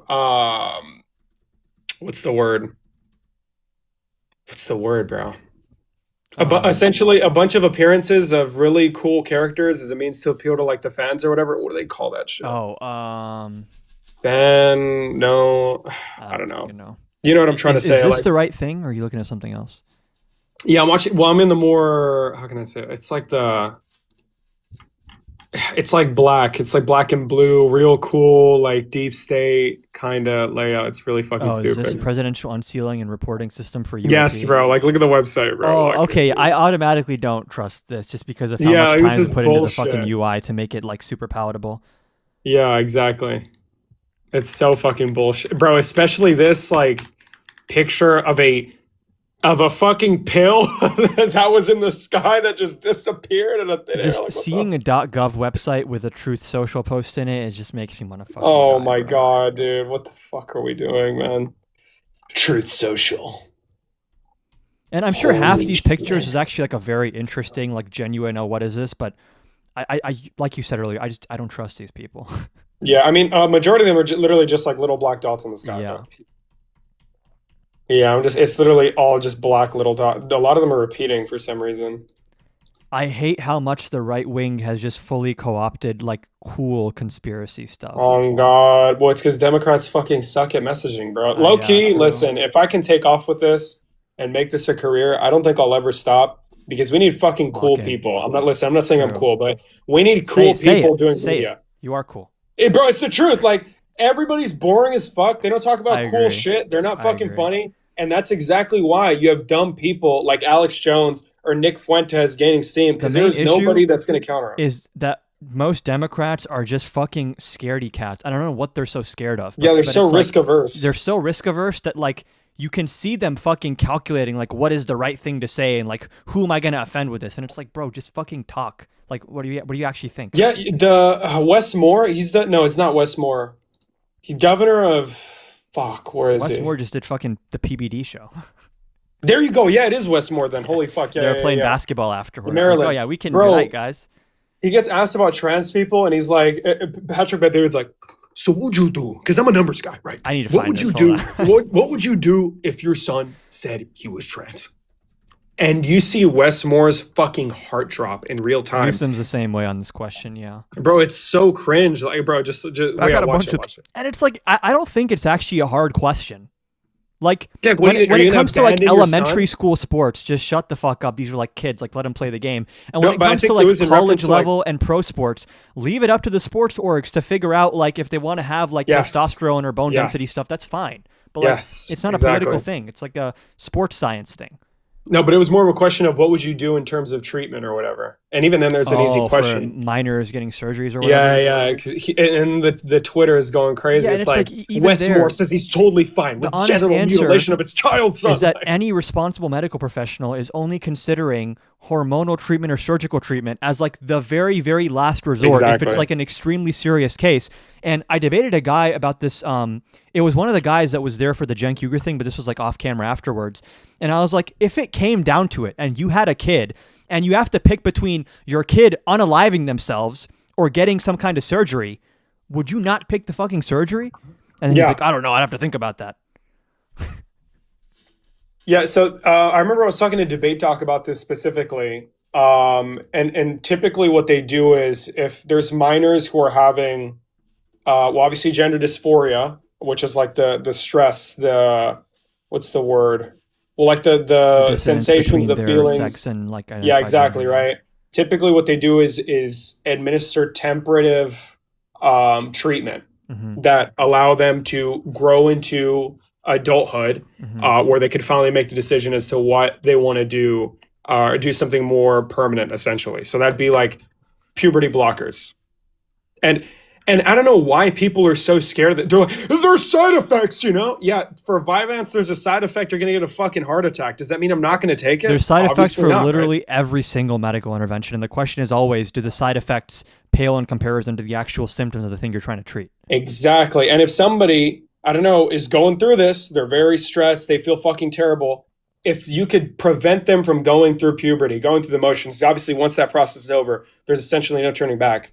what's the word, bro? Essentially a bunch of appearances of really cool characters as a means to appeal to like the fans or whatever. What do they call that shit? No, I don't know. You know what I'm trying to say? Is this the right thing, or are you looking at something else? Yeah, I'm watching. Well, I'm in the more, how can I say it? It's like black. It's like black and blue, real cool, like deep state kind of layout. It's really fucking stupid. Is this presidential unsealing and reporting system for UAPs? Yes, bro. Like, look at the website, bro. Oh, like, okay. I automatically don't trust this just because of how much time is put into the fucking UI to make it like super palatable. Yeah, exactly. It's so fucking bullshit, bro. Especially this like picture of a fucking pill that was in the sky that just disappeared in a thin just air. Like, seeing a .gov website with a Truth Social post in it just makes me want to fucking oh die, my bro. god, dude, what the fuck are we doing, man? Truth Social. And I'm sure half these pictures is actually like a very interesting, like genuine, oh, what is this? But I like you said earlier, I don't trust these people. Yeah, I mean, majority of them are literally just like little black dots in the sky. Yeah. Bro. Yeah, it's literally all just black little dots. A lot of them are repeating for some reason. I hate how much the right wing has just fully co-opted like cool conspiracy stuff. Oh God. Well, it's because Democrats fucking suck at messaging, bro. Low key, true. listen, if I can take off with this and make this a career, I don't think I'll ever stop because we need fucking cool people. I'm not saying I'm cool, but we need cool people doing media. You are cool. Bro, it's the truth. Like, everybody's boring as fuck. They don't talk about cool shit. They're not fucking funny. And that's exactly why you have dumb people like Alex Jones or Nick Fuentes gaining steam, because there's nobody that's going to counter them. Is that most Democrats are just fucking scaredy cats. I don't know what they're so scared of. Yeah, they're so risk averse. They're so risk averse that like you can see them fucking calculating like what is the right thing to say and like who am I going to offend with this? And it's like, bro, just fucking talk. Like what do you actually think? Yeah, the Wes Moore, it's not Wes Moore. He's governor of where is he? Wes Moore just did fucking the PBD show. There you go. Yeah, it is Wes Moore then. Holy fuck. Yeah, they're playing basketball afterwards. Maryland. Like, oh yeah, we can unite, guys. He gets asked about trans people and he's like, Patrick Bet-David's like, so what would you do? Because I'm a numbers guy, right? I need to find What would you do? What would you do if your son said he was trans? And you see Wes Moore's fucking heart drop in real time. Newsom's the same way on this question, yeah. Bro, it's so cringe. Like, bro, just I got a bunch of it. And it's like, I don't think it's actually a hard question. Like, when it comes to like elementary school sports, just shut the fuck up. These are like kids, like let them play the game. And when it comes to like college level and pro sports, leave it up to the sports orgs to figure out like if they want to have like testosterone or bone density stuff, that's fine. But like, it's not a political thing. It's like a sports science thing. No, but it was more of a question of what would you do in terms of treatment or whatever. And even then, there's an easy question. For minors getting surgeries or whatever. Yeah. And the Twitter is going crazy. It's like Wes Moore says he's totally fine with genital mutilation of his child's son. Is that any responsible medical professional is only considering hormonal treatment or surgical treatment as like the very, very last resort if it's like an extremely serious case. And I debated a guy about this. It was one of the guys that was there for the Cenk Uygur thing, but this was like off camera afterwards. And I was like, if it came down to it and you had a kid and you have to pick between your kid unaliving themselves or getting some kind of surgery, would you not pick the fucking surgery? And then he's like, I don't know. I'd have to think about that. Yeah. So I remember I was talking to Debate Talk about this specifically. And typically what they do is if there's minors who are having, obviously gender dysphoria, which is like the stress, what's the word? Well, like the sensations, the feelings. Sex and like exactly, right? Typically what they do is administer temporative treatment that allow them to grow into adulthood, where they could finally make the decision as to what they want to do, or do something more permanent, essentially. So that'd be like puberty blockers. And I don't know why people are so scared that they're like, there's side effects, you know? Yeah, for Vyvanse, there's a side effect. You're going to get a fucking heart attack. Does that mean I'm not going to take it? There's side effects for literally every single medical intervention. And the question is always, do the side effects pale in comparison to the actual symptoms of the thing you're trying to treat? Exactly. And if somebody, I don't know, is going through this, they're very stressed, they feel fucking terrible. If you could prevent them from going through puberty, going through the motions, obviously once that process is over, there's essentially no turning back.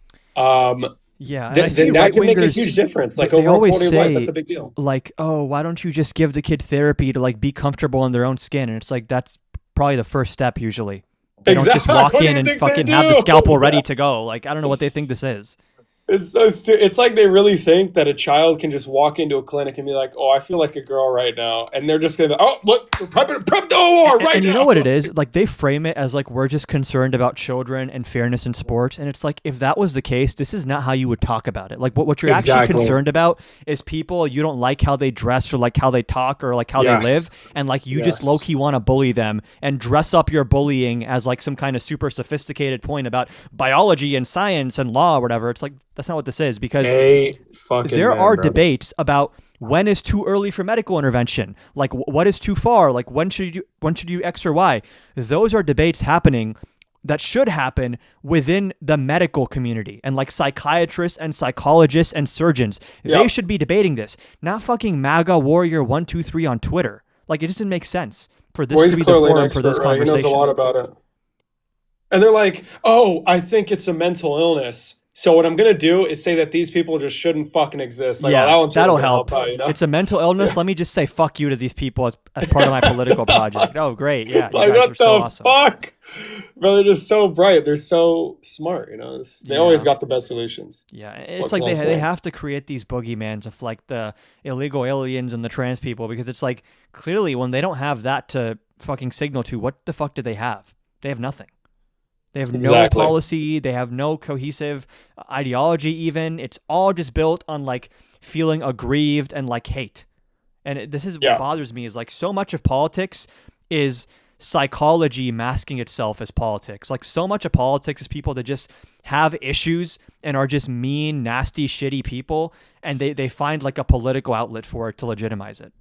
Yeah, then that can make a huge difference. Like overall quality of life, that's a big deal. Like, oh, why don't you just give the kid therapy to like be comfortable in their own skin? And it's like that's probably the first step usually. They don't just walk in and fucking have the scalpel ready to go. Like, I don't know what they think this is. It's so it's like they really think that a child can just walk into a clinic and be like, oh, I feel like a girl right now. And they're just going to, oh, look, prep the OR right now. And you know what it is? Like, they frame it as like, we're just concerned about children and fairness in sports. And it's like, if that was the case, this is not how you would talk about it. Like, what you're actually concerned about is people, you don't like how they dress or like how they talk or like how they live. And like, you just low-key want to bully them and dress up your bullying as like some kind of super sophisticated point about biology and science and law or whatever. It's like, that's not what this is, because there are debates about when is too early for medical intervention, like what is too far, like when should you do X or Y. Those are debates happening that should happen within the medical community, and like psychiatrists and psychologists and surgeons, they should be debating this, not fucking MAGA warrior 123 on Twitter. Like, it doesn't make sense for this to be the forum for this conversation. He knows a lot about it. And they're like, oh, I think it's a mental illness. So what I'm gonna do is say that these people just shouldn't fucking exist. Like, Yeah, oh, that one's that'll really gonna help. out, you know? It's a mental illness. Let me just say fuck you to these people as part of my political project. Oh, great. Yeah, you Like, guys what are so the awesome. fuck? Bro, they're just so bright. They're so smart, you know? They always got the best solutions. Yeah, it's What like can I they say? have to create these boogeymans of like the illegal aliens and the trans people, because it's like clearly when they don't have that to fucking signal to, what the fuck do they have? They have nothing. They have no Exactly. policy. They have no cohesive ideology even. It's all just built on like feeling aggrieved and like hate. And this is what bothers me, is like so much of politics is psychology masking itself as politics. Like so much of politics is people that just have issues and are just mean, nasty, shitty people. And they find like a political outlet for it to legitimize it.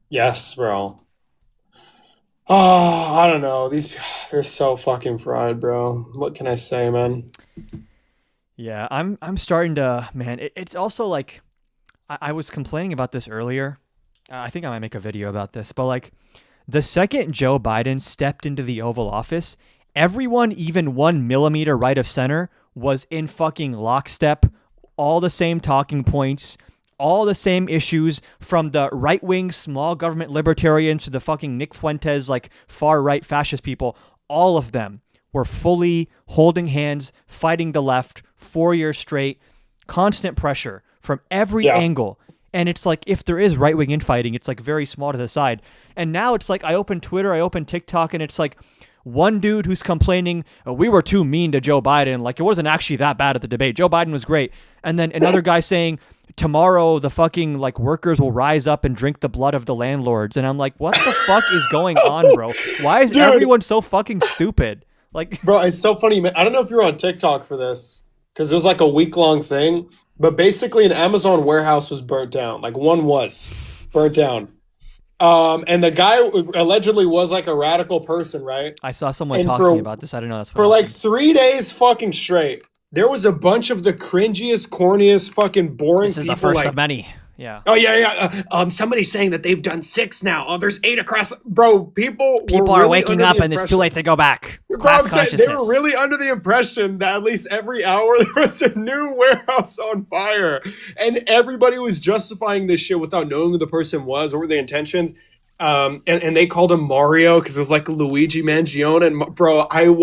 Yes, bro. Oh, I don't know. They're so fucking fried, bro. What can I say, man? Yeah, I'm starting to, man, it's also like, I was complaining about this earlier. I think I might make a video about this, but like the second Joe Biden stepped into the Oval Office, everyone even 1 millimeter right of center was in fucking lockstep, all the same talking points, all the same issues, from the right-wing small government libertarians to the fucking Nick Fuentes, like far-right fascist people. All of them were fully holding hands, fighting the left 4 years straight, constant pressure from every angle. And it's like, if there is right-wing infighting, it's like very small to the side. And now it's like, I open Twitter, I open TikTok, and it's like one dude who's complaining, we were too mean to Joe Biden. Like, it wasn't actually that bad at the debate. Joe Biden was great. And then another guy saying, tomorrow the fucking like workers will rise up and drink the blood of the landlords. And I'm like, what the fuck is going on, bro? Why is everyone so fucking stupid? Like, bro, it's so funny, man. I don't know if you're on TikTok for this, because it was like a week-long thing, but basically an Amazon warehouse was burnt down. Like, one was burnt down. And the guy allegedly was like a radical person, right? I saw someone talking about this. I don't know. That's for like 3 days fucking straight. There was a bunch of the cringiest, corniest, fucking boring This is people. the first like, of many. Yeah. Oh yeah. Somebody's saying that they've done 6 now. Oh, there's 8 across. Bro, people were are really waking up and it's too late to go back. Class consciousness. They were really under the impression that at least every hour there was a new warehouse on fire, and everybody was justifying this shit without knowing who the person was. What were the intentions? And they called him Mario because it was like Luigi Mangione. And bro, I don't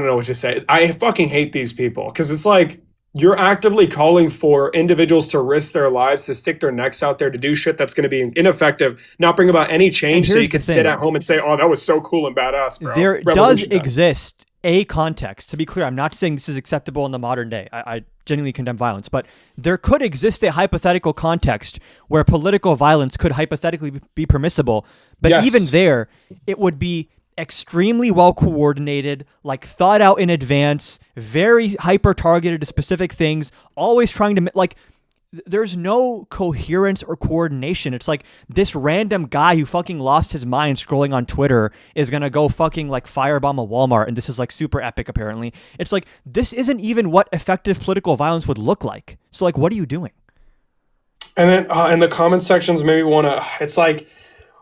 know what to say. I fucking hate these people, because it's like, you're actively calling for individuals to risk their lives, to stick their necks out there, to do shit that's going to be ineffective, not bring about any change, so you can sit at home and say, oh, that was so cool and badass, bro. There does exist a context. To be clear, I'm not saying this is acceptable in the modern day. I genuinely condemn violence, but there could exist a hypothetical context where political violence could hypothetically be permissible. But even there, it would be extremely well coordinated, like thought out in advance, very hyper targeted to specific things, always trying to like, there's no coherence or coordination. It's like this random guy who fucking lost his mind scrolling on Twitter is gonna go fucking like firebomb a Walmart, and this is like super epic apparently. It's like, this isn't even what effective political violence would look like. So like, what are you doing? And then in the comment sections, maybe it's like,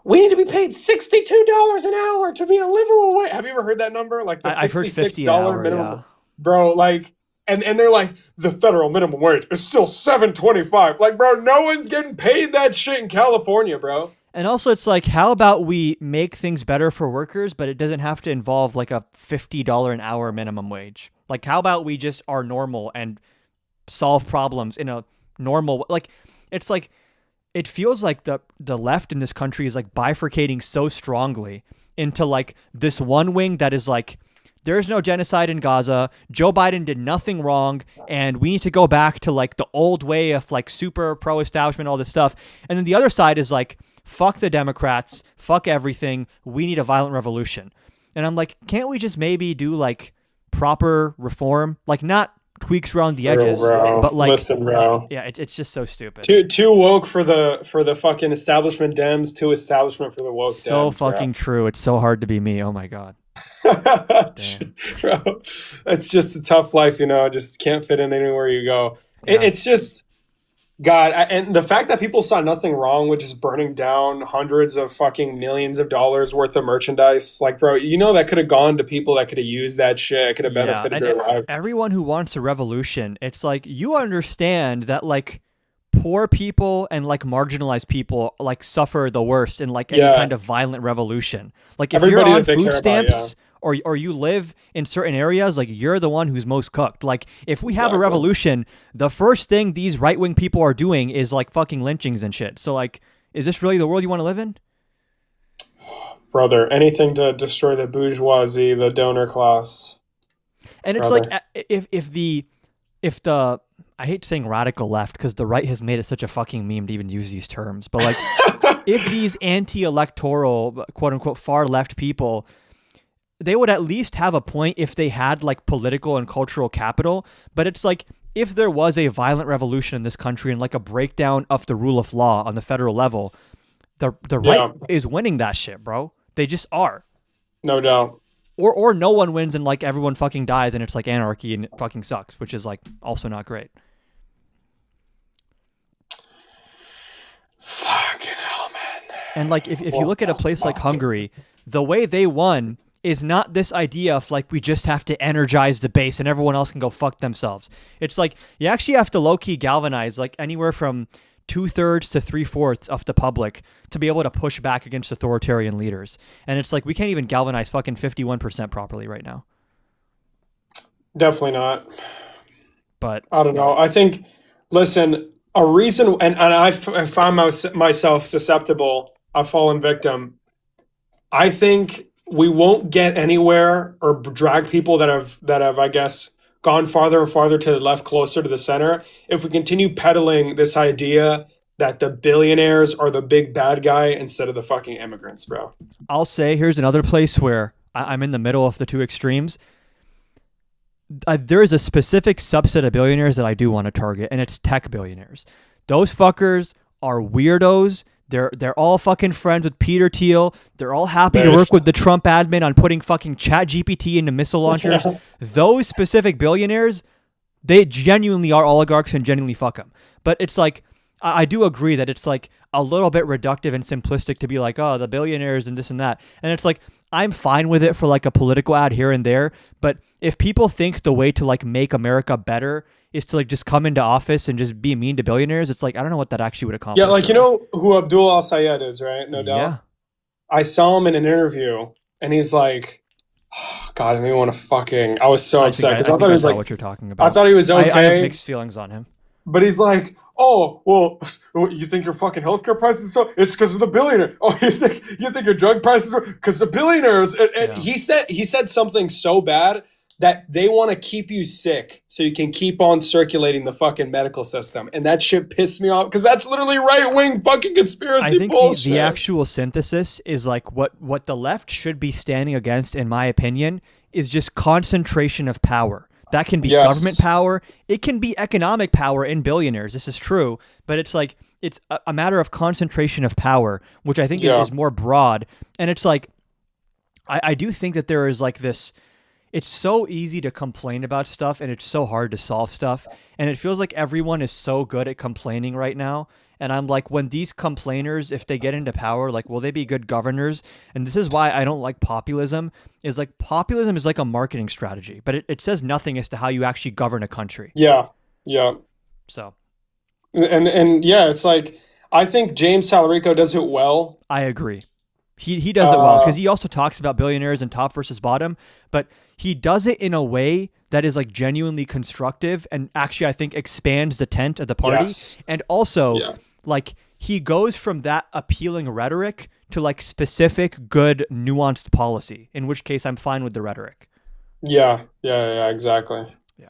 we need to be paid $62 an hour to be a livable wage. Have you ever heard that number? Like the $66 minimum. Yeah. Bro, like, and they're like, the federal minimum wage is still $7.25. Like, bro, no one's getting paid that shit in California, bro. And also, it's like, how about we make things better for workers, but it doesn't have to involve like a $50 an hour minimum wage? Like, how about we just are normal and solve problems in a normal, like, it's like, it feels like the left in this country is like bifurcating so strongly into like this one wing that is like, there's no genocide in Gaza, Joe Biden did nothing wrong, and we need to go back to like the old way of like super pro-establishment, all this stuff. And then the other side is like, fuck the Democrats, fuck everything, we need a violent revolution. And I'm like, can't we just maybe do like proper reform? Like, not tweaks around the edges, but like, listen, bro. Yeah, it's just so stupid. Too woke for the fucking establishment Dems, too establishment for the woke Dems. So fucking true. It's so hard to be me. Oh my god. Bro, it's just a tough life, you know. Just can't fit in anywhere you go. Yeah. It's just, God, and the fact that people saw nothing wrong with just burning down hundreds of fucking millions of dollars worth of merchandise, like, bro, that could have gone to people that could have used that shit, could have Yeah, benefited and their lives. everyone who wants a revolution, it's like you understand that like poor people and like marginalized people like suffer the worst in like any kind of violent revolution. Like if Everybody you're on that they food care about, stamps or you live in certain areas, like you're the one who's most cooked. Like if we have a revolution, the first thing these right-wing people are doing is like fucking lynchings and shit. So like, is this really the world you want to live in? Brother, anything to destroy the bourgeoisie, the donor class. And it's like if the I hate saying radical left because the right has made it such a fucking meme to even use these terms, but like if these anti-electoral quote unquote far left people, they would at least have a point if they had like political and cultural capital. But it's like if there was a violent revolution in this country and like a breakdown of the rule of law on the federal level, the right is winning that shit, bro. They just are. No doubt. Or no one wins and like everyone fucking dies and it's like anarchy and it fucking sucks, which is like also not great. Fucking hell, man. And like if you look at a place like Hungary, the way they won is not this idea of like we just have to energize the base and everyone else can go fuck themselves. It's like you actually have to low-key galvanize like anywhere from 2/3 to 3/4 of the public to be able to push back against authoritarian leaders. And it's like we can't even galvanize fucking 51% properly right now. Definitely not. But I don't know. I think, listen, a reason, and I find myself susceptible, I've fallen victim. I think we won't get anywhere or drag people that have, I guess, gone farther and farther to the left, closer to the center, if we continue peddling this idea that the billionaires are the big bad guy instead of the fucking immigrants, bro. I'll say here's another place where I'm in the middle of the two extremes. There is a specific subset of billionaires that I do want to target, and it's tech billionaires. Those fuckers are weirdos. They're all fucking friends with Peter Thiel. They're all happy to work with the Trump admin on putting fucking ChatGPT into missile launchers. Those specific billionaires, they genuinely are oligarchs and genuinely fuck them. But it's like, I do agree that it's like a little bit reductive and simplistic to be like, oh, the billionaires and this and that. And it's like, I'm fine with it for like a political ad here and there. But if people think the way to like make America better is to like just come into office and just be mean to billionaires, it's like, I don't know what that actually would accomplish. Yeah, like, you know who Abdul Al-Sayed is, right? No doubt. Yeah. I saw him in an interview, and he's like, oh, God, I mean, want to fucking... I was so upset, because I thought he was like... what you're talking about. I thought he was okay. I have mixed feelings on him. But he's like, oh, well, you think your fucking healthcare prices are so... It's because of the billionaire. Oh, you think your drug prices are... Because the billionaires... And he said something so bad that they want to keep you sick so you can keep on circulating the fucking medical system. And that shit pissed me off, because that's literally right-wing fucking conspiracy bullshit. The actual synthesis is like what the left should be standing against, in my opinion, is just concentration of power. That can be government power. It can be economic power in billionaires. This is true. But it's like, it's a matter of concentration of power, which I think is more broad. And it's like, I do think that there is like this... It's so easy to complain about stuff and it's so hard to solve stuff. And it feels like everyone is so good at complaining right now. And I'm like, when these complainers, if they get into power, like, will they be good governors? And this is why I don't like populism, is like populism is like a marketing strategy, but it says nothing as to how you actually govern a country. Yeah. Yeah. So. And yeah, it's like, I think James Talarico does it well. I agree. He does it well, because he also talks about billionaires and top versus bottom, but he does it in a way that is like genuinely constructive and actually I think expands the tent of the party. Yes. And also like he goes from that appealing rhetoric to like specific, good, nuanced policy, in which case I'm fine with the rhetoric. Yeah, exactly. Yeah.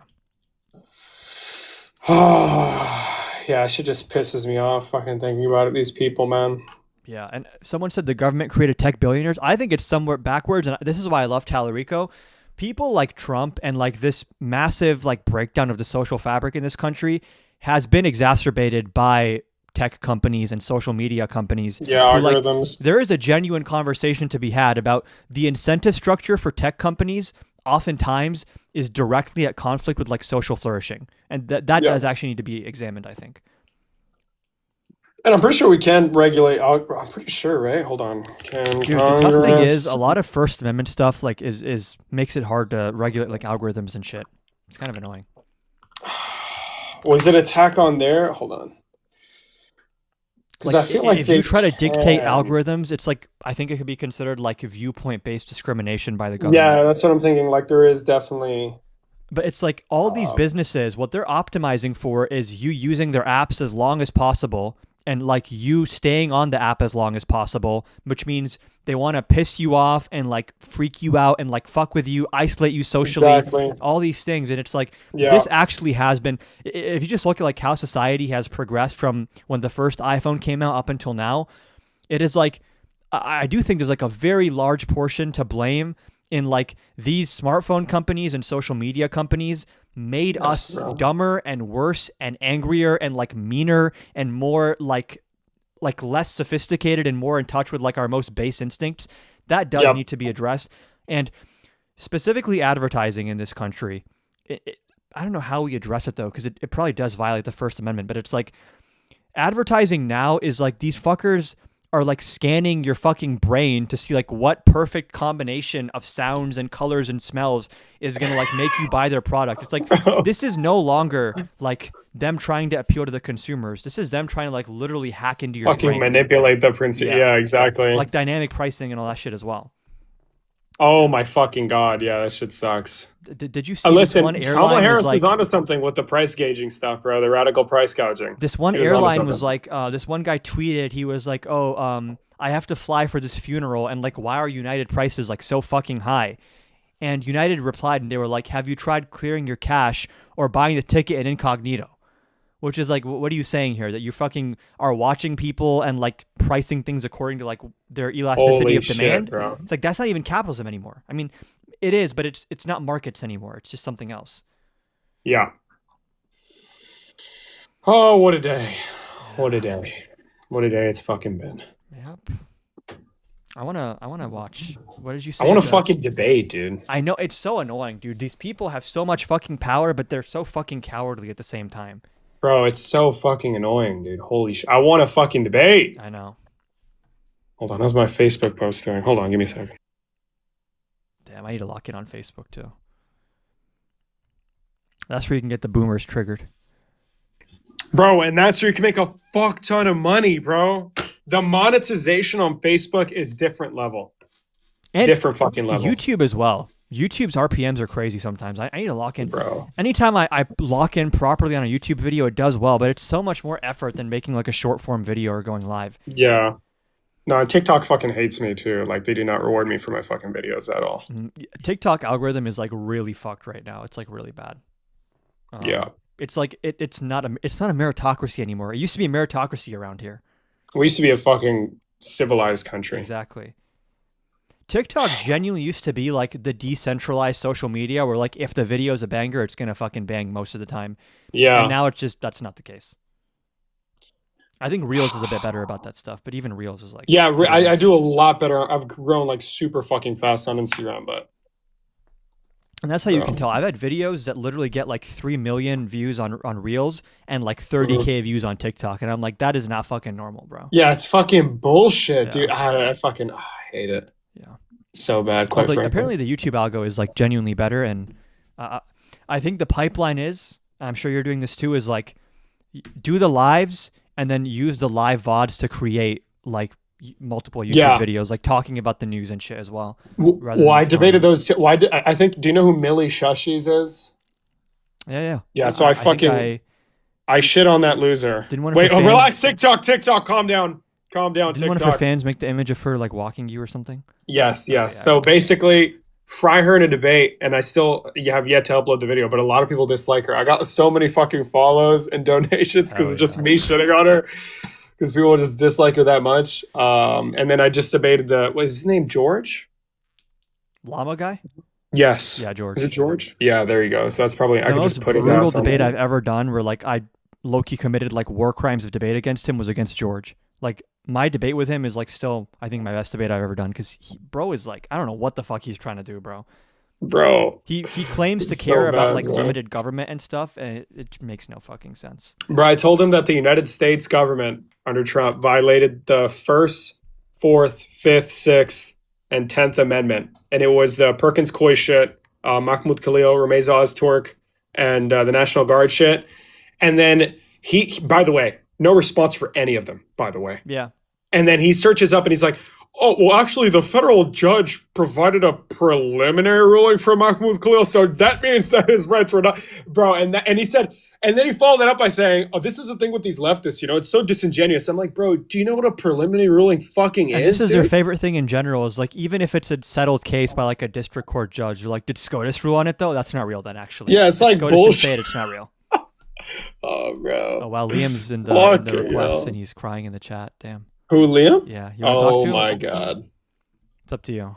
Yeah, shit just pisses me off fucking thinking about it, these people, man. Yeah, and someone said the government created tech billionaires. I think it's somewhere backwards, and this is why I love Talarico. People like Trump and like this massive like breakdown of the social fabric in this country has been exacerbated by tech companies and social media companies. Yeah, algorithms. Like, there is a genuine conversation to be had about the incentive structure for tech companies oftentimes is directly at conflict with like social flourishing. And that does actually need to be examined, I think. And I'm pretty sure we can regulate. I'm pretty sure, right? Hold on. Dude, the tough thing is a lot of First Amendment stuff like is makes it hard to regulate like algorithms and shit. It's kind of annoying. Was it attack on there? Hold on. Because I feel like if you try to dictate algorithms, it's like I think it could be considered like viewpoint-based discrimination by the government. Yeah, that's what I'm thinking. Like there is definitely. But it's like all these businesses, what they're optimizing for is you using their apps as long as possible and like you staying on the app as long as possible, which means they want to piss you off and like freak you out and like fuck with you, isolate you socially, all these things. And it's like, this actually has been, if you just look at like how society has progressed from when the first iPhone came out up until now, it is like, I do think there's like a very large portion to blame in like these smartphone companies and social media companies made us dumber and worse and angrier and like meaner and more like less sophisticated and more in touch with like our most base instincts. That does need to be addressed. And specifically advertising in this country, I don't know how we address it though, because it probably does violate the First Amendment, but it's like advertising now is like these fuckers are like scanning your fucking brain to see like what perfect combination of sounds and colors and smells is going to like make you buy their product. It's like, this is no longer like them trying to appeal to the consumers. This is them trying to like literally hack into your fucking brain. Manipulate the principle. Yeah, exactly. Like dynamic pricing and all that shit as well. Oh my fucking God. Yeah, that shit sucks. Did you see listen, one airline Kamala Harris was is onto something with the price gauging stuff, bro. The radical price gouging. This one airline was like, this one guy tweeted, he was like, I have to fly for this funeral, and like, why are United prices like so fucking high? And United replied, and they were like, have you tried clearing your cash or buying the ticket in incognito? Which is like, what are you saying here? That you fucking are watching people and like pricing things according to like their elasticity of demand? Bro. It's like, that's not even capitalism anymore. I mean, it is, but it's not markets anymore. It's just something else. Yeah. Oh, what a day. What a day. What a day it's fucking been. Yep. I wanna watch. What did you say? I want to fucking debate, dude. I know, it's so annoying, dude. These people have so much fucking power, but they're so fucking cowardly at the same time. Bro, it's so fucking annoying, dude. Holy shit. I want to fucking debate. I know. Hold on. How's my Facebook post doing? Hold on. Give me a second. Damn, I need to lock in on Facebook too. That's where you can get the boomers triggered. Bro, and that's where you can make a fuck ton of money, bro. The monetization on Facebook is different level. And different fucking level. YouTube as well. YouTube's RPMs are crazy sometimes. I need to lock in. Bro. Anytime I lock in properly on a YouTube video, it does well, but it's so much more effort than making like a short form video or going live. Yeah. No, TikTok fucking hates me too. Like they do not reward me for my fucking videos at all. TikTok algorithm is like really fucked right now. It's like really bad. Yeah. It's like it's not a meritocracy anymore. It used to be a meritocracy around here. We used to be a fucking civilized country. Exactly. TikTok genuinely used to be like the decentralized social media where like if the video is a banger, it's going to fucking bang most of the time. Yeah. And now it's just, that's not the case. I think Reels is a bit better about that stuff, but even Reels is like... Yeah, I do a lot better. I've grown like super fucking fast on Instagram, but... And that's how you can tell. I've had videos that literally get like 3 million views on Reels and like 30K views on TikTok. And I'm like, that is not fucking normal, bro. Yeah, it's fucking bullshit, dude. I fucking hate it. Yeah. So bad, quite frankly. Apparently the YouTube algo is like genuinely better. And I think the pipeline is, I'm sure you're doing this too, is like do the lives and then use the live VODs to create like multiple YouTube videos, like talking about the news and shit as well. Well, I debated those two. I think, do you know who Millie Shushies is? Yeah. So I shit on that loser. Wait, relax. TikTok, calm down. Didn't TikTok. one of her fans make the image of her like walking you or something? Yes. So basically, fry her in a debate, and I still have yet to upload the video, but a lot of people dislike her. I got so many fucking follows and donations because it's just me shitting on her because people just dislike her that much. And then I just debated was his name George? Llama guy? Yes. Yeah, George. Is it George? Yeah, there you go. So that's probably I could just put his ass on. The most brutal debate I've ever done where like I low-key committed like war crimes of debate against him was against George. Like my debate with him is like still I think my best debate I've ever done because bro is like I don't know what the fuck he's trying to do, bro. He claims to care about like limited government and stuff, and it makes no fucking sense. Bro, I told him that the United States government under Trump violated the First, Fourth, Fifth, Sixth, and 10th Amendment. And it was the Perkins Coie shit, Mahmoud Khalil, Ramez Ozturk, and the National Guard shit. And then he, by the way, no response for any of them, by the way. Yeah. And then he searches up and he's like, oh, well, actually, the federal judge provided a preliminary ruling for Mahmoud Khalil, so that means that his rights were not, bro. And he said, and then he followed that up by saying, oh, this is the thing with these leftists, you know, it's so disingenuous. I'm like, bro, do you know what a preliminary ruling fucking and is? This is dude? their favorite thing in general is like, even if it's a settled case by like a district court judge, you're like, did SCOTUS rule on it though? That's not real then, actually. Yeah, it's like SCOTUS bullshit. did say it, it's not real. Oh, bro. Oh, wow, Liam's in the request and he's crying in the chat. Damn. Who, Liam? Yeah. You want to talk to him? My God. It's up to you.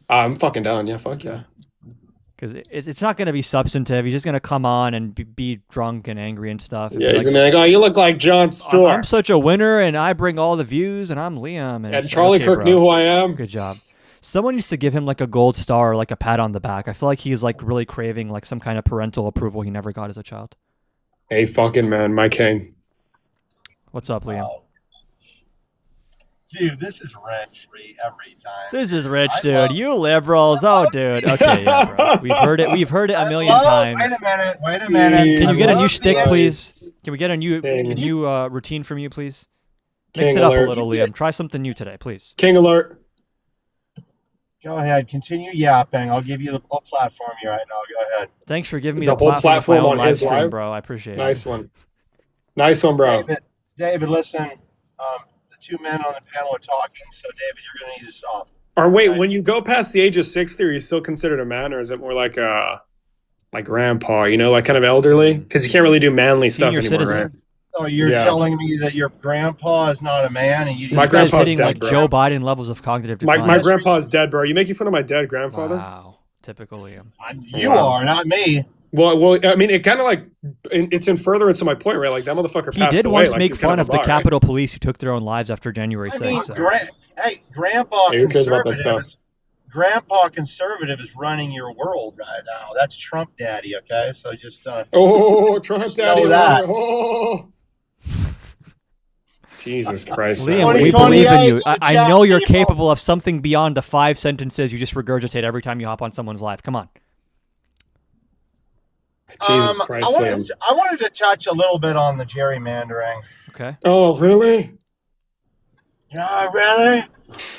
I'm fucking down. Yeah, fuck yeah. Because it's not going to be substantive. He's just going to come on and be drunk and angry and stuff. And yeah, he's going to be like, oh, you look like Jon Stewart. I'm such a winner and I bring all the views and I'm Liam. And Charlie Kirk knew who I am. Good job. Someone needs to give him like a gold star or like a pat on the back. I feel like he's like really craving like some kind of parental approval he never got as a child. Hey, fucking man, my king. What's up, Liam? Dude, this is rent-free every time. This is rich, dude. You liberals. Oh, dude. Okay, yeah, bro. We've heard it. We've heard it a million times. Wait a minute. Can you get a new shtick, please? Can we get a new routine from you, please? Mix it up a little, Liam. Try something new today, please. King alert. Go ahead. Continue yapping. I'll give you the whole platform here right now. Go ahead. Thanks for giving me the whole platform on his stream, bro. I appreciate it. Nice one. Nice one, bro. David, listen. The two men on the panel are talking, so David, you're going to need to stop. Or wait, when you go past the age of 60, are you still considered a man, or is it more like grandpa, you know, like kind of elderly? Because you can't really do manly stuff anymore, citizen. right? So you're telling me that your grandpa is not a man, and you? My grandpa's hitting dead, like bro. Joe Biden levels of cognitive decline. My grandpa's dead, bro. You making fun of my dead grandfather? Wow, typical Liam. You are, not me. Well, I mean, it kind of like it's in furtherance of my point, right? Like that motherfucker passed away. He did once like, make fun of the bar, Capitol right? Police who took their own lives after January 6th. I mean, so. Grandpa who cares about that conservative. stuff? Grandpa conservative is running your world right now. That's Trump daddy, okay? So just Trump daddy. Know that. Oh. Jesus Christ, Liam, we believe in you. I know you're capable of something beyond the 5 sentences you just regurgitate every time you hop on someone's live. Come on. Jesus Christ, Liam. I wanted to touch a little bit on the gerrymandering. Okay. Oh, really? Yeah, really?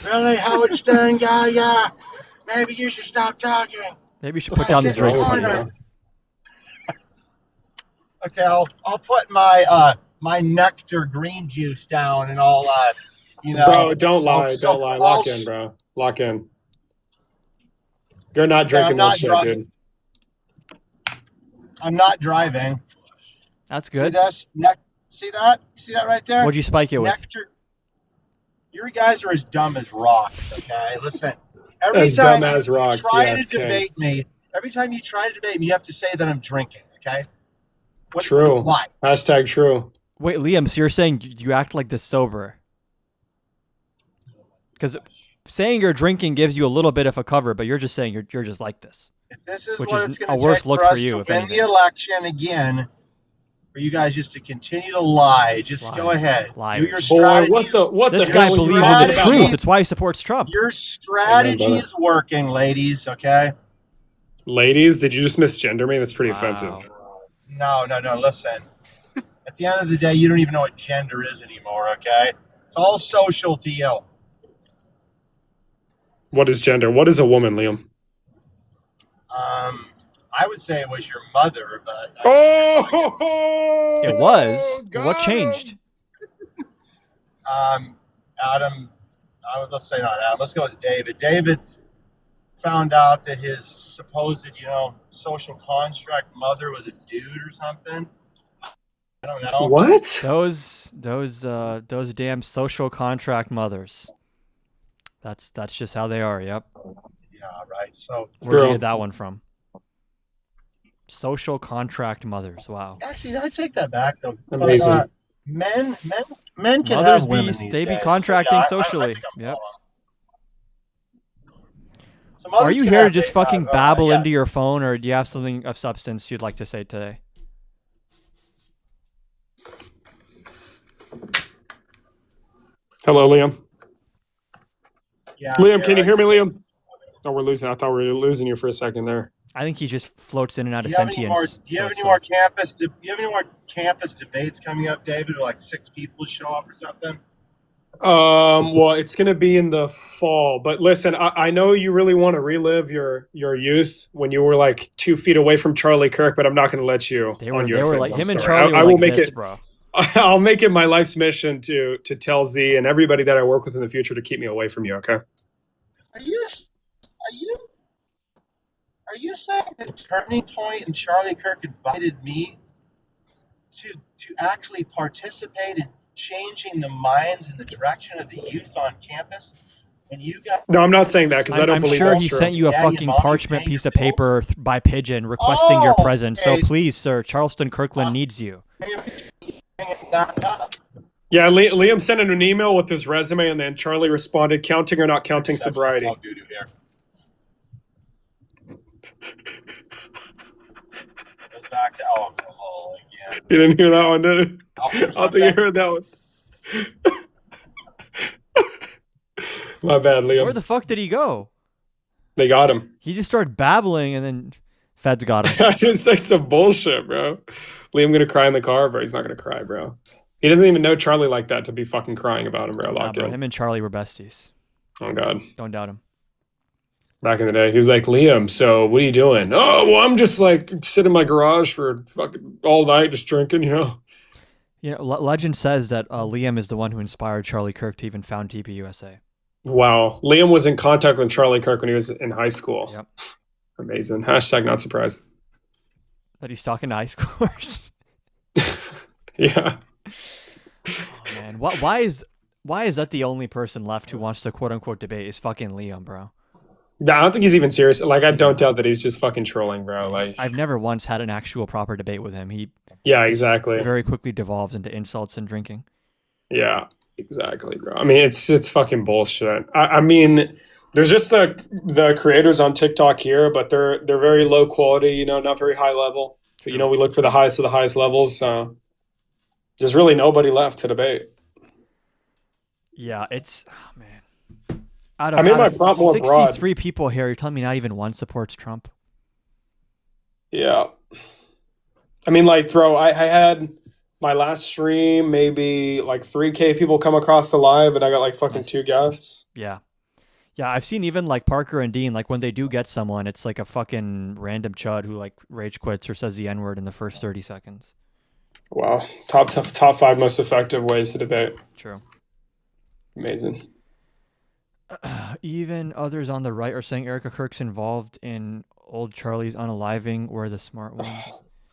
Really, Howard Stern guy? Yeah. Maybe you should stop talking. Maybe you should put down the drinks, buddy. Okay, I'll put my my nectar green juice down and I'll Bro, don't lie. Lock in, bro. Lock in. You're not drinking that shit, dude. I'm not driving. That's good. See that? See that right there? What'd you spike it with? Nectar. You guys are as dumb as rocks, okay? Listen. Every as time dumb as rocks, you try yes, to debate me, every time you try to debate me, you have to say that I'm drinking, okay? True. Why? Hashtag true. Wait, Liam, so you're saying you act like this sober? Because saying you're drinking gives you a little bit of a cover, but you're just saying you're just like this. If this is which what is it's a going to worse take look for for us you, to if win anything. the election again, for you guys just to continue to lie, go ahead. Liars. Do your strategies. What this the guy hell believes in talking the about? truth. That's why he supports Trump. Your strategy is working, ladies, okay? Ladies, did you just misgender me? That's pretty offensive. No. Listen. At the end of the day, you don't even know what gender is anymore, okay? It's all social to you. What is gender? What is a woman, Liam? I would say it was your mother, but... It was? What changed? Adam... let's say not Adam. Let's go with David. David's found out that his supposed, social construct mother was a dude or something. I don't know. What? Those damn social contract mothers. That's just how they are. Yep. Yeah. Right. So where'd you get that one from? Social contract mothers. Wow. Actually, I take that back though. Amazing. But, men can mothers have women these they be days. contracting So, yeah, socially. I think I'm yep. So mothers Are you can here to have just big- fucking babble yeah. into your phone, or do you have something of substance you'd like to say today? Hello, Liam. Yeah, Liam, can you hear me, Liam? Oh, we're losing. I thought we were losing you for a second there. I think he just floats in and out Do of you have any more? sentience. Do you have any more campus? Do you have any more campus debates coming up, David? Or like 6 people show up or something? Well, it's going to be in the fall, but listen, I know you really want to relive your youth when you were like 2 feet away from Charlie Kirk, but I'm not going to let you. They were like him and Charlie. I will make this, it, bro. I'll make it my life's mission to tell Z and everybody that I work with in the future to keep me away from you. Okay. Are you saying that Turning Point and Charlie Kirk invited me to actually participate in changing the minds and the direction of the youth on campus? When you got No, I'm not saying that because I don't believe I'm sure that's he true. sent you a Daddy and fucking mommy parchment paying piece your of paper bills? by pigeon requesting your Oh, presence. So okay. please, sir, Charleston Kirkland needs you. Yeah, Liam sent in an email with his resume, and then Charlie responded, "Counting or not counting sobriety." Goes back to alcohol again. You didn't hear that one, did you? I don't think you heard that one. My bad, Liam. Where the fuck did he go? They got him. He just started babbling, and then feds got him. I just say some bullshit, bro. Liam gonna cry in the car, bro. He's not gonna cry, bro. He doesn't even know Charlie like that to be fucking crying about him, bro. Nah, bro, him and Charlie were besties. Oh God. Don't doubt him. Back in the day, he was like, Liam, so what are you doing? Oh, well, I'm just like sitting in my garage for fucking all night, just drinking, you know. You know, legend says that Liam is the one who inspired Charlie Kirk to even found TPUSA. Wow. Liam was in contact with Charlie Kirk when he was in high school. Yep. Amazing. Hashtag not surprised. That he's talking to high schoolers. Yeah. Oh, man, why is that the only person left who wants to quote unquote debate is fucking Liam, bro? Yeah, I don't think he's even serious. Like, I don't doubt that he's just fucking trolling, bro. Like, I've never once had an actual proper debate with him. He exactly. very quickly devolves into insults and drinking. Yeah, exactly, bro. I mean, it's fucking bullshit. I mean, there's just the creators on TikTok here, but they're very low quality, you know, not very high level. But, you know, we look for the highest of the highest levels. There's really nobody left to debate. Yeah, it's man. I made my prompt more broad. 63 people here. You're telling me not even one supports Trump? Yeah. I mean, like, bro, I had my last stream, maybe like 3K people come across the live, and I got like fucking 2 guests. Yeah. Yeah, I've seen even like Parker and Dean, like when they do get someone, it's like a fucking random chud who like rage quits or says the N-word in the first 30 seconds. Wow. Top 5 most effective ways to debate. True. Amazing. Even others on the right are saying Erica Kirk's involved in old Charlie's unaliving. We're the smart ones.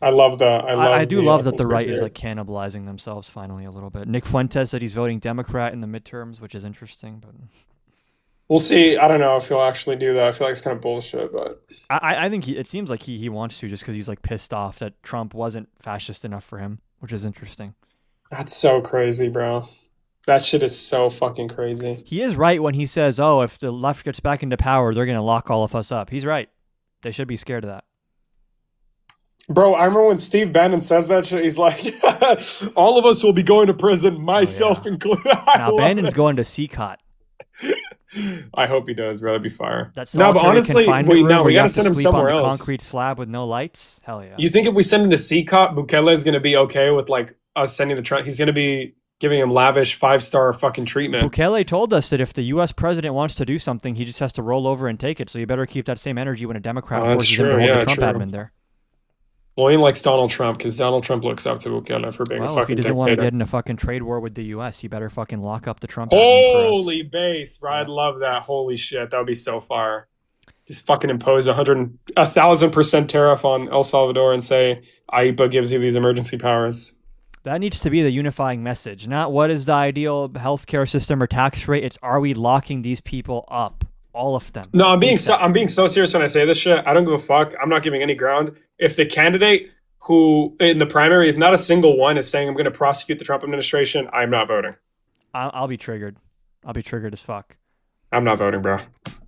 I love that. I do love that the right is like cannibalizing themselves finally a little bit. Nick Fuentes said he's voting Democrat in the midterms, which is interesting, but we'll see. I don't know if he'll actually do that. I feel like it's kind of bullshit, but I think it seems like he wants to just because he's like pissed off that Trump wasn't fascist enough for him, which is interesting. That's so crazy, bro. That shit is so fucking crazy. He is right when he says, oh, if the left gets back into power, they're going to lock all of us up. He's right. They should be scared of that. Bro, I remember when Steve Bannon says that shit, he's like, all of us will be going to prison, myself included. Now, Bannon's going to CCOT. I hope he does, bro. That'd be fire. That's no, but honestly, we got to send him somewhere on the else. Concrete slab with no lights? Hell yeah. You think if we send him to CCOT, Bukele is going to be okay with like us sending the truck? He's going to be giving him lavish 5-star fucking treatment. Bukele told us that if the U.S. president wants to do something, he just has to roll over and take it. So you better keep that same energy when a Democrat forces him to hold the Trump admin there. Well, he likes Donald Trump because Donald Trump looks up to Bukele for being a fucking if he doesn't dictator. want to get in a fucking trade war with the U.S., he better fucking lock up the Trump admin Holy base, bro. I'd love that. Holy shit. That would be so fire. Just fucking impose 1,000% tariff on El Salvador and say, AIPA gives you these emergency powers. That needs to be the unifying message. Not what is the ideal healthcare system or tax rate. It's are we locking these people up? All of them. No, I'm being so serious when I say this shit. I don't give a fuck. I'm not giving any ground. If the candidate who in the primary, if not a single one is saying I'm going to prosecute the Trump administration, I'm not voting. I'll be triggered. I'll be triggered as fuck. I'm not voting, bro.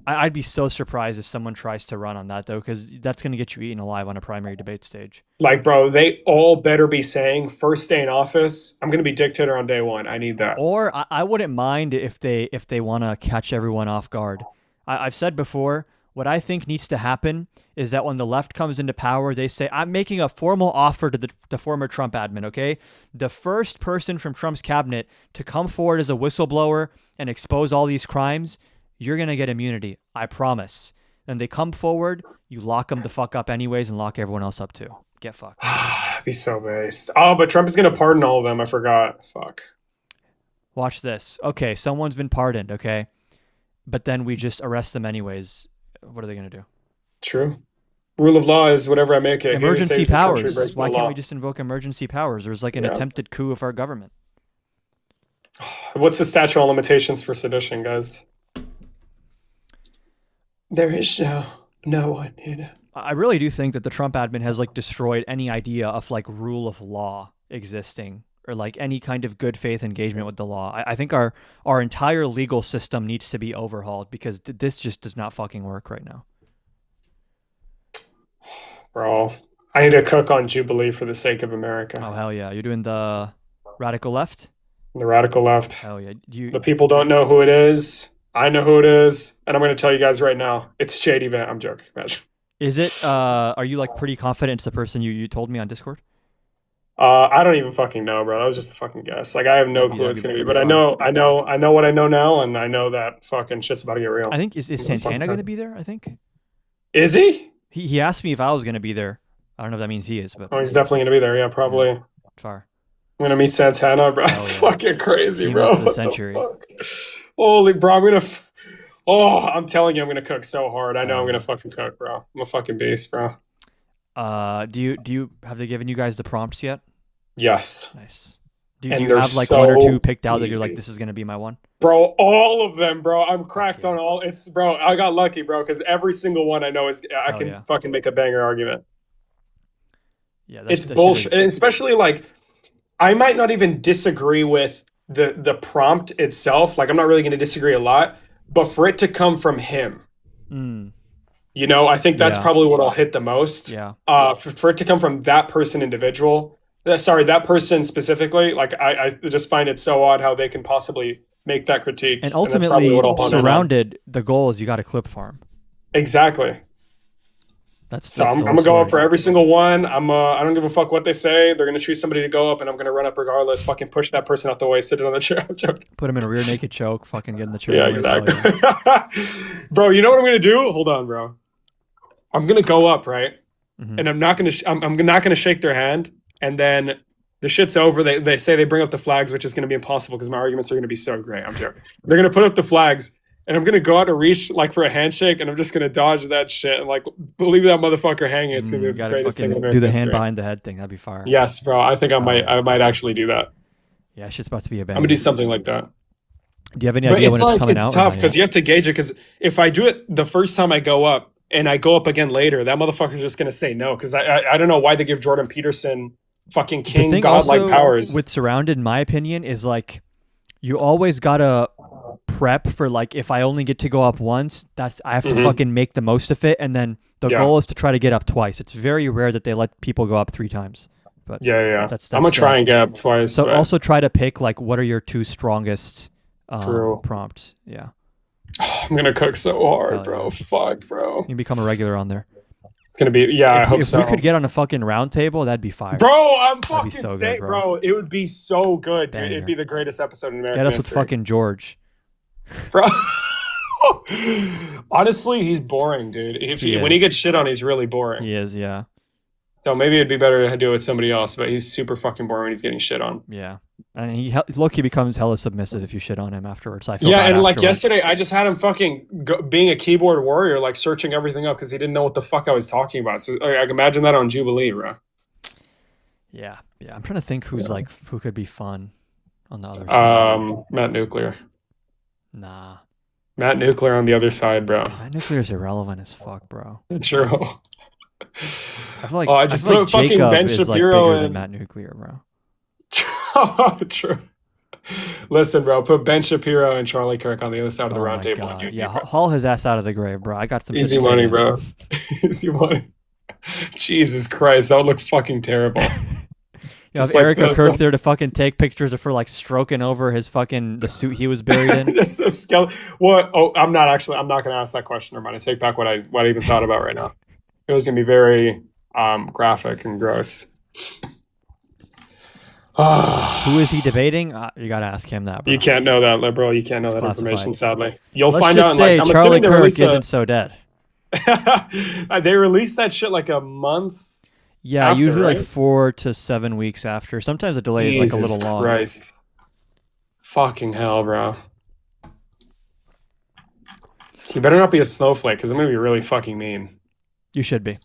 I'd be so surprised if someone tries to run on that, though, because that's going to get you eaten alive on a primary debate stage. Like, bro, they all better be saying, first day in office, I'm going to be dictator on day one. I need that. Or I wouldn't mind if they want to catch everyone off guard. I've said before, what I think needs to happen is that when the left comes into power, they say, I'm making a formal offer to the former Trump admin, okay? The first person from Trump's cabinet to come forward as a whistleblower and expose all these crimes, you're going to get immunity. I promise. Then they come forward, you lock them the fuck up anyways and lock everyone else up too. Get fucked. That'd be so based. Oh, but Trump is going to pardon all of them. I forgot. Fuck. Watch this. Okay, someone's been pardoned, okay? But then we just arrest them anyways. What are they going to do? True. Rule of law is whatever I make it. Emergency powers. Why can't we just invoke emergency powers? There's like an attempted coup of our government. What's the statute of limitations for sedition, guys? There is no one, you know. I really do think that the Trump admin has like destroyed any idea of like rule of law existing or like any kind of good faith engagement with the law. I think our entire legal system needs to be overhauled because this just does not fucking work right now. Bro, I need to cook on Jubilee for the sake of America. Oh, hell yeah. You're doing the radical left? The radical left. Hell yeah. The people don't know who it is. I know who it is. And I'm going to tell you guys right now. It's Shady Van. I'm joking. Imagine. Is it, are you like pretty confident it's the person you told me on Discord? I don't even fucking know, bro. That was just a fucking guess. Like, I have no clue what it's going to be. But I know what I know now. And I know that fucking shit's about to get real. I think, is Santana going to be there, I think? Is he? He asked me if I was going to be there. I don't know if that means he is, but. Oh, he's definitely going to be there. Yeah, probably. Yeah, far. I'm going to meet Santana, bro. It's fucking crazy, bro. For the century. Holy, bro. I'm telling you, I'm going to cook so hard. I know I'm going to fucking cook, bro. I'm a fucking beast, bro. Have they given you guys the prompts yet? Yes. Nice. Do you have like one or two picked out that you're like, this is going to be my one? Bro, all of them, bro. I'm cracked on all. Bro, I got lucky, bro, because every single one I know is, I can fucking make a banger argument. Yeah, it's bullshit. And especially like, I might not even disagree with the prompt itself. Like, I'm not really going to disagree a lot, but for it to come from him, you know, I think that's probably what I'll hit the most. Yeah. For it to come from that person that person specifically, like I just find it so odd how they can possibly make that critique. And ultimately, surrounded, the goal is you got to clip farm. Exactly. That's I'm gonna go up for every single one. I don't give a fuck what they say. They're gonna choose somebody to go up, and I'm gonna run up regardless. Fucking push that person out the way, sit it on the chair. Put him in a rear naked choke. Fucking get in the chair. Yeah, exactly. Bro, you know what I'm gonna do? Hold on, bro. I'm gonna go up, right? Mm-hmm. And I'm not gonna shake their hand. And then the shit's over. They say they bring up the flags, which is gonna be impossible because my arguments are gonna be so great. I'm joking. They're gonna put up the flags. And I'm going to go out to reach like for a handshake and I'm just going to dodge that shit and like leave that motherfucker hanging. It's going to be the greatest thing in America. Do the hand behind the head thing. That'd be fire. Yes, bro. I think I might actually do that. Yeah, shit's about to be a bang. I'm going to do something like that. Do you have any idea when it's coming out? It's tough because you have to gauge it because if I do it the first time I go up and I go up again later, that motherfucker's just going to say no because I don't know why they give Jordan Peterson fucking king godlike powers. With Surrounded, in my opinion, is like you always got to prep for like if I only get to go up once, I have to fucking make the most of it, and then the goal is to try to get up twice. It's very rare that they let people go up 3 times. But that's I'm gonna try and get up twice. So also try to pick like what are your 2 strongest prompts. Yeah. I'm gonna cook so hard, bro. Fuck, bro. You can become a regular on there. It's gonna be I hope so. If we could get on a fucking round table, that'd be fire. Bro, I'm fucking so saying, bro. It would be so good, dude. It'd be the greatest episode in American history. Get us with fucking George. Bro. Honestly, he's boring, dude. When he gets shit on, he's really boring. He is, yeah. So maybe it'd be better to do it with somebody else, but he's super fucking boring when he's getting shit on. Yeah. And he becomes hella submissive if you shit on him afterwards. I feel and afterwards. Like yesterday, I just had him fucking being a keyboard warrior, like searching everything up because he didn't know what the fuck I was talking about. So I can imagine that on Jubilee, bro. Yeah. I'm trying to think who could be fun on the other side. Matt Nuclear. Nah. Matt Nuclear on the other side, bro. Matt Nuclear's irrelevant as fuck, bro. True. I feel like I just put fucking Ben Shapiro in Matt Nuclear, bro. True. Listen, bro, put Ben Shapiro and Charlie Kirk on the other side of the round table. On YouTube, yeah, bro. haul his ass out of the grave, bro. I got some Easy shit to money, say bro. Easy money. Jesus Christ, that would look fucking terrible. You have Erica Kirk there to fucking take pictures of her like stroking over his fucking the suit he was buried in. Just a skeleton. What? Oh, I'm not going to ask that question. Never mind. I take back what I even thought about right now. It was going to be very graphic and gross. Who is he debating? You got to ask him that, bro. You can't know that, liberal. You can't know that information, sadly. You'll Let's find just out. Say Charlie Kirk isn't so dead. They released that shit like a month. Yeah, after, usually right? like 4 to 7 weeks after. Sometimes the delay is like a little long. Christ. Fucking hell, bro. You better not be a snowflake, because I'm going to be really fucking mean. You should be.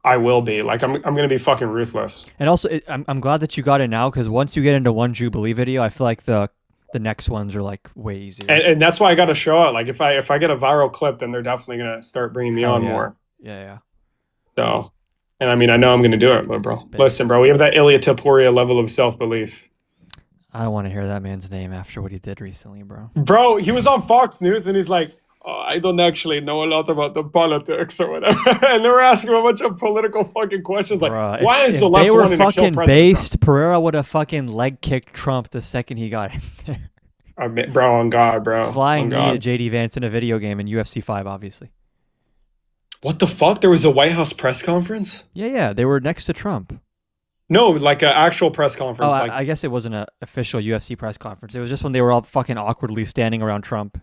I will be. Like, I'm going to be fucking ruthless. And also, I'm glad that you got it now, because once you get into one Jubilee video, I feel like the next ones are like way easier. And that's why I got to show it. Like, if I get a viral clip, then they're definitely going to start bringing me on more. Yeah. So... And I mean, I know I'm going to do it, bro. Listen, bro, we have that Ilya Taporia level of self-belief. I don't want to hear that man's name after what he did recently, bro. Bro, he was on Fox News and he's like, oh, I don't actually know a lot about the politics or whatever. And they were asking him a bunch of political fucking questions. Like, bro, why is the if left they were wanting to kill fucking President based, Trump? Pereira would have fucking leg kicked Trump the second he got in there. Bro, on God, bro. Flying on knee God. to JD Vance in a video game in UFC 5, obviously. What the fuck? There was a White House press conference? Yeah. They were next to Trump. No, like an actual press conference. Oh, like, I guess it wasn't an official UFC press conference. It was just when they were all fucking awkwardly standing around Trump.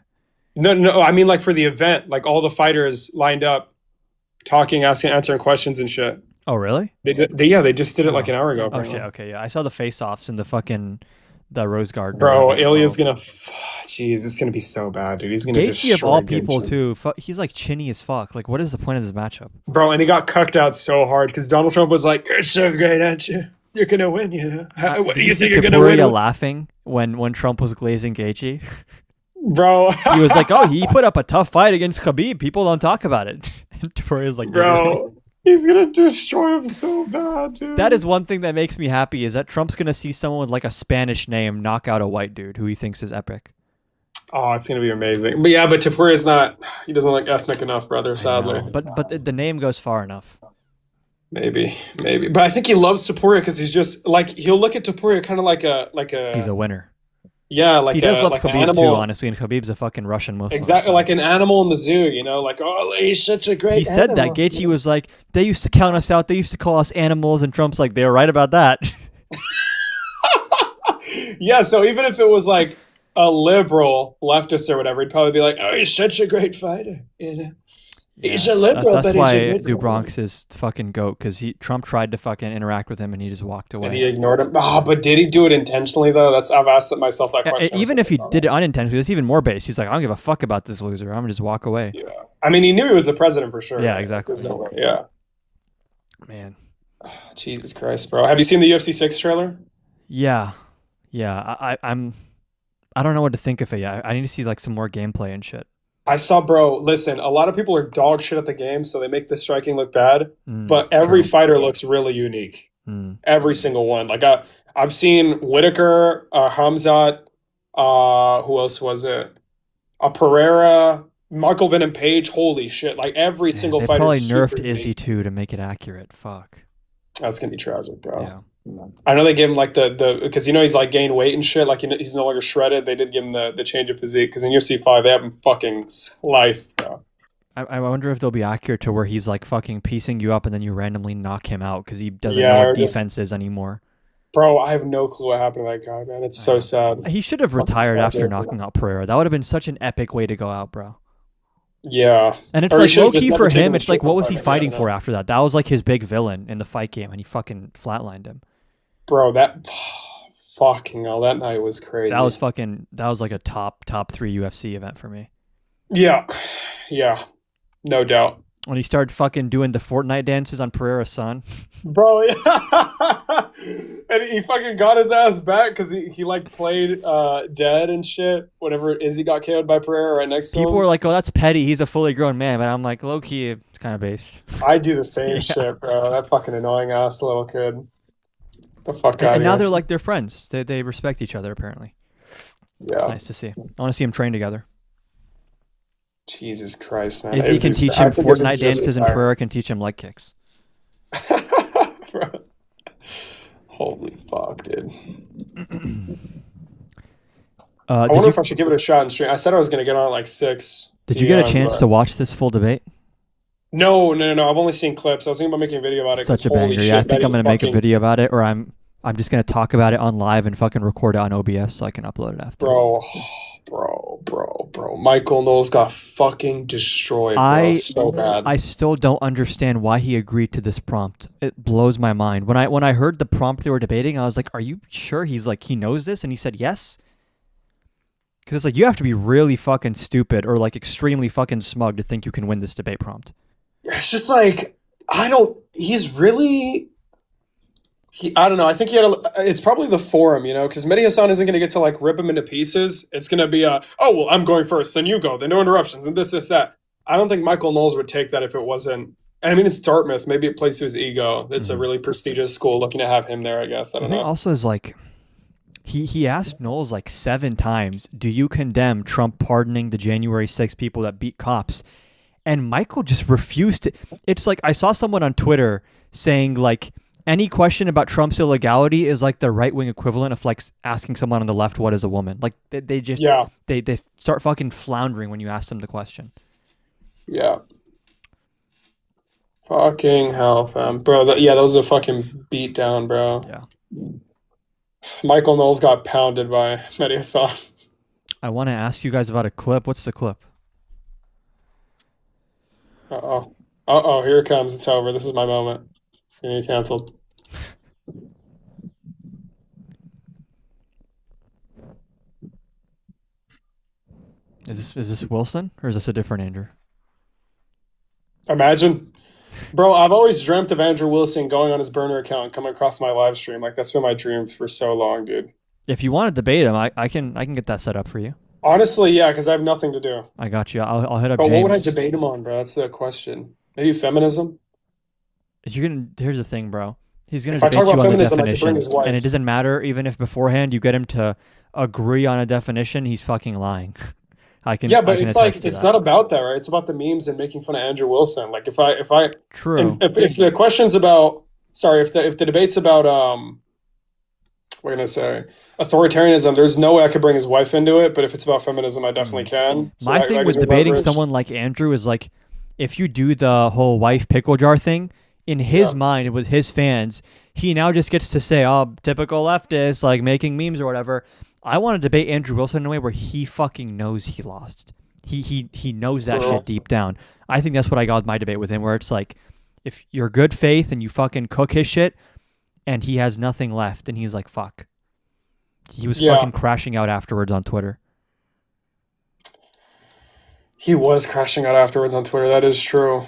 No, I mean like for the event, like all the fighters lined up, talking, asking, answering questions and shit. Oh, really? They just did it like an hour ago. Oh, apparently. shit, okay, yeah. I saw the face-offs in the Rose Garden. Bro, Ilya's gonna... Jeez, it's gonna be so bad, dude. He's gonna Gaethje of destroy all people, Gaethje. too. He's like chinny as fuck. Like, what is the point of this matchup? Bro, and he got cucked out so hard because Donald Trump was like, you're so great, aren't you? You're gonna win, you know? What do you think you're gonna win? Laughing when Trump was glazing Gaethje? Bro. He was like, oh, he put up a tough fight against Khabib. People don't talk about it. And Toria's like, bro, he's gonna destroy him so bad, dude. That is one thing that makes me happy, is that Trump's gonna see someone with like a Spanish name knock out a white dude who he thinks is epic. Oh, it's gonna be amazing. But yeah, but Tapuria's not... He doesn't look ethnic enough, brother, sadly. But the name goes far enough. Maybe. But I think he loves Tapuria because he's just... Like, he'll look at Tapuria kind of like a... He's a winner. Yeah, like he does love like Khabib too, honestly, and Khabib's a fucking Russian Muslim. Exactly, so. like an animal in the zoo, you know? Like, oh, he's such a great He said animal. that. Gaethje was like, they used to count us out. They used to call us animals, and Trump's like, they were right about that. Yeah, so even if it was like a liberal leftist or whatever, he'd probably be like, oh, he's such a great fighter, you know? He's a liberal, that's but why he's a liberal. Dubronx is fucking GOAT, because Trump tried to fucking interact with him and he just walked away. And he ignored him. Oh, but did he do it intentionally though? I've asked myself that question. Even if he did it unintentionally, it's even more base. He's like, I don't give a fuck about this loser. I'm gonna just walk away. Yeah, I mean, he knew he was the president for sure. Yeah, right? exactly. There's no way. Yeah. Man. Jesus Christ, bro. Have you seen the UFC 6 trailer? Yeah. I don't know what to think of it yet. I need to see like some more gameplay and shit. I saw, bro, listen, a lot of people are dog shit at the game, so they make the striking look bad, but every fighter looks really unique. Every single one. Like, I've seen Whitaker, Hamzat, who else was it? Pereira, Michael Venom Page, holy shit. Like, every single fighter. They probably nerfed Izzy, too, to make it accurate. Fuck. That's going to be tragic, bro. Yeah. I know they gave him like the because he's like gained weight and shit, like he's no longer shredded. They did give him the change of physique because in UFC 5 they have him fucking sliced, bro. I wonder if they'll be accurate to where he's like fucking piecing you up and then you randomly knock him out because he doesn't know what defense is anymore. Bro, I have no clue what happened to that guy, man. It's so sad. He should have retired after knocking out Pereira. That would have been such an epic way to go out, bro. Yeah. And it's like low key for him, it's like what was he fighting for after that? That was like his big villain in the fight game and he fucking flatlined him. Bro, that fucking hell, that night was crazy. That was like a top 3 UFC event for me. Yeah, no doubt. When he started fucking doing the Fortnite dances on Pereira's son. Bro, yeah. And he fucking got his ass back because he like played dead and shit whenever Izzy got KO'd by Pereira right next to him. People were like, oh, that's petty. He's a fully grown man. But I'm like, low key, it's kind of based. I do the same shit, bro. That fucking annoying ass little kid. The fuck out of here. And now they're like, they're friends. They respect each other, apparently. Yeah. It's nice to see. I want to see them train together. Jesus Christ, man. Izzy can teach him Fortnite dances and Pereira can teach him leg kicks. Holy fuck, dude. I wonder if I should give it a shot and stream. I said I was going to get on at like 6. Did you get a chance to watch this full debate? No. I've only seen clips. I was thinking about making a video about it. Such a banger. Yeah, I think I'm going to make a video about it, or I'm just going to talk about it on live and fucking record it on OBS so I can upload it after. Bro. Michael Knowles got fucking destroyed, bro. So bad. I still don't understand why he agreed to this prompt. It blows my mind. When I heard the prompt they were debating, I was like, are you sure he's like, he knows this? And he said yes. Because it's like, you have to be really fucking stupid or like extremely fucking smug to think you can win this debate prompt. It's just like, I don't know. I think it's probably the forum, you know, because Mehdi Hasan isn't going to get to like rip him into pieces. It's going to be I'm going first, then you go, then no interruptions, and this, that. I don't think Michael Knowles would take that if it wasn't. And I mean, it's Dartmouth. Maybe it plays to his ego. It's a really prestigious school looking to have him there, I guess. I don't know. Also is like, he asked Knowles like 7 times, do you condemn Trump pardoning the January 6th people that beat cops? And Michael just refused to. It's like, I saw someone on Twitter saying like, any question about Trump's illegality is like the right-wing equivalent of like asking someone on the left, what is a woman? Like they just, they start fucking floundering when you ask them the question. Yeah. Fucking hell, fam. Bro, that was a fucking beat down, bro. Yeah. Michael Knowles got pounded by Mehdi Hasan. I want to ask you guys about a clip. What's the clip? Uh-oh, here it comes. It's over. This is my moment. Getting canceled. Is this Wilson or is this a different Andrew? Imagine. Bro, I've always dreamt of Andrew Wilson going on his burner account and coming across my live stream. Like, that's been my dream for so long, dude. If you want to debate him, I can get that set up for you. Honestly, yeah, because I have nothing to do. I got you. I'll hit up But James. what would I debate him on, bro? That's the question. Maybe feminism? Here's the thing, bro. He's going to If I debate talk you about on the feminism, I could bring definition. his wife. And it doesn't matter, even if beforehand you get him to agree on a definition, he's fucking lying. Yeah, but it's like, it's not about that, right? It's about the memes and making fun of Andrew Wilson. Like, if the question's about, if the debate's about, we're going to say authoritarianism, there's no way I could bring his wife into it, but if it's about feminism, I definitely can. So my thing with debating someone like Andrew is like, if you do the whole wife pickle jar thing, in his mind, with his fans, he now just gets to say, oh, typical leftist, like making memes or whatever. I want to debate Andrew Wilson in a way where he fucking knows he lost. He knows that shit deep down. I think that's what I got with my debate with him, where it's like, if you're good faith and you fucking cook his shit, and he has nothing left, and he's like, fuck. He was fucking crashing out afterwards on Twitter. He was crashing out afterwards on Twitter. That is true.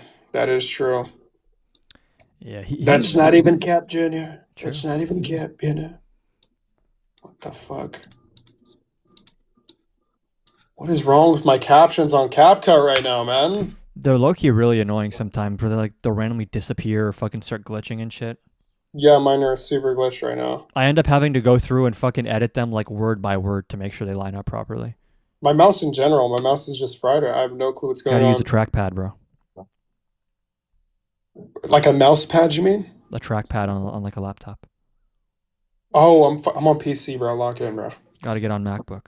Yeah, that's not even cap, Junior. That's not even cap, you know. What the fuck? What is wrong with my captions on CapCut right now, man? They're low-key really annoying sometimes, where they'll randomly disappear or fucking start glitching and shit. Yeah, mine are super glitched right now. I end up having to go through and fucking edit them like word by word to make sure they line up properly. My mouse in general, my mouse is just fried. I have no clue what's going on. Gotta use a trackpad, bro. Like a mouse pad, you mean? A trackpad on like a laptop. Oh, I'm on PC, bro. Lock in, bro. Gotta get on MacBook.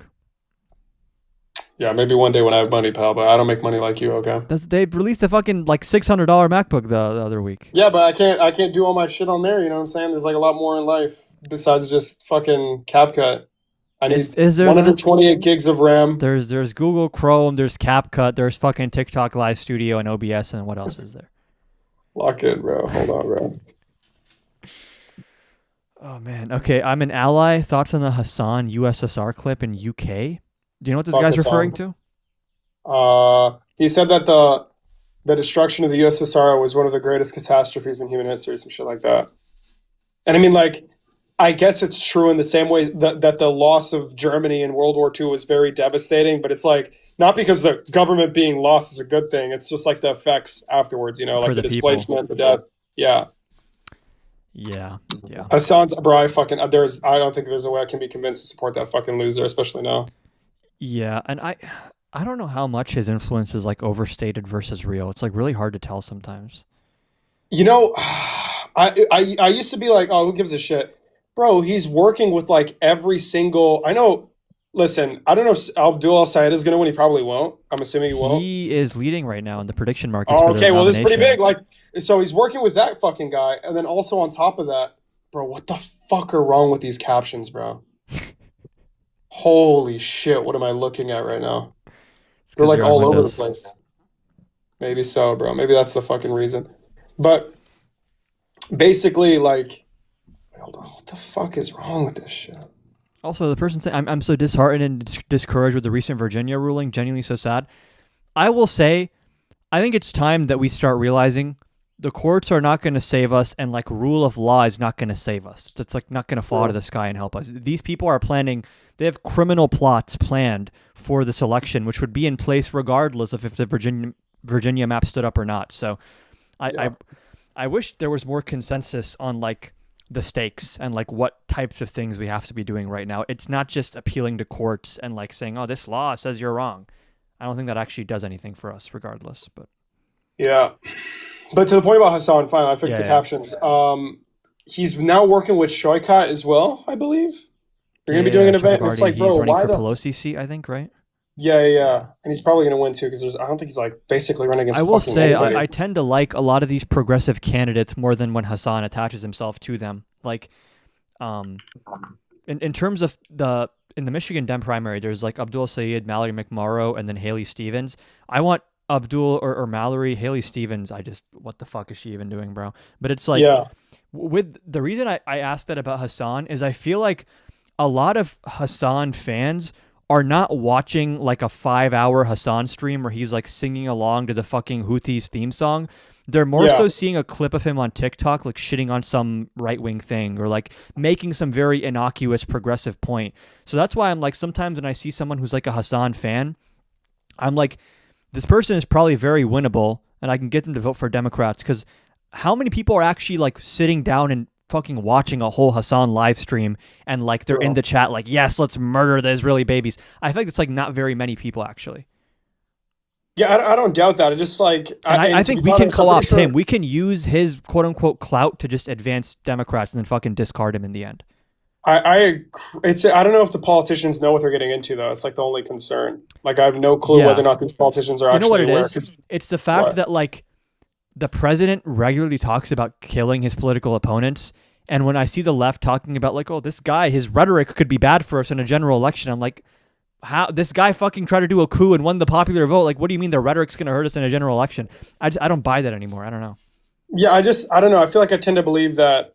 Yeah, maybe one day when I have money, pal, but I don't make money like you, okay? They released a fucking like $600 MacBook the other week. Yeah, but I can't do all my shit on there, you know what I'm saying? There's like a lot more in life besides just fucking CapCut. I need is there 128 gigs of RAM. There's Google Chrome, there's CapCut, there's fucking TikTok Live Studio and OBS, and what else is there? Lock in, bro. Hold on, bro. Oh, man. Okay, I'm an ally. Thoughts on the Hasan USSR clip in UK? Do you know what this guy's referring to? He said that the destruction of the USSR was one of the greatest catastrophes in human history, some shit like that. And I mean, like, I guess it's true in the same way that the loss of Germany in World War II was very devastating, but it's like, not because the government being lost is a good thing. It's just like the effects afterwards, you know, like the displacement, the death. Yeah. Yeah. Hasan's, bro, I don't think there's a way I can be convinced to support that fucking loser, especially now. Yeah, and I don't know how much his influence is like overstated versus real. It's like really hard to tell sometimes. You know, I used to be like, oh, who gives a shit, bro? He's working with like every single. I know. Listen, I don't know if Abdul Al Sayed is going to win. He probably won't. I'm assuming he won't. He is leading right now in the prediction markets Oh, for the okay, well, this is pretty nomination. big. Like, so he's working with that fucking guy, and then also on top of that, bro, what the fuck are wrong with these captions, bro? Holy shit! What am I looking at right now? It's They're 'cause like you're on all over the Windows. place. Maybe so, bro. Maybe that's the fucking reason. But basically, like, hold on, what the fuck is wrong with this shit? Also, the person saying, I'm so disheartened and discouraged with the recent Virginia ruling, genuinely so sad. I will say, I think it's time that we start realizing the courts are not going to save us, and like rule of law is not going to save us. It's like not going to fall out of the sky and help us. These people are planning, they have criminal plots planned for this election, which would be in place regardless of if the Virginia map stood up or not. So I wish there was more consensus on like the stakes and like what types of things we have to be doing right now. It's not just appealing to courts and like saying, oh, this law says you're wrong. I don't think that actually does anything for us regardless. But yeah. But to the point about Hassan, finally, I fixed the Yeah. captions. He's now working with Shoikat as well, I believe. They're going to be doing an event. It's like, he's bro, running why for the... Pelosi seat, I think, right? Yeah. And he's probably going to win too, because I don't think he's like basically running against I will fucking say anybody. I tend to like a lot of these progressive candidates more than when Hassan attaches himself to them. Like, in terms of in the Michigan Dem primary, there's like Abdul Sayed, Mallory McMorrow, and then Haley Stevens. I want Abdul or Mallory. Haley Stevens, what the fuck is she even doing, bro? But it's like, with the reason I asked that about Hassan is I feel like a lot of Hassan fans are not watching like a 5-hour Hassan stream where he's like singing along to the fucking Houthis theme song. They're more so seeing a clip of him on TikTok, like shitting on some right-wing thing or like making some very innocuous progressive point. So that's why I'm like, sometimes when I see someone who's like a Hassan fan, I'm like, this person is probably very winnable and I can get them to vote for Democrats, because how many people are actually like sitting down and fucking watching a whole Hassan live stream and like they're in the chat like, yes, let's murder the Israeli babies? I feel like it's like not very many people actually. Yeah, I don't doubt that. It just like... I think we can co-opt him. We can use his quote-unquote clout to just advance Democrats and then fucking discard him in the end. I don't know if the politicians know what they're getting into, though. It's like the only concern. Like, I have no clue whether or not these politicians are actually aware. It's the fact that like the president regularly talks about killing his political opponents, and when I see the left talking about like, oh, this guy, his rhetoric could be bad for us in a general election, I'm like, how this guy fucking tried to do a coup and won the popular vote? Like, what do you mean the rhetoric's going to hurt us in a general election? I don't buy that anymore. I don't know. Yeah, I don't know. I feel like I tend to believe that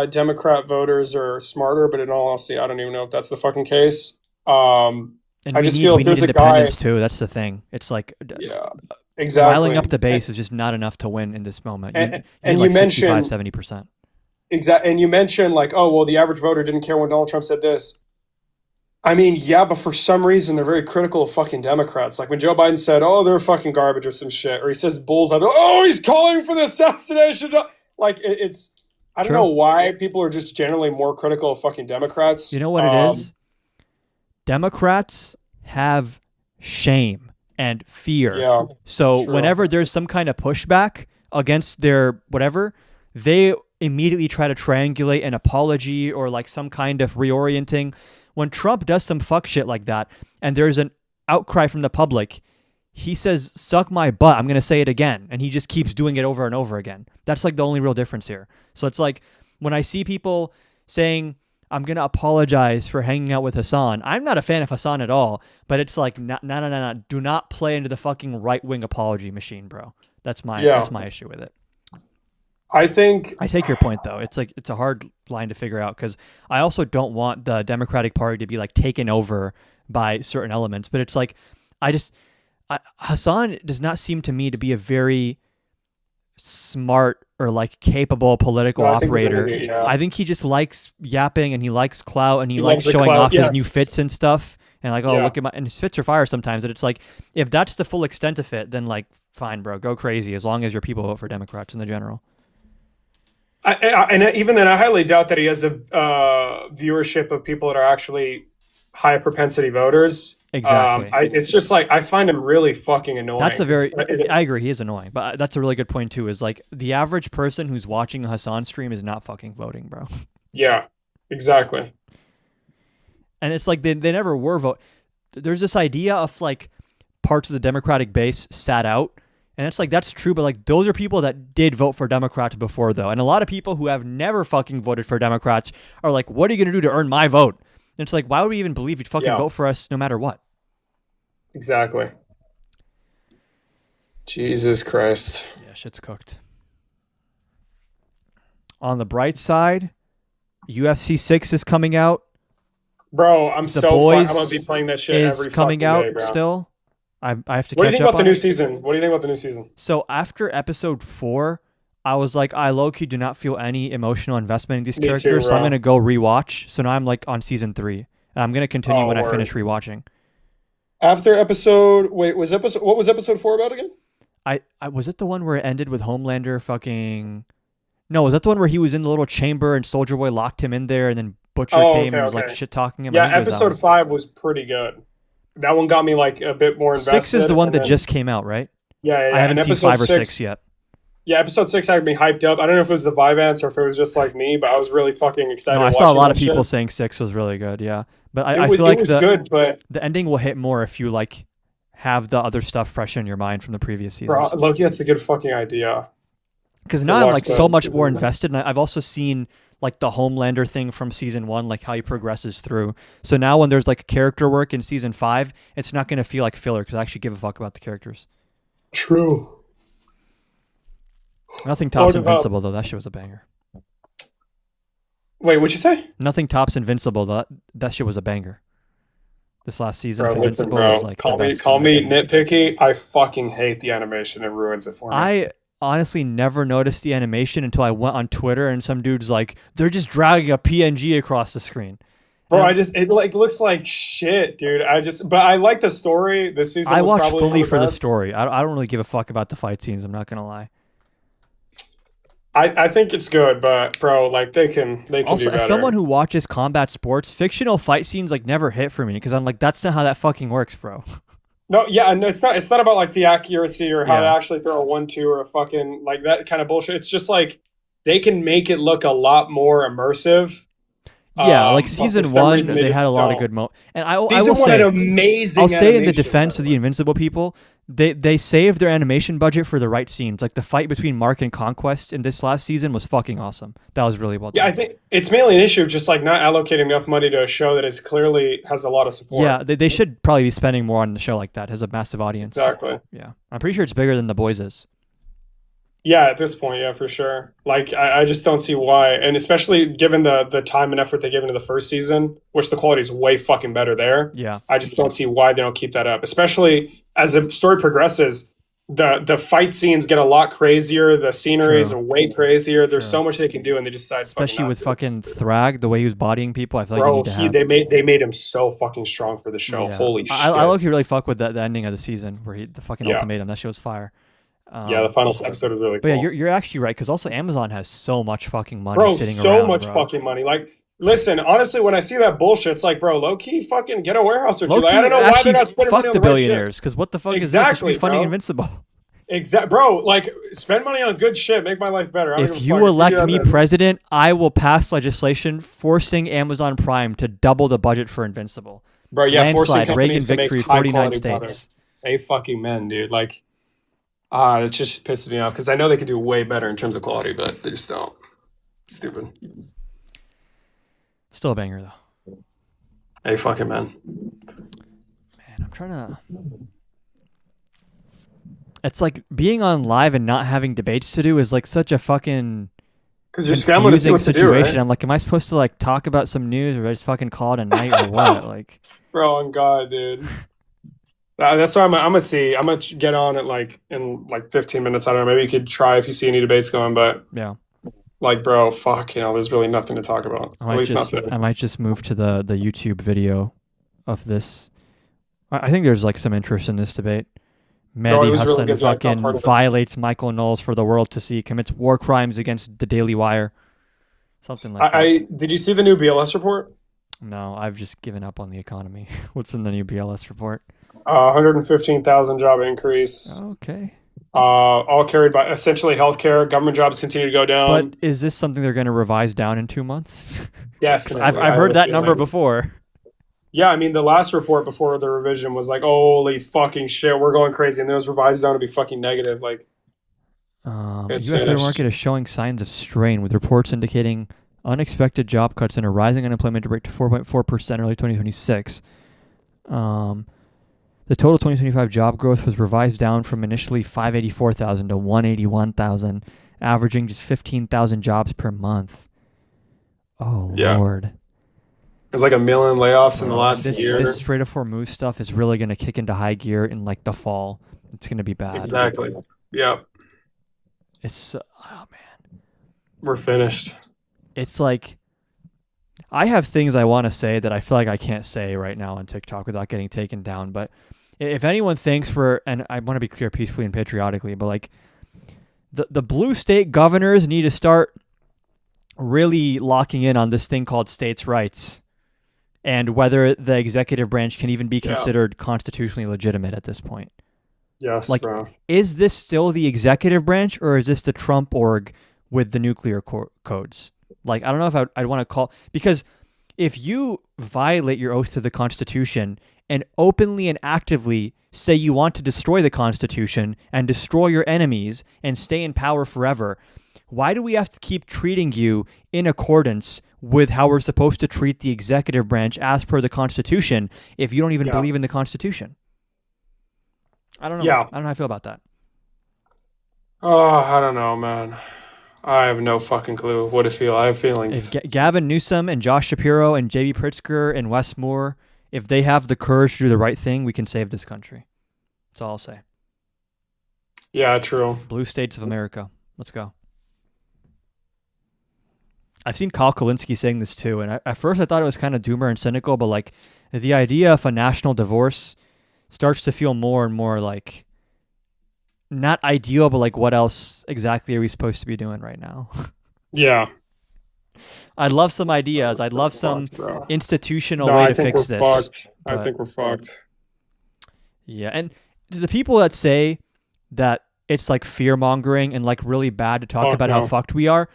Democrat voters are smarter, but in all honesty, I don't even know if that's the fucking case. And I just feel if there's a guy too. That's the thing. It's like, yeah, exactly. Riling up the base is just not enough to win in this moment. And like you mentioned 65-70%. Exactly, and you mentioned like, oh well, the average voter didn't care when Donald Trump said this. I mean, yeah, but for some reason they're very critical of fucking Democrats. Like when Joe Biden said, "Oh, they're fucking garbage" or some shit, or he says bullseye. Oh, he's calling for the assassination. Like it's, I don't know why people are just generally more critical of fucking Democrats. You know what it is? Democrats have shame and fear. Yeah. So whenever there's some kind of pushback against their whatever, they immediately try to triangulate an apology or like some kind of reorienting. When Trump does some fuck shit like that and there's an outcry from the public, he says, suck my butt, I'm going to say it again. And he just keeps doing it over and over again. That's like the only real difference here. So it's like when I see people saying, I'm going to apologize for hanging out with Hasan, I'm not a fan of Hasan at all, but it's like, no. Do not play into the fucking right-wing apology machine, bro. That's my issue with it. I think I take your point though. It's like it's a hard line to figure out because I also don't want the Democratic Party to be like taken over by certain elements. But it's like Hasan does not seem to me to be a very smart or like capable political operator. I think he just likes yapping and he likes clout and he likes showing off his new fits and stuff. And like, oh, look at and his fits are fire sometimes. And it's like, if that's the full extent of it, then like, fine, bro, go crazy as long as your people vote for Democrats in the general. And even then, I highly doubt that he has a viewership of people that are actually high propensity voters. Exactly. It's just like I find him really fucking annoying. That's I agree, he is annoying, but that's a really good point too. Is like the average person who's watching a Hasan stream is not fucking voting, bro. Yeah, exactly. And it's like they never were vote. There's this idea of like parts of the Democratic base sat out, and it's like that's true, but like those are people that did vote for Democrats before though, and a lot of people who have never fucking voted for Democrats are like, what are you gonna do to earn my vote? And it's like, why would we even believe you'd fucking vote for us no matter what? Exactly. Jesus Christ. Yeah, shit's cooked. On the bright side, UFC 6 is coming out. Bro, I'm The Boys I'm gonna be playing that shit every coming fucking out day, bro. still. I have to What do you catch think up about the on new it. season? What do you think about the new season? So after episode 4, I was like, I low-key do not feel any emotional investment in these Me too, characters, so I'm bro. gonna go rewatch. So now I'm like on season 3, and I'm gonna continue when I finish rewatching. After episode, what was episode 4 about again? I was it the one where it ended with Homelander fucking? No, was that the one where he was in the little chamber and Soldier Boy locked him in there, and then Butcher came and was like shit talking him? Yeah, episode 5 was pretty good. That one got me like a bit more invested. 6 is the one that just came out, right? Yeah. I haven't seen 5 or 6 yet. Yeah, episode 6 had me hyped up. I don't know if it was the Vivance or if it was just like me, but I was really fucking excited. No, I saw a lot of people saying 6 was really good. Yeah, but I feel like good, but the ending will hit more if you like have the other stuff fresh in your mind from the previous seasons. Bro, Loki, that's a good fucking idea. Because now I'm like so much more invested, and I've also seen like the Homelander thing from season 1, like how he progresses through. So now when there's like character work in season 5, it's not going to feel like filler because I actually give a fuck about the characters. True. Nothing tops Invincible though. That shit was a banger. Wait, what'd you say? Nothing tops Invincible. That shit was a banger. This last season, bro, Invincible listen, was like call me nitpicky. I fucking hate the animation. It ruins it for me. I honestly never noticed the animation until I went on Twitter and some dude's like, they're just dragging a PNG across the screen. Bro, it like looks like shit, dude. But I like the story. This season I was watched probably fully for the best. story. I don't really give a fuck about the fight scenes. I'm not gonna lie. I think it's good, but bro, like they can Also, do better. as someone who watches combat sports, fictional fight scenes like never hit for me because I'm like, that's not how that fucking works, bro. No, yeah, no, it's not about like the accuracy or how to actually throw a 1-2 or a fucking like that kind of bullshit. It's just like they can make it look a lot more immersive. Yeah, like season 1, they had a lot of good moments. And I will say, had amazing. I'll say in the defense of the Invincible people, they saved their animation budget for the right scenes. Like the fight between Mark and Conquest in this last season was fucking awesome. That was really well done. Yeah, I think it's mainly an issue of just like not allocating enough money to a show that is clearly has a lot of support. Yeah, they should probably be spending more on a show like that. It has a massive audience. Exactly. Yeah, I'm pretty sure it's bigger than The Boys is. Yeah, at this point, yeah, for sure. Like, I just don't see why. And especially given the time and effort they gave into the first season, which the quality is way fucking better there. Yeah. I just don't see why they don't keep that up. Especially as the story progresses, the fight scenes get a lot crazier. The sceneries are way crazier. There's so much they can do, and they just decide especially with fucking Thrag, the way he was bodying people. I feel like bro, you need to they made him so fucking strong for the show. Yeah. Holy shit. I look really fuck with the ending of the season where the fucking ultimatum. That shit was fire. Yeah, the final episode was really cool. But yeah, you're actually right, because also Amazon has so much fucking money sitting so around. much fucking money. Like, listen, honestly, when I see that bullshit, it's like, bro, low key, fucking get a warehouse or two. Like, I don't know why they're not spending money on the the right billionaires, because what the fuck is this? They should be funding bro. Invincible. Bro, like, spend money on good shit, make my life better. If you elect me president, I will pass legislation forcing Amazon Prime to double the budget for Invincible. Bro, yeah, landslide, forcing Reagan companies to victory, make high 49 quality states. products. They fucking men, dude. Like, it just pisses me off because I know they could do way better in terms of quality, but they just don't. Stupid. Still a banger though. Hey, fucking man. Man, I'm trying to. It's like being on live and not having debates to do is like such a fucking. Because you're scrambling to see what to do, right? I'm like, am I supposed to like talk about some news or just fucking call it a night or what? Like, bro, on God, dude. That's why I'm gonna see. I'm gonna get on it like in like 15 minutes. I don't know. Maybe you could try if you see any debates going, but yeah, like, bro, fuck, there's really nothing to talk about. At least not today. I might just move to the YouTube video of this. I think there's like some interest in this debate. Mehdi Hasan really fucking violates Michael Knowles for the world to see, commits war crimes against the Daily Wire. Something like that. Did you see the new BLS report? No, I've just given up on the economy. What's in the new BLS report? 115,000 job increase. Okay. All carried by essentially healthcare. Government jobs continue to go down. But is this something they're going to revise down in 2 months? Definitely. I've heard that number before. Yeah, I mean, the last report before the revision was like, holy fucking shit, we're going crazy. And then it was revised down to be fucking negative. Like, U.S. labor market is showing signs of strain, with reports indicating unexpected job cuts and a rising unemployment rate to 4.4% early 2026. The total 2025 job growth was revised down from initially 584,000 to 181,000, averaging just 15,000 jobs per month. Oh, yeah. Lord. There's like 1 million layoffs in the last year. This Strait of Hormuz stuff is really going to kick into high gear in like the fall. It's going to be bad. Exactly. Yeah. It's, oh man. We're finished. It's like, I have things I want to say that I feel like I can't say right now on TikTok without getting taken down. But if anyone thinks and I want to be clear peacefully and patriotically, but like the blue state governors need to start really locking in on this thing called states' rights and whether the executive branch can even be considered constitutionally legitimate at this point. Yes, like, bro. Is this still the executive branch or is this the Trump org with the nuclear codes? Like, I don't know if I'd want to call, because if you violate your oath to the Constitution and openly and actively say you want to destroy the Constitution and destroy your enemies and stay in power forever, why do we have to keep treating you in accordance with how we're supposed to treat the executive branch as per the Constitution if you don't even believe in the Constitution? I don't know. Yeah. I don't know how I feel about that. Oh, I don't know, man. I have no fucking clue what to feel. I have feelings. If Gavin Newsom and Josh Shapiro and J.B. Pritzker and Wes Moore, if they have the courage to do the right thing, we can save this country. That's all I'll say. Yeah, true. Blue states of America. Let's go. I've seen Kyle Kulinski saying this too, and at first I thought it was kind of doomer and cynical, but like the idea of a national divorce starts to feel more and more like not ideal, but like what else exactly are we supposed to be doing right now? Yeah. I'd love some ideas. I'd love some institutional way to fix this. I think we're fucked. Yeah, and the people that say that it's like fear mongering and like really bad to talk about how fucked we are,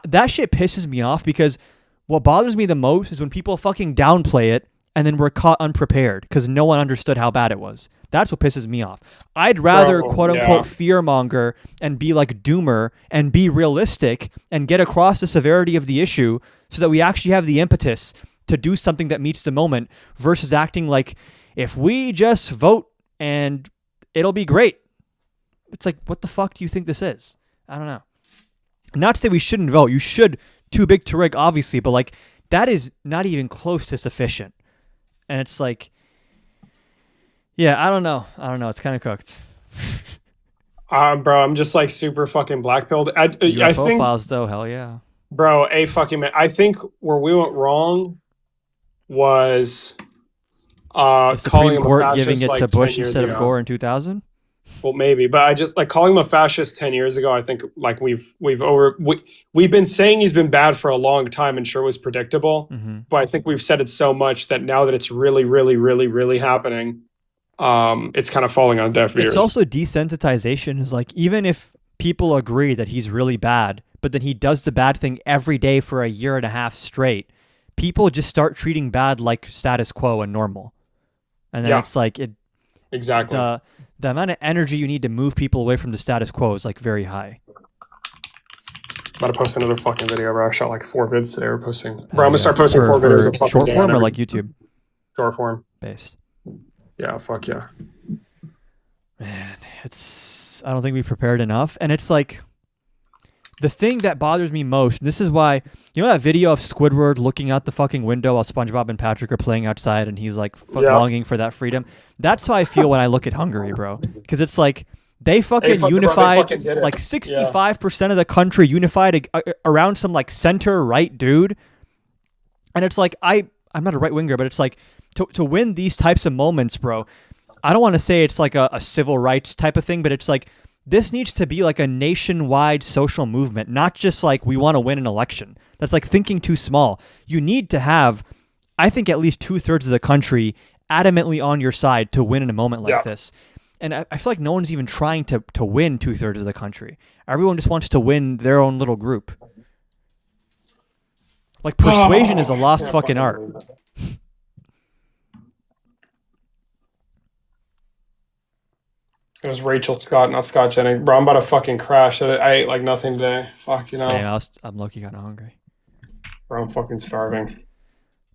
that shit pisses me off, because what bothers me the most is when people fucking downplay it and then we're caught unprepared because no one understood how bad it was. That's what pisses me off. I'd rather quote unquote fear monger and be like doomer and be realistic and get across the severity of the issue so that we actually have the impetus to do something that meets the moment, versus acting like if we just vote and it'll be great. It's like, what the fuck do you think this is? I don't know. Not to say we shouldn't vote. You should. Too big to rig, obviously, but like that is not even close to sufficient. And it's like, yeah, I don't know. It's kind of cooked. Bro, I'm just like super fucking black-pilled. I think files though, hell yeah. Bro, I think where we went wrong was the Supreme Court fascist, giving it like, to Bush instead ago. of Gore in 2000. Well, maybe, but I just like calling him a fascist 10 years ago. I think like we've been saying he's been bad for a long time and sure was predictable. Mm-hmm. But I think we've said it so much that now that it's really, really, really, really happening, it's kind of falling on deaf ears. It's also desensitization. Is like, even if people agree that he's really bad, but then he does the bad thing every day for a year and a half straight, people just start treating bad like status quo and normal. And then it's like exactly. The amount of energy you need to move people away from the status quo is like very high. I'm about to post another fucking video, bro. I shot like 4 vids today. We're posting. Bro, I'm gonna start posting 4 videos of fucking short form or like YouTube? Short form. Based. Yeah, fuck yeah. Man, I don't think we prepared enough. And it's like, the thing that bothers me most, and this is why, you know that video of Squidward looking out the fucking window while SpongeBob and Patrick are playing outside and he's like longing for that freedom? That's how I feel when I look at Hungary, bro. Because it's like, they fucking unified, like 65% of the country unified around some like center-right dude. And it's like, I'm not a right-winger, but it's like, to win these types of moments, bro, I don't want to say it's like a civil rights type of thing, but it's like, this needs to be like a nationwide social movement, not just like we want to win an election. That's like thinking too small. You need to have I think at least 2/3 of the country adamantly on your side to win in a moment like this. And I feel like no one's even trying to win 2/3 of the country. Everyone just wants to win their own little group. Like, persuasion is a lost fucking art. It was Rachel Scott, not Scott Jennings. Bro, I'm about to fucking crash. I ate like nothing today. Fuck, you know. Same, I'm low-key kind of hungry. Bro, I'm fucking starving.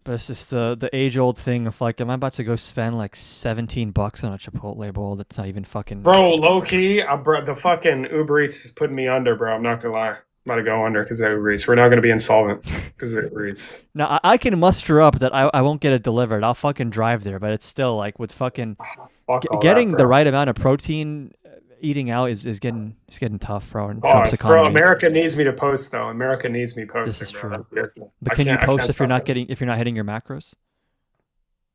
But it's just the age-old thing of like, am I about to go spend like $17 on a Chipotle bowl that's not even fucking... Bro, low-key, the fucking Uber Eats is putting me under, bro. I'm not gonna lie. I'm about to go under because of Uber Eats. We're not gonna be insolvent because of Uber Eats. Now, I can muster up that I won't get it delivered. I'll fucking drive there, but it's still like with fucking... Getting the right amount of protein eating out is getting tough, bro. And Trump's economy. Bro, America needs me to post though. America needs me posting. This is true. Bro. But can you post if you're not hitting your macros?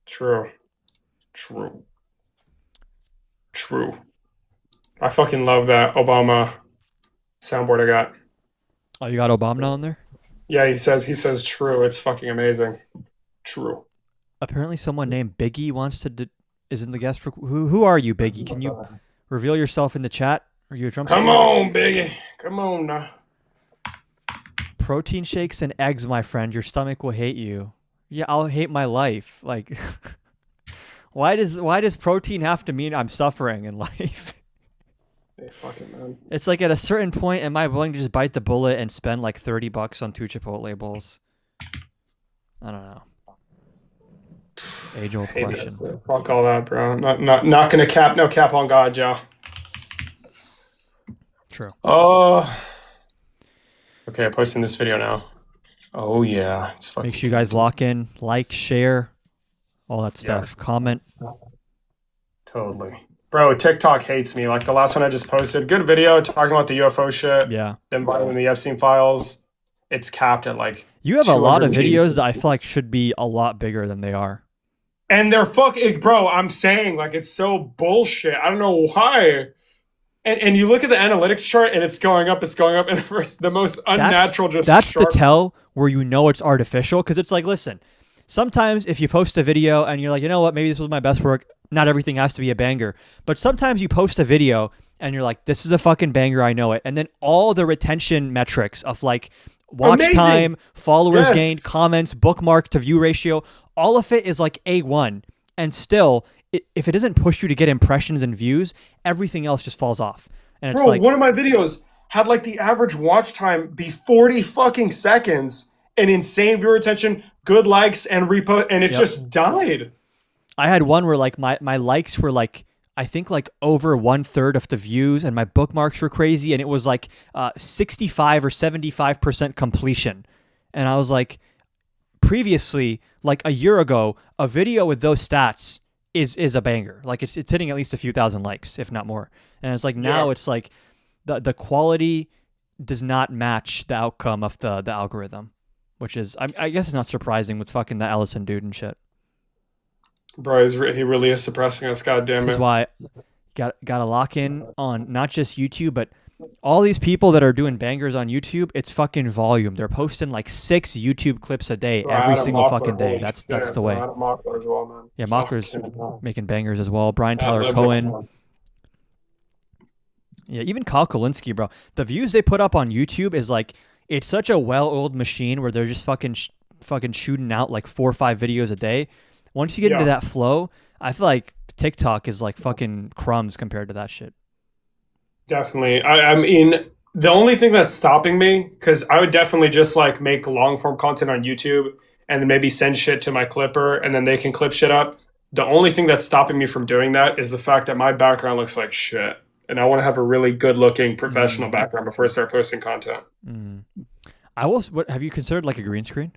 True. I fucking love that Obama soundboard I got. Oh, you got Obama on there? Yeah, he says true. It's fucking amazing. True. Apparently, someone named Biggie wants to. Is in the guest. Who are you, Biggie? Can you reveal yourself in the chat? Are you a Trump? Come on, Biggie. Come on now. Protein shakes and eggs, my friend. Your stomach will hate you. Yeah, I'll hate my life. Like, why does protein have to mean I'm suffering in life? Hey, fucking man. It's like at a certain point, am I willing to just bite the bullet and spend like $30 on 2 Chipotle bowls? I don't know. Age-old question. Fuck all that, bro. Not gonna cap. No cap on God, Joe. True. Oh. Okay, I'm posting this video now. Oh yeah, it's fucking. Make sure you guys lock in, like, share, all that stuff. Yes. Comment. Totally, bro. TikTok hates me. Like the last one I just posted, good video talking about the UFO shit. Yeah. Them violating the Epstein files. It's capped at like. You have a lot of videos that I feel like should be a lot bigger than they are. And they're fucking, bro, I'm saying, like, it's so bullshit. I don't know why. And you look at the analytics chart, and it's going up, and the most unnatural That's the tell where you know it's artificial, because it's like, listen, sometimes if you post a video, and you're like, you know what, maybe this was my best work, not everything has to be a banger. But sometimes you post a video, and you're like, this is a fucking banger, I know it. And then all the retention metrics of, like, watch time, followers gained, comments, bookmark to view ratio, all of it is like A1, and still, if it doesn't push you to get impressions and views, everything else just falls off. And it's like, one of my videos had like the average watch time be 40 fucking seconds, and insane viewer retention, good likes and repost, and it just died. I had one where like my likes were like, I think like over 1/3 of the views, and my bookmarks were crazy, and it was like 65 or 75% completion, and I was like, previously, like a year ago, a video with those stats is a banger. Like it's hitting at least a few thousand likes, if not more. And it's like now it's like the quality does not match the outcome of the algorithm, which is I guess it's not surprising with fucking the Ellison dude and shit. Bro, he really is suppressing us. God damn it. That's why gotta lock in on not just YouTube, but all these people that are doing bangers on YouTube, it's fucking volume. They're posting like 6 YouTube clips a day, every single fucking day. That's the way. Adam Mockler as well, man. Yeah, Mockler's making bangers as well. Brian Tyler Cohen. Yeah, even Kyle Kulinski, bro. The views they put up on YouTube is like, it's such a well-oiled machine where they're just fucking shooting out like 4 or 5 videos a day. Once you get into that flow, I feel like TikTok is like fucking crumbs compared to that shit. Definitely. I mean, the only thing that's stopping me, because I would definitely just like make long form content on YouTube and then maybe send shit to my clipper and then they can clip shit up. The only thing that's stopping me from doing that is the fact that my background looks like shit. And I want to have a really good looking professional background before I start posting content. I will. What have you considered like a green screen?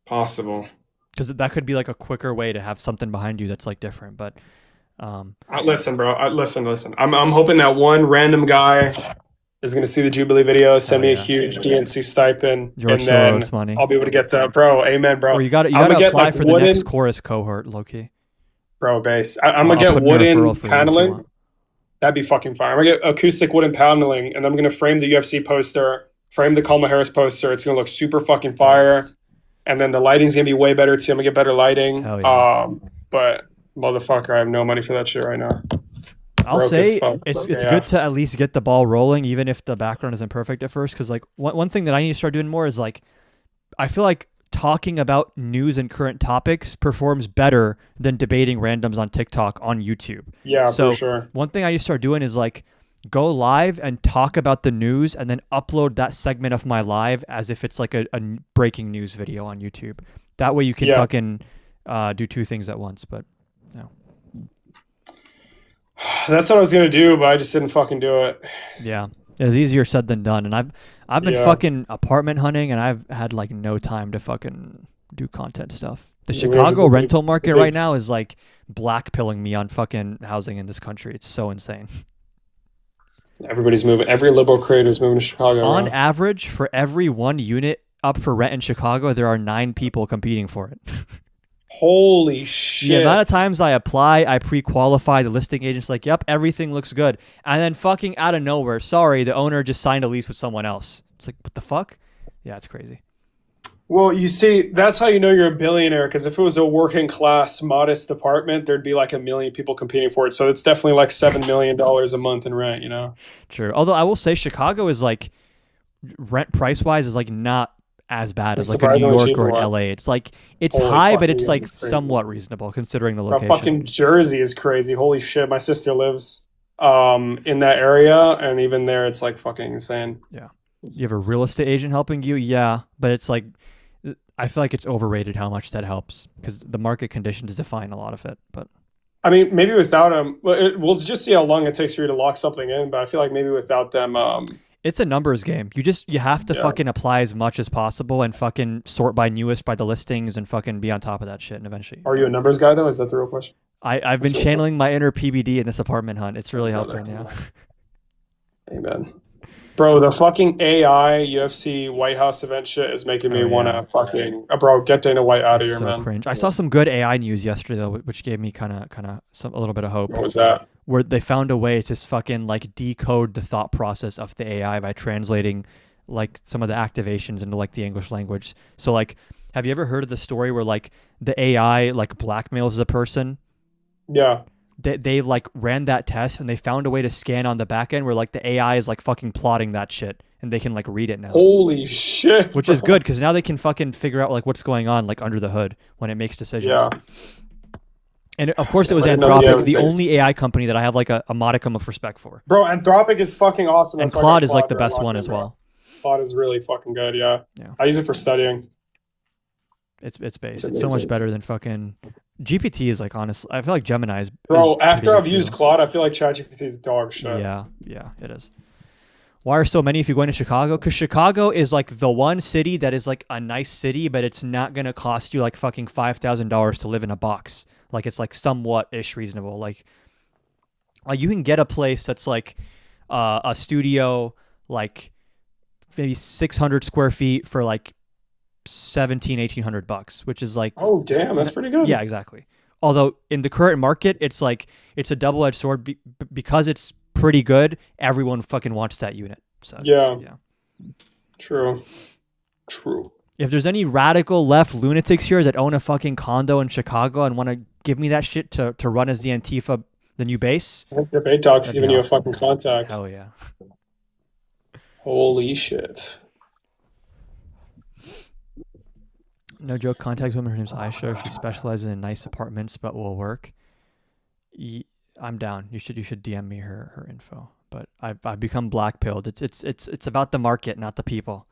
Possible. Because that could be like a quicker way to have something behind you that's like different. But listen, bro. Listen. I'm hoping that one random guy is going to see the Jubilee video, send me a huge DNC stipend, George and Soros money. I'll be able to get that, bro. Amen, bro. Or you got to apply like for the next chorus cohort, Loki. Bro, base. I'm gonna get wooden paneling. That'd be fucking fire. I'm gonna get acoustic wooden paneling, and I'm gonna frame the UFC poster, frame the Kamala Harris poster. It's gonna look super fucking fire. and then the lighting's gonna be way better too. I'm gonna get better lighting. Hell yeah. But motherfucker, I have no money for that shit right now. I'll Broke as say fuck. it's Yeah. good to at least get the ball rolling, even if the background isn't perfect at first. Because like one thing that I need to start doing more is like, I feel like talking about news and current topics performs better than debating randoms on TikTok on YouTube. Yeah, So for sure. one thing I need to start doing is like go live and talk about the news and then upload that segment of my live as if it's like a breaking news video on YouTube. That way you can fucking do two things at once. But no. That's what I was gonna do, but I just didn't fucking do it. Yeah, it's easier said than done. And I've been fucking apartment hunting, and I've had like no time to fucking do content stuff. The Chicago rental market right now is like blackpilling me on fucking housing in this country. It's so insane. Everybody's moving. Every liberal creator is moving to Chicago. On average, for every 1 unit up for rent in Chicago, there are 9 people competing for it. Holy shit. The amount of times I apply, I pre-qualify, the listing agent's like, yep, everything looks good. And then fucking out of nowhere, sorry, the owner just signed a lease with someone else. It's like, what the fuck? Yeah, it's crazy. Well, you see, that's how you know you're a billionaire, because if it was a working class, modest apartment, there'd be like 1 million people competing for it. So it's definitely like $7 million a month in rent, you know? True. Although I will say Chicago is like, rent price-wise is like not as bad as like a New York or an LA. It's like, it's high, but it's like somewhat reasonable considering the location. Fucking Jersey is crazy. Holy shit. My sister lives in that area, and even there it's like fucking insane. Yeah. You have a real estate agent helping you? Yeah. But it's like, I feel like it's overrated how much that helps because the market conditions define a lot of it. But I mean, maybe without them, we'll just see how long it takes for you to lock something in. But I feel like maybe without them, it's a numbers game. You have to fucking apply as much as possible and fucking sort by newest by the listings and fucking be on top of that shit. And eventually, are you a numbers guy though? Is that the real question? I've been channeling my inner PBD in this apartment hunt. It's really helping. Yeah. Amen. Bro, the fucking AI UFC White House event shit is making me want to fucking bro, get Dana White out of here, man. Cringe. I saw some good AI news yesterday though, which gave me kind of a little bit of hope. What was that? Where they found a way to fucking like decode the thought process of the AI by translating like some of the activations into like the English language. So like, have you ever heard of the story where like the AI like blackmails the person? Yeah. They like ran that test and they found a way to scan on the back end where like the AI is like fucking plotting that shit and they can like read it now. Holy shit. Which is good because now they can fucking figure out like what's going on like under the hood when it makes decisions. Yeah. And of course it was Anthropic, the only AI company that I have like a modicum of respect for. Bro, Anthropic is fucking awesome. And Claude is like the best one as well. Claude is really fucking good, yeah. I use it for studying. It's base. It's so much better than fucking GPT is like, honestly, I feel like Gemini is. Bro, after I've used Claude, I feel like ChatGPT is dog shit. Yeah, it is. Why are so many of you going to Chicago? Because Chicago is like the one city that is like a nice city, but it's not going to cost you like fucking $5,000 to live in a box. Like it's like somewhat-ish reasonable. Like you can get a place that's like a studio, like maybe 600 square feet for like $1,700-1,800, which is like, oh damn, that's pretty good. Yeah, exactly. Although in the current market, it's like it's a double-edged sword because it's pretty good. Everyone fucking wants that unit. So yeah. True. If there's any radical left lunatics here that own a fucking condo in Chicago and want to give me that shit to run as the Antifa, the new base, Debate Talk's giving you a fucking contact. Hell yeah. Holy shit. No joke, contact woman. Her name's Aisha. She specializes in nice apartments, but will work. I'm down. You should DM me her info. But I've become black-pilled. It's about the market, not the people.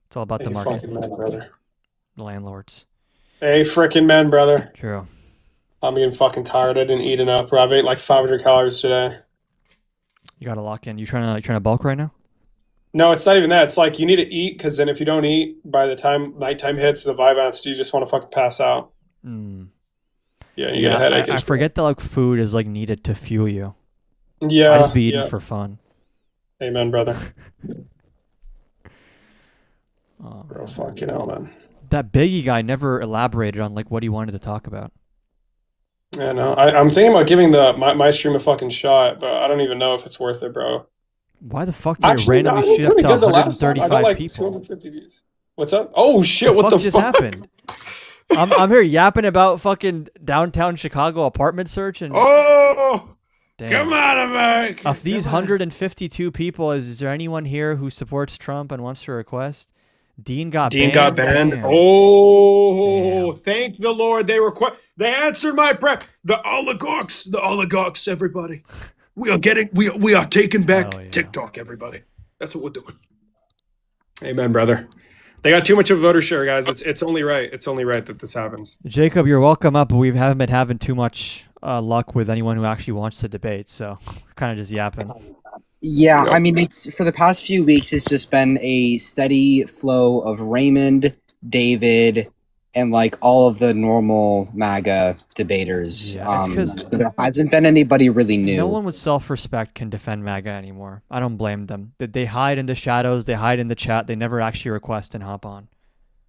It's all about the market. Fucking man, brother. The landlords. Hey, frickin' man, brother. True. I'm getting fucking tired. I didn't eat enough, bro. I've ate like 500 calories today. You gotta lock in. You trying to bulk right now? No, it's not even that. It's like you need to eat because then if you don't eat, by the time nighttime hits, the vibe out, you just want to fucking pass out. Yeah, you get a headache. I forget that like food is like needed to fuel you. Yeah, I just be eating for fun. Amen, brother. Oh, bro, fucking hell, man. That Biggie guy never elaborated on like what he wanted to talk about. Yeah, no, I'm thinking about giving my stream a fucking shot, but I don't even know if it's worth it, bro. Why the fuck do you randomly shoot up to 135 like people? 250 views. What's up? Oh shit! What fuck the just fuck happened? I'm here yapping about fucking downtown Chicago apartment search and. Oh, damn. come on, America! Of these 152 people, is there anyone here who supports Trump and wants to request? Dean got banned. Damn. Oh, damn. Thank the Lord. They answered my prayer. The oligarchs, everybody. We are taking back TikTok, everybody. That's what we're doing. Amen, brother. They got too much of a voter share, guys. It's only right. It's only right that this happens. Jacob, you're welcome up, but we haven't been having too much luck with anyone who actually wants to debate, so we're kind of just yapping. Yeah, I mean, it's for the past few weeks, it's just been a steady flow of Raymond, David, and like all of the normal MAGA debaters. Yeah, it's 'cause there hasn't been anybody really new. No one with self-respect can defend MAGA anymore. I don't blame them. They hide in the shadows, they hide in the chat, they never actually request and hop on.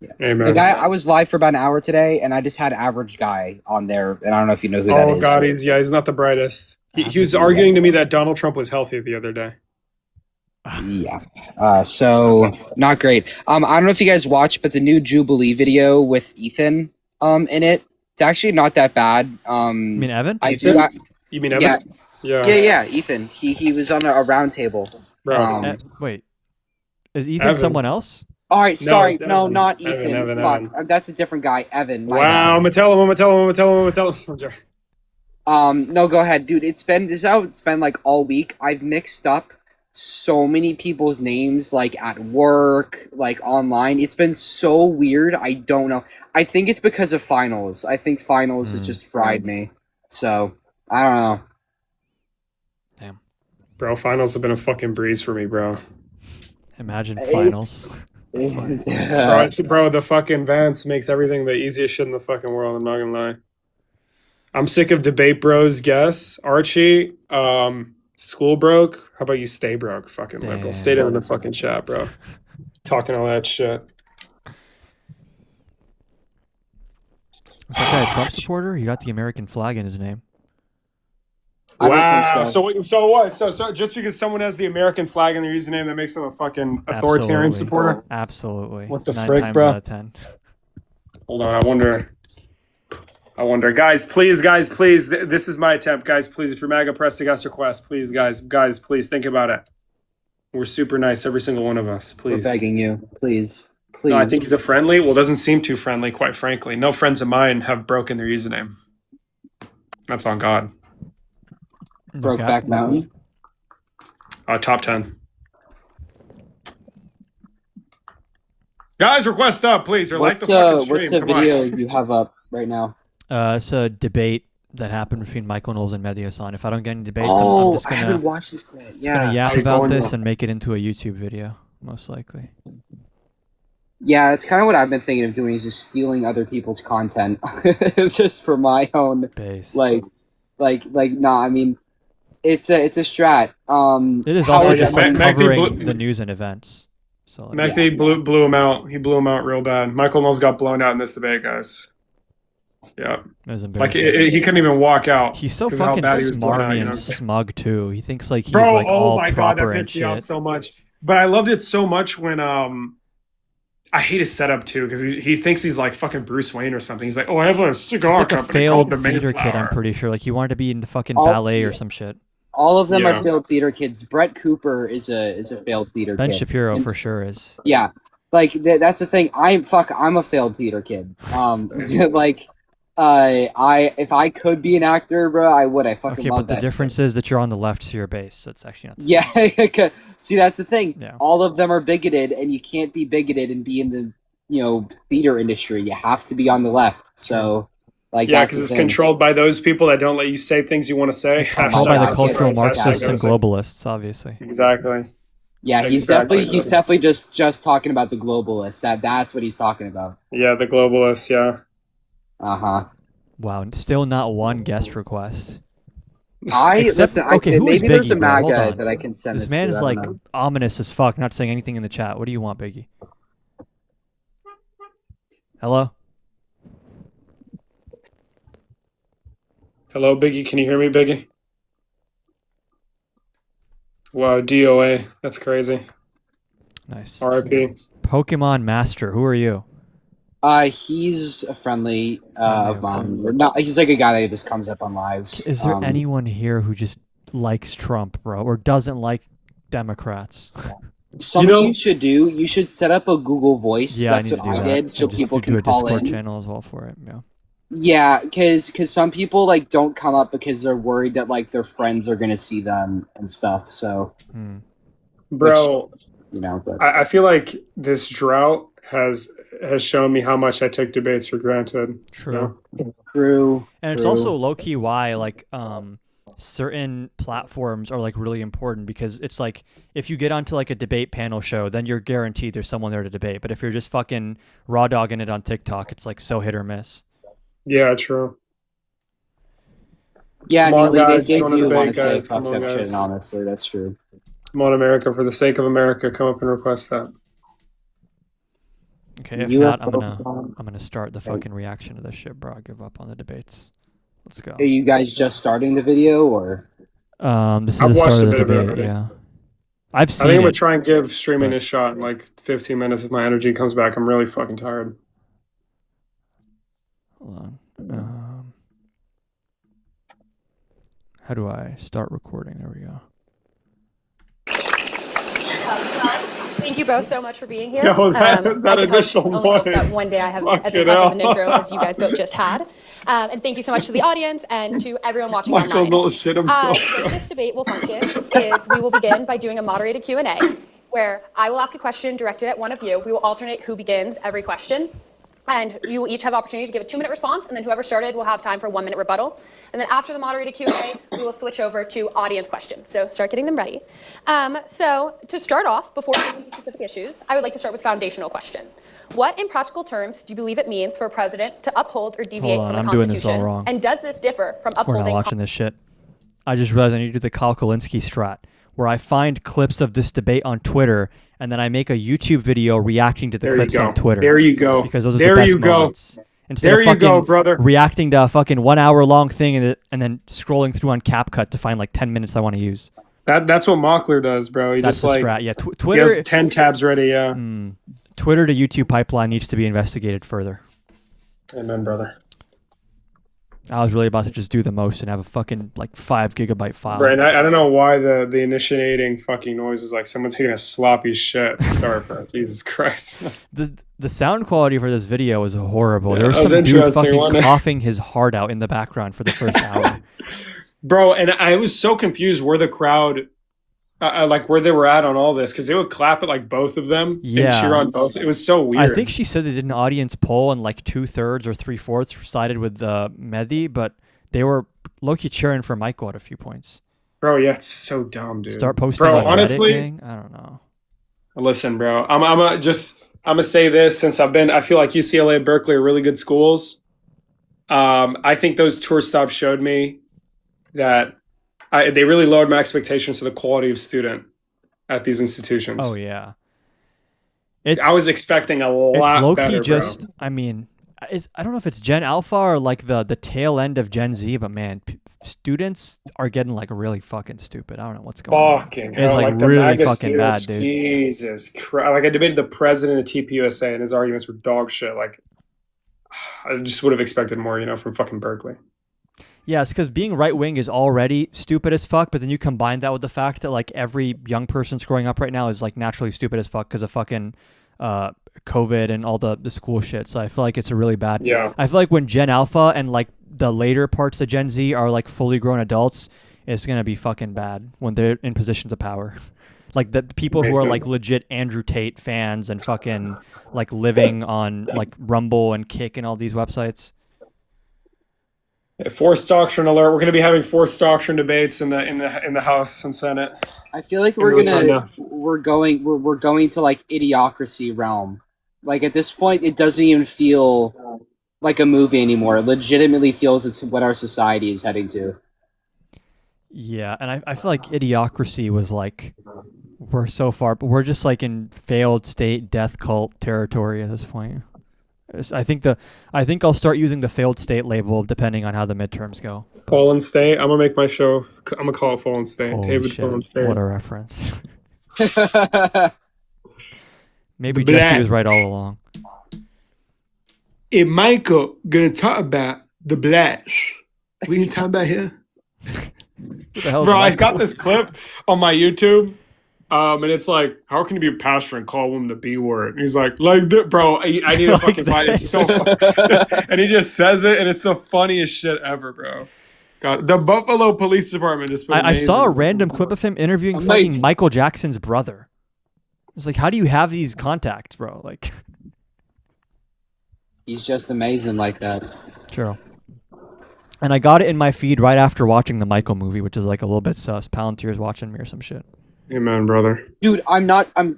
Yeah. Amen. The guy, I was live for about an hour today, and I just had Average Guy on there, and I don't know if you know who that is. Oh God, he's not the brightest. He was arguing to me that Donald Trump was healthy the other day. Yeah. So not great. I don't know if you guys watched, but the new Jubilee video with Ethan in it, it's actually not that bad. You mean Evan? You mean Evan? Yeah. Ethan. He was on a round table. Bro. Wait. Is Ethan someone else? All right, sorry. No, Evan. not Ethan. Evan. Fuck. That's a different guy. Evan. Wow, I'm gonna tell him. I'm sorry. No, go ahead, dude. This is how it's been like all week. I've mixed up so many people's names, like at work, like online. It's been so weird. I don't know. I think it's because of finals. I think finals has just fried me. So I don't know. Damn. Bro, finals have been a fucking breeze for me, bro. Imagine finals. Bro, the fucking Vance makes everything the easiest shit in the fucking world. I'm not gonna lie. I'm sick of debate bros. Guess Archie. School broke. How about you stay broke? Fucking liberal. Stay down in the fucking chat, bro. Talking all that shit. Was that guy a Trump supporter? He got the American flag in his name. Wow. So what? So just because someone has the American flag in their username, that makes them a fucking authoritarian supporter? Absolutely. What the 9 frick, times bro? out of 10. Hold on. I wonder. Guys, please. This is my attempt. Guys, please. If you're MAGA, press the guest request. Please, guys, please think about it. We're super nice, every single one of us. Please. We're begging you. Please. No, I think he's a friendly. Well, doesn't seem too friendly, quite frankly. No friends of mine have broken their username. That's on God. Brokeback Mountain. Top 10. Guys, request up, please. Or What's like the fucking stream. what's the video you have up right now? It's a debate that happened between Michael Knowles and Mehdi Hasan. If I don't get any debates, I'm just I gonna, haven't watched this yet. gonna yap about this and make it into a YouTube video, most likely. Yeah, that's kind of what I've been thinking of doing, is just stealing other people's content. It's just for my own base. I mean, it's a strat. It is also just like covering the news and events. So like, Mehdi blew him out. He blew him out real bad. Michael Knowles got blown out in this debate, guys. Yeah. Like he couldn't even walk out. He's so fucking smarmy and smug too. He thinks like he's Bro, like all my proper God, that and pissed me shit. out so much. But I loved it so much when I hate his setup too, because he thinks he's like fucking Bruce Wayne or something. He's like, oh, I have a cigar He's like a company called failed the theater Mayflower. kid, I'm pretty sure. Like he wanted to be in the fucking ballet or some shit. All of them are failed theater kids. Brett Cooper is a failed theater Ben kid. Shapiro for sure is. Yeah. Like that's the thing. I'm a failed theater kid. If I could be an actor, bro, I would. I fucking love that. But the difference is that you're on the left to your base. So it's actually not the same. See, that's the thing. Yeah. All of them are bigoted, and you can't be bigoted and be in the theater industry. You have to be on the left. So because it's controlled by those people that don't let you say things you want to say. It's controlled by the cultural Marxists and globalists, obviously. Exactly. Yeah, he's definitely just talking about the globalists. That's what he's talking about. Yeah, the globalists. Yeah. Wow, still not one guest request. Maybe there's a MAGA that I can send this man is like ominous as fuck, not saying anything in the chat. What do you want, Biggie? Hello? Hello, Biggie. Can you hear me, Biggie? Wow, DOA. That's crazy. Nice. RIP. Pokemon Master. Who are you? He's a friendly of mine. Or not, he's like a guy that just comes up on lives. Is there anyone here who just likes Trump, bro, or doesn't like Democrats? Something you should do. You should set up a Google Voice. Yeah, That's I need what to do I that. did, so And people just do can a call Discord in. channel as well for it. Yeah. Yeah, because some people like don't come up because they're worried that like their friends are gonna see them and stuff. So, Bro, but I feel like this drought has shown me how much I took debates for granted. True. True. And it's also low key why like certain platforms are like really important, because it's like if you get onto like a debate panel show, then you're guaranteed there's someone there to debate. But if you're just fucking raw dogging it on TikTok, it's like so hit or miss. Yeah, true. yeah, Come on, Neely, guys, if they you wanna do debate, want to say guys, come fucked on, up shit. guys. And honestly, that's true. Come on, America, for the sake of America, come up and request that. Okay, if You not, have I'm gonna start the fucking reaction to this shit, bro. I give up on the debates. Let's go. Are you guys just starting the video or? This is I've the watched start a of the bit of it debate. already. Yeah, I've I seen think I'm gonna it. try and give streaming but- a shot in like 15 minutes if my energy comes back. I'm really fucking tired. Hold on. How do I start recording? There we go. Thank you both so much for being here. No, that I can initial only hope that noise. one day I have Fuck as it impressive an up. intro as you guys both just had. And thank you so much to the audience and to everyone watching Michael online. Knowles shit himself. The way this debate will function is we will begin by doing a moderated Q&A, where I will ask a question directed at one of you. We will alternate who begins every question. And you will each have the opportunity to give a 2-minute response, and then whoever started will have time for a 1-minute rebuttal. And then after the moderated Q&A, we will switch over to audience questions. So start getting them ready. So to start off, before we get into specific issues, I would like to start with a foundational question. What, in practical terms, do you believe it means for a president to uphold or deviate from the I'm doing this Constitution? all wrong. And does this differ from We're upholding? not watching this shit. I just realized I need to do the Kyle Kulinski strat, where I find clips of this debate on Twitter, and then I make a YouTube video reacting to the There you clips go. on Twitter. There you go. Because those are There the best you go. moments. Instead There of you fucking go, brother. reacting to a fucking 1 hour long thing and then scrolling through on CapCut to find like 10 minutes I want to use. That's what Mockler does, bro. He That's just the like strat. Yeah, he Twitter. has 10 tabs ready. Yeah. Twitter to YouTube pipeline needs to be investigated further. Amen, brother. I was really about to just do the most and have a fucking like 5 gigabyte file. Right, I don't know why the initiating fucking noise is like someone taking a sloppy shit to start, bro. Jesus Christ. The sound quality for this video was horrible. Yeah, there was that was some dude interesting, fucking wasn't it? coughing his heart out in the background for the first hour. Bro, and I was so confused where the crowd, like where they were at on all this, because they would clap at like both of them and Yeah. cheer on both. It was so weird. I think she said they did an audience poll and like 2/3 or 3/4 sided with Mehdi, but they were low-key cheering for Michael at a few points. Bro, yeah, it's so dumb, dude. Start posting bro, on honestly, Reddit, gang? I don't know. Listen, bro, I'm gonna say this since I feel like UCLA and Berkeley are really good schools. I think those tour stops showed me that they really lowered my expectations for the quality of student at these institutions. Oh yeah. I was expecting a lot It's low-key better, just, bro. I mean, I don't know if it's Gen Alpha or like the tail end of Gen Z, but man, students are getting like really fucking stupid. I don't know what's going on. Fucking It's hell, like the really MAGA fucking bad, students, dude. Jesus Christ. Like I debated the president of TPUSA and his arguments were dog shit. Like I just would have expected more, from fucking Berkeley. Yeah, it's because being right wing is already stupid as fuck, but then you combine that with the fact that like every young person growing up right now is like naturally stupid as fuck because of fucking COVID and all the school shit. So I feel like it's a really bad. Yeah. I feel like when Gen Alpha and like the later parts of Gen Z are like fully grown adults, it's gonna be fucking bad when they're in positions of power. Like the people who are like legit Andrew Tate fans and fucking like living on like Rumble and Kick and all these websites. Forced doctrine alert. We're going to be having forced doctrine debates in the House and Senate. I feel like we're going to like idiocracy realm. Like at this point, it doesn't even feel like a movie anymore. It legitimately feels it's what our society is heading to. Yeah, and I feel like idiocracy was like we're so far, but we're just like in failed state death cult territory at this point. I think I'll start using the failed state label depending on how the midterms go. Fallen State. I'm gonna make my show. I'm gonna call it Fallen State. Holy David shit, Fallen State. what a reference. Maybe The Jesse black. was right all along. Hey, Michael, gonna talk about the blacks. We can talk about here. Who the hell is Bro, I've Michael? got this clip on my YouTube. And it's like, how can you be a pastor and call him the B word? And he's like that, bro. I need to Like fucking find it. It's so and he just says it, and it's the funniest shit ever, bro. God, the Buffalo Police Department just. I saw a random clip of him interviewing fucking Amazing. Michael Jackson's brother. It's like, how do you have these contacts, bro? Like, He's just amazing like that. true. And I got it in my feed right after watching the Michael movie, which is like a little bit sus. Palantir's watching me or some shit. Amen, brother. Dude,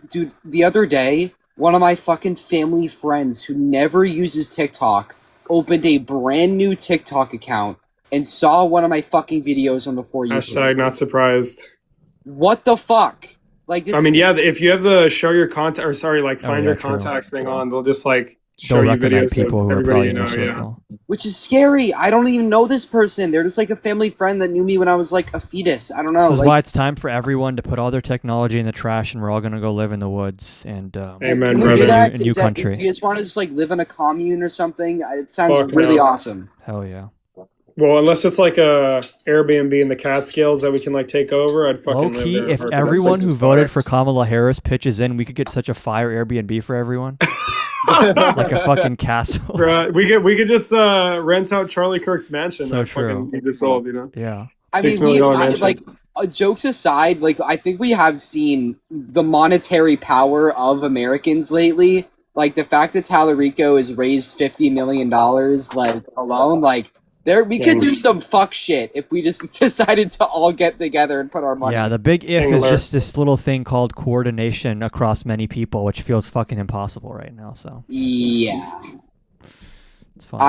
dude, the other day, one of my fucking family friends who never uses TikTok opened a brand new TikTok account and saw one of my fucking videos on the For You Hashtag page. not surprised. What the fuck? Like this. I mean, yeah, if you have the show your contact, or sorry, like find yeah, your true. contacts thing on, they'll just like show They'll you recommend videos people of who are everybody probably you in your know. Yeah. circle. Which is scary. I don't even know this person. They're just like a family friend that knew me when I was like a fetus. I don't know. This is like, why it's time for everyone to put all their technology in the trash, and we're all gonna go live in the woods and Amen, can we brother. do that? a new country. Do you just want to just like live in a commune or something? It sounds Fuck really no. awesome. Hell yeah. Well, unless it's like a Airbnb in the Catskills that we can like take over, I'd fucking Low live key, there. if That everyone place who is voted fire. for Kamala Harris pitches in, we could get such a fire Airbnb for everyone. Like a fucking castle. Bro, we could just rent out Charlie Kirk's mansion. So that true. fucking be sold, you know. Yeah. I $6 mean, million mansion. like jokes aside, like I think we have seen the monetary power of Americans lately. Like the fact that Tallarico has raised $50 million, like alone, like we could do some fuck shit if we just decided to all get together and put our money. Yeah, the big if is Angler. just this little thing called coordination across many people, which feels fucking impossible right now. So Yeah. it's fine.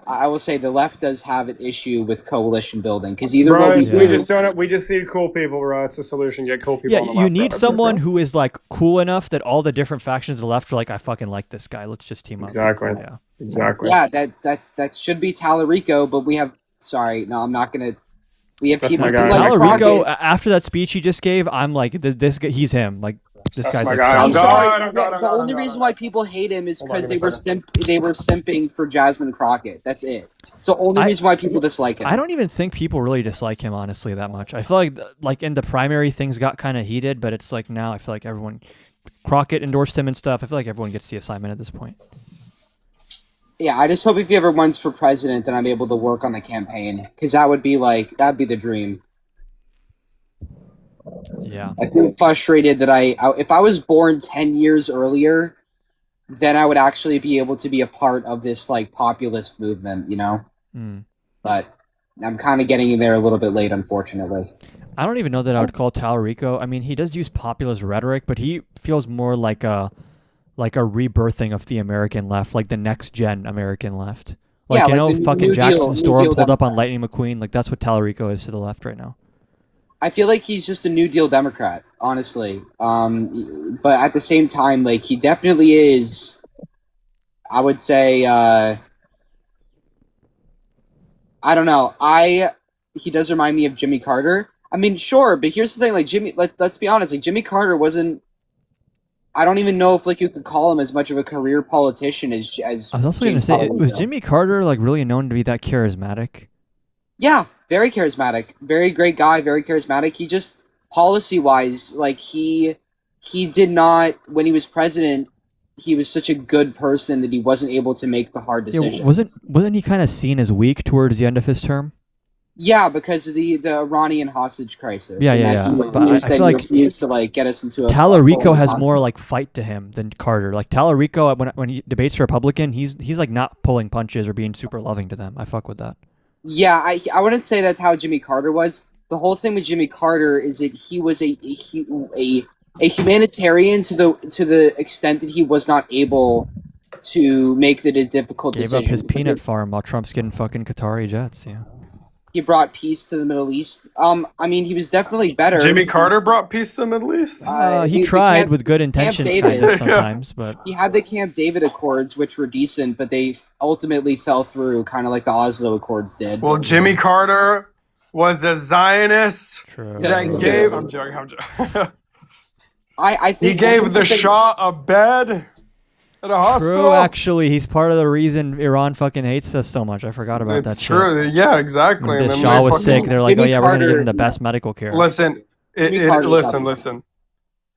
I will say the left does have an issue with coalition building because either Bro, what we we do, just don't. We just need cool people, bro. It's a solution. Get cool people. Yeah, on the you left, need bro. someone That's it, bro. who is like cool enough that all the different factions of the left are like, I fucking like this guy. Let's just team up. Exactly. Yeah. Exactly. yeah, that should be Tallarico, but we have. Sorry, no, I'm not gonna. We have That's people my guy. like Tallarico, Crockett. after that speech he just gave, I'm like, this guy, he's him. Like, this That's guy's my like, guy. I'm I'm sorry. God, I'm God, I'm The God, only I'm reason God. why people hate him is Hold on, because give me a they were simping for Jasmine Crockett. That's it. So only reason why people dislike him. I don't even think people really dislike him honestly that much. I feel like in the primary things got kind of heated, but it's like now I feel like everyone, Crockett endorsed him and stuff. I feel like everyone gets the assignment at this point. Yeah, I just hope if he ever runs for president, then I'm able to work on the campaign because that'd be the dream. Yeah. I feel frustrated that if I was born 10 years earlier, then I would actually be able to be a part of this like populist movement, you know? Mm. But I'm kind of getting in there a little bit late, unfortunately. I don't even know that I would call Tallarico. I mean, he does use populist rhetoric, but he feels more like a rebirthing of the American left, like the next gen American left. Like, Yeah, you like know, the fucking New Jackson Deal Storm pulled up on Democrat. Lightning McQueen. Like, that's what Tallarico is to the left right now. I feel like he's just a New Deal Democrat, honestly. But at the same time, like he definitely is. I would say. I don't know. He does remind me of Jimmy Carter. I mean, sure, but here's the thing: like Jimmy, let's be honest. Like Jimmy Carter wasn't. I don't even know if like you could call him as much of a career politician as. I was also going to James say, was Tallarico. Jimmy Carter like really known to be that charismatic? Yeah, very charismatic. Very great guy, very charismatic. He just policy-wise, like he did not when he was president, he was such a good person that he wasn't able to make the hard Yeah, decisions. wasn't he kind of seen as weak towards the end of his term? Yeah, because of the Iranian hostage crisis. Yeah, and yeah, that yeah. He, But he was I saying feel he like refused to like get us into a Tallarico full has hostage. more like fight to him than Carter. Like Tallarico, when he debates a Republican, he's like not pulling punches or being super loving to them. I fuck with that. Yeah, I wouldn't say that's how Jimmy Carter was. The whole thing with Jimmy Carter is that he was a humanitarian to the extent that he was not able to make the difficult Gave decision. up his peanut farm while Trump's getting fucking Qatari jets. Yeah. He brought peace to the Middle East. I mean, he was definitely better. Jimmy Carter brought peace to the Middle East. He the tried Camp- with good Camp intentions David. kind of sometimes, but He had the Camp David Accords, which were decent, but they ultimately fell through, kind of like the Oslo Accords did. Well, Jimmy Carter was a Zionist true. that gave. I'm joking. I think he gave the Shah a bed at a hospital. True, actually, he's part of the reason Iran fucking hates us so much. I forgot about that. It's true. Shit. Yeah, exactly. When And the then Shah they was fucking- sick, they're like, Jimmy oh yeah, we're gonna give Carter- him the best medical care. Listen, listen.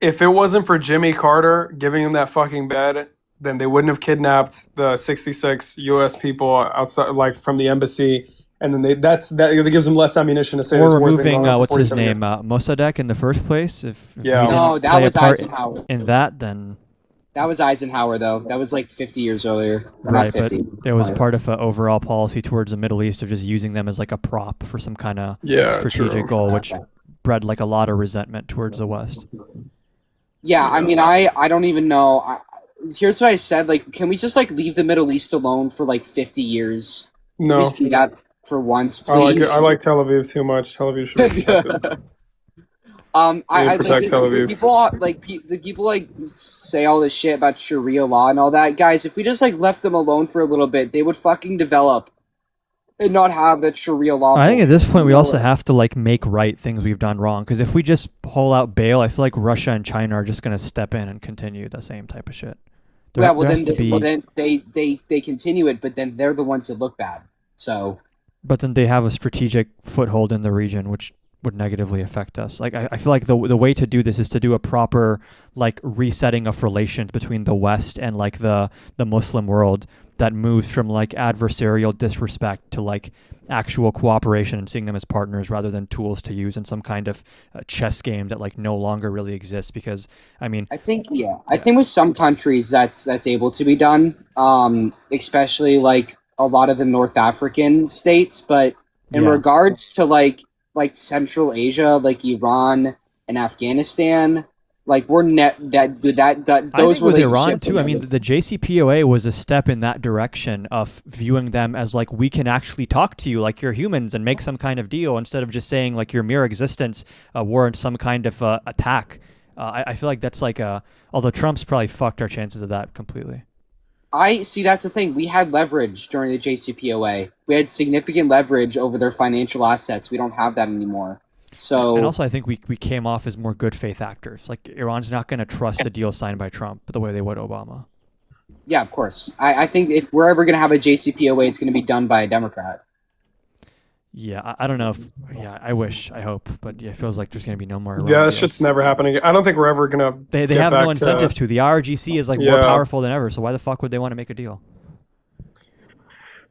If it wasn't for Jimmy Carter giving him that fucking bed, then they wouldn't have kidnapped the 66 U.S. people outside, like from the embassy, and then that gives them less ammunition to say Or this war's been removing going on for what's his 47 years. name, Mossadegh in the first place. If he Yeah. didn't No, that play a was part Eisenhower. in that, then That was Eisenhower, though. That was like 50 years earlier. Or right, not 50. but it was part of an overall policy towards the Middle East of just using them as like a prop for some kind of strategic true. goal, which bred like a lot of resentment towards the West. Yeah, I mean, I don't even know. Here's what I said. Like, can we just like leave the Middle East alone for like 50 years? No. Can we just do that for once, I like it. please? I like Tel Aviv too much. Tel Aviv should be protected. I protect like Tel Aviv. the people like say all this shit about Sharia law and all that. Guys, if we just like left them alone for a little bit, they would fucking develop and not have that Sharia law. I think at this point we also have to like make right things we've done wrong, because if we just pull out bail, I feel like Russia and China are just going to step in and continue the same type of shit. Well, then they continue it, but then they're the ones that look bad. So, but then they have a strategic foothold in the region, which would negatively affect us. Like I feel like the way to do this is to do a proper like resetting of relations between the West and like the Muslim world that moves from like adversarial disrespect to like actual cooperation and seeing them as partners rather than tools to use in some kind of chess game that like no longer really exists. Because I mean, I think with some countries that's able to be done, especially like a lot of the North African states. But in regards to like Central Asia, like Iran and Afghanistan, like we're those I think with Iran too. I mean, relationships- the JCPOA was a step in that direction of viewing them as like, we can actually talk to you like you're humans and make some kind of deal instead of just saying like your mere existence warrants some kind of attack. I feel like that's like although Trump's probably fucked our chances of that completely. I see. That's the thing. We had leverage during the JCPOA. We had significant leverage over their financial assets. We don't have that anymore. So, and also, I think we came off as more good faith actors. Like Iran's not going to trust a deal signed by Trump the way they would Obama. Yeah, of course. I think if we're ever going to have a JCPOA, it's going to be done by a Democrat. Yeah, I don't know if. Yeah, I wish, I hope, but yeah, it feels like there's going to be no more. Iran Yeah, that deals. shit's never happening. I don't think we're ever gonna. They get have back no incentive to. The IRGC is like more powerful than ever. So why the fuck would they want to make a deal?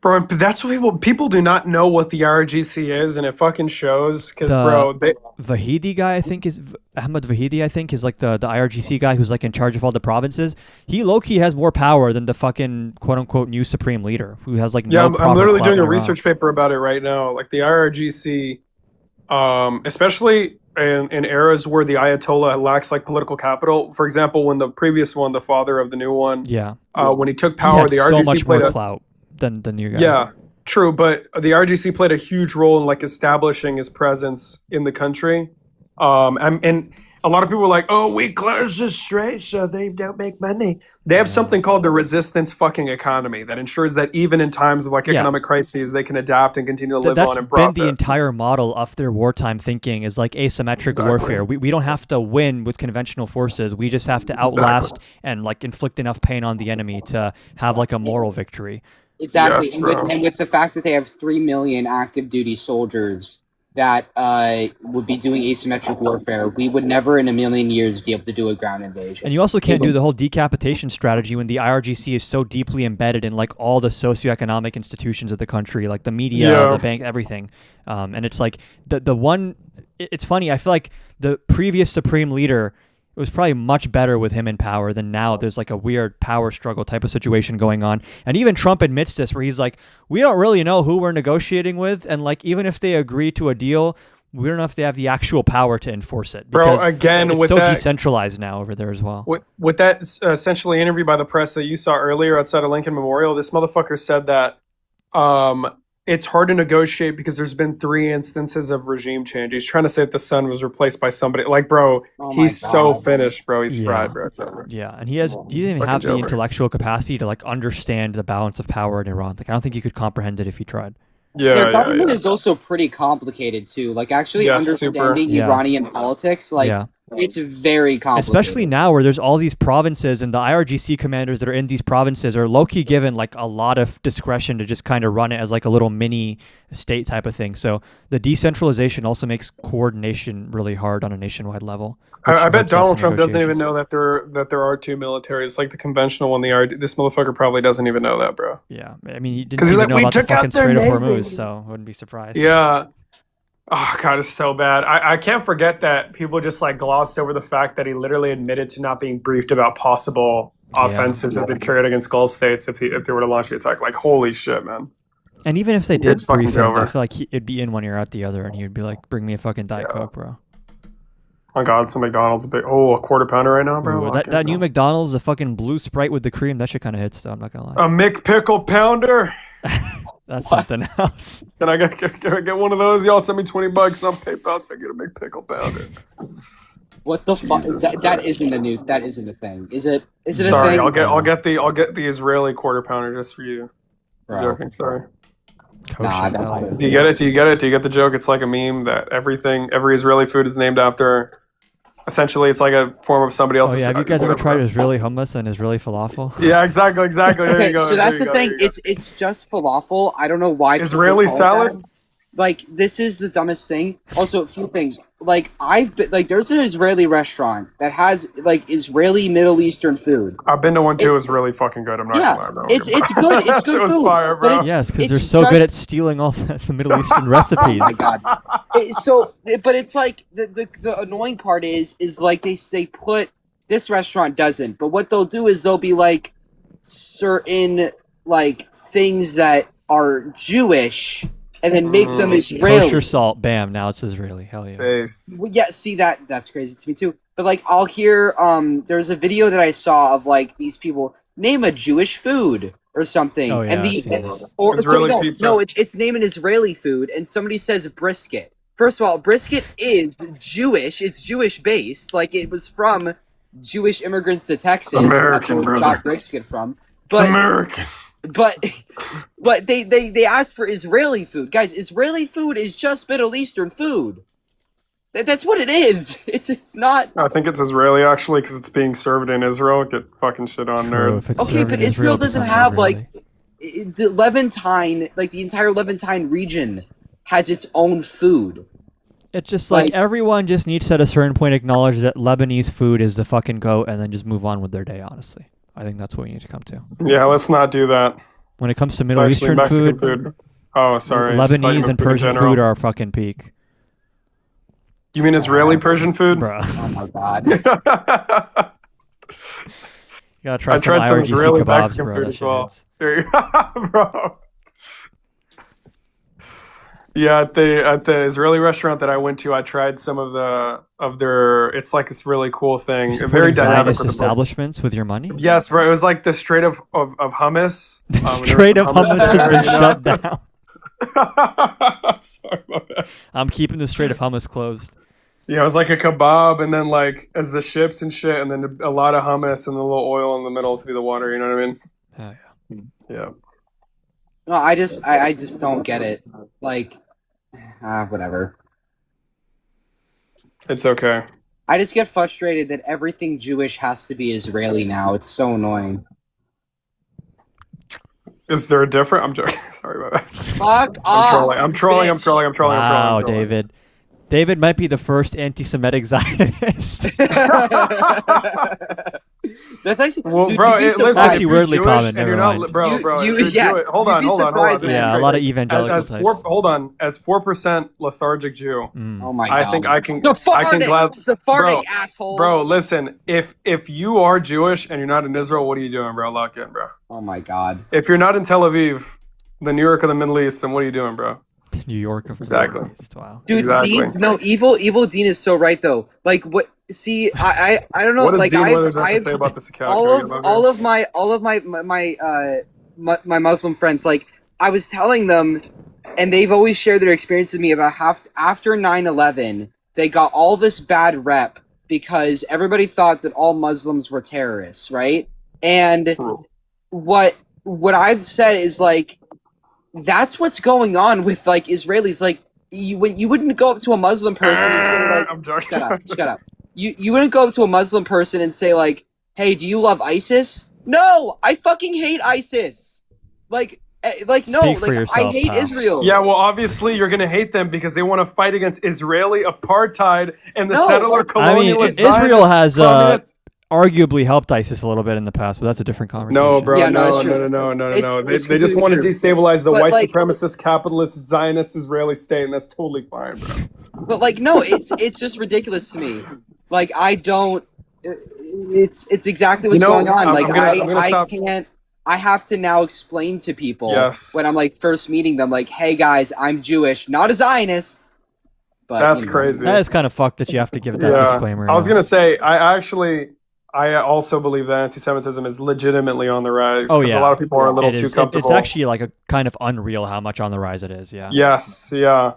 Bro, that's what people do not know what the RGC is, and it fucking shows. Because, bro, Vahidi guy, I think is Ahmed Vahidi. I think is like the IRGC guy who's like in charge of all the provinces. He low-key has more power than the fucking quote unquote new supreme leader who has like no. I'm literally clout doing in a Iran. research paper about it right now. Like the IRGC, especially in eras where the Ayatollah lacks like political capital. For example, when the previous one, the father of the new one, when he took power, the RGC so much played more clout than the new guy. Yeah, true, but the RGC played a huge role in like establishing his presence in the country. And a lot of people are like, "Oh, we close the straits so they don't make money." They have something called the resistance fucking economy that ensures that even in times of like economic crises, they can adapt and continue to live on and That's profit. been the entire model of their wartime thinking is like asymmetric warfare. We don't have to win with conventional forces. We just have to outlast and like inflict enough pain on the enemy to have like a moral victory. Exactly, Yes, and with the fact that they have 3 million active duty soldiers that would be doing asymmetric warfare, we would never in a million years be able to do a ground invasion. And you also can't do the whole decapitation strategy when the IRGC is so deeply embedded in like all the socioeconomic institutions of the country, like the media, the bank, everything. And it's like the one. It's funny. I feel like the previous supreme leader. It was probably much better with him in power than now. There's like a weird power struggle type of situation going on. And even Trump admits this, where he's like, we don't really know who we're negotiating with. And like, even if they agree to a deal, we don't know if they have the actual power to enforce it. Because again, it's with so that, decentralized now over there as well. With that essentially interview by the press that you saw earlier outside of Lincoln Memorial, this motherfucker said that it's hard to negotiate because there's been 3 instances of regime change. He's trying to say that the son was replaced by somebody. Like, bro, he's so finished, bro. He's fried, bro. It's over. Yeah, and he didn't even have the intellectual capacity to like understand the balance of power in Iran. Like, I don't think he could comprehend it if he tried. Their government is also pretty complicated too. Like actually understanding Iranian politics, like It's very complicated. Especially now where there's all these provinces and the IRGC commanders that are in these provinces are low-key given like a lot of discretion to just kind of run it as like a little mini state type of thing. So the decentralization also makes coordination really hard on a nationwide level. I bet Donald Trump doesn't even know that there are two militaries, like the conventional one. This motherfucker probably doesn't even know that, bro. Yeah, I mean, he didn't even know about the fucking Strait of Hormuz, so I wouldn't be surprised. Yeah. Oh god, it's so bad. I can't forget that people just like glossed over the fact that he literally admitted to not being briefed about possible offensives that they'd carried against Gulf states if they were to launch the attack. Like, holy shit, man. And even if they did brief him, I feel like it'd be in one ear out the other, and he would be like, "Bring me a fucking Diet Coke, bro." Oh god, some McDonald's a quarter pounder right now, bro. Ooh, that new McDonald's, the fucking blue Sprite with the cream, that shit kind of hits though. I'm not gonna lie. A McPickle pounder. That's something else. Can I get one of those? Y'all send me $20 on PayPal so I get a McPickle pounder. What the fuck? That isn't a thing. Is it? Is it a sorry, thing? I'll get the Israeli quarter pounder just for you. I'm joking. Sorry. Nah, that's all. Do you get it? Do you get the joke? It's like a meme that every Israeli food is named after. Essentially, it's like a form of somebody else's. Oh yeah, have you guys ever tried Israeli hummus and Israeli falafel? Yeah, exactly. There you go. So that's the thing. It's just falafel. I don't know why. Israeli salad. Like, this is the dumbest thing. Also, a few things. Like, there's an Israeli restaurant that has, like, Israeli Middle Eastern food. I've been to one, too. It was really fucking good. I'm not gonna lie, bro. It's good. It's good it was food. fire, bro. Yes, because they're so good at stealing all the Middle Eastern recipes. Oh, my God. But it's like, the annoying part is like, they put, this restaurant doesn't, but what they'll do is they'll be, like, certain, like, things that are Jewish, and then make them Israeli. Kosher salt, bam, now it's Israeli. Hell yeah. Based. Well, yeah, see, that's crazy to me too. But like, I'll hear there's a video that I saw of like these people name a Jewish food or something, Oh, yeah, and it's name an Israeli food, and somebody says brisket. First of all, brisket is Jewish. It's Jewish based. Like, it was from Jewish immigrants to Texas. That's where we got brisket from. But, it's American. But they asked for Israeli food. Guys, Israeli food is just Middle Eastern food. That's what it is. It's not. I think it's Israeli, actually, because it's being served in Israel. Get fucking shit on nerd. Okay, but Israel doesn't have, like, the Levantine, like, the entire Levantine region has its own food. It's just like everyone just needs to at a certain point acknowledge that Lebanese food is the fucking goat and then just move on with their day, honestly. I think that's what we need to come to. Yeah, let's not do that. When it comes to Middle Eastern food, oh, sorry. Lebanese and Persian food are our fucking peak. You mean Israeli Persian food? Bro. Oh my god. You gotta try some IRGC Israeli kebabs, Mexican bro. food That as shit well. hits. There you go, bro. Yeah, at the Israeli restaurant that I went to, I tried some of their. It's like this really cool thing. Very dynamic establishments with your money. Yes, right. It was like the Strait of hummus. Strait of hummus has been shut down. I'm sorry about that. I'm keeping the Strait of hummus closed. Yeah, it was like a kebab, and then like as the ships and shit, and then a lot of hummus and a little oil in the middle to be the water. You know what I mean? Oh, yeah. Yeah. No, I just don't get it. Like, whatever. It's okay. I just get frustrated that everything Jewish has to be Israeli now. It's so annoying. Is there a different? I'm joking. Sorry about that. Fuck off. I'm trolling. Wow, David. David might be the first anti-Semitic Zionist. That's actually, well, dude, bro. Listen, actually weirdly common. Never mind. Hold on. Yeah, a lot of evangelicals. Hold on. As 4% lethargic Jew. Oh my god. I think I can. Sephardic asshole. Bro, listen. If you are Jewish and you're not in Israel, what are you doing, bro? Lock in, bro. Oh my god. If you're not in Tel Aviv, the New York of the Middle East, then what are you doing, bro? New York of the Middle East. Wow. Dude, exactly. Dean, no, evil Dean is so right though. Like, what? See, I don't know. What does like, Dean Withers have to say about this account? all of my Muslim friends, like, I was telling them, and they've always shared their experience with me about after 9/11, they got all this bad rep because everybody thought that all Muslims were terrorists, right? And what I've said is, like, that's what's going on with, like, Israelis. Like, you wouldn't go up to a Muslim person and say, like, I'm joking. shut up. you wouldn't go up to a Muslim person and say like, "Hey, do you love ISIS?" No, I fucking hate ISIS. Like no, Speak for like yourself, I hate pal. Israel. Yeah, well, obviously you're gonna hate them because they want to fight against Israeli apartheid and the settler colonialist. Israel has communist. arguably helped ISIS a little bit in the past, but that's a different conversation. No, bro, Yeah, no. It's They just want to completely true. destabilize the But, white like- supremacist, capitalist, Zionist Israeli state, and that's totally fine, bro. But like, no, it's just ridiculous to me. Like, I don't. It's exactly what's going on. I'm Like, gonna I stop. can't. I have to now explain to people Yes. when I'm like first meeting them, like, "Hey guys, I'm Jewish, not a Zionist." But That's crazy. That is kind of fucked that you have to give that disclaimer. I was gonna say, I also believe that anti-Semitism is legitimately on the rise. Oh yeah, a lot of people are a little too comfortable. It's actually like a kind of unreal how much on the rise it is. Yeah. Yes. Yeah.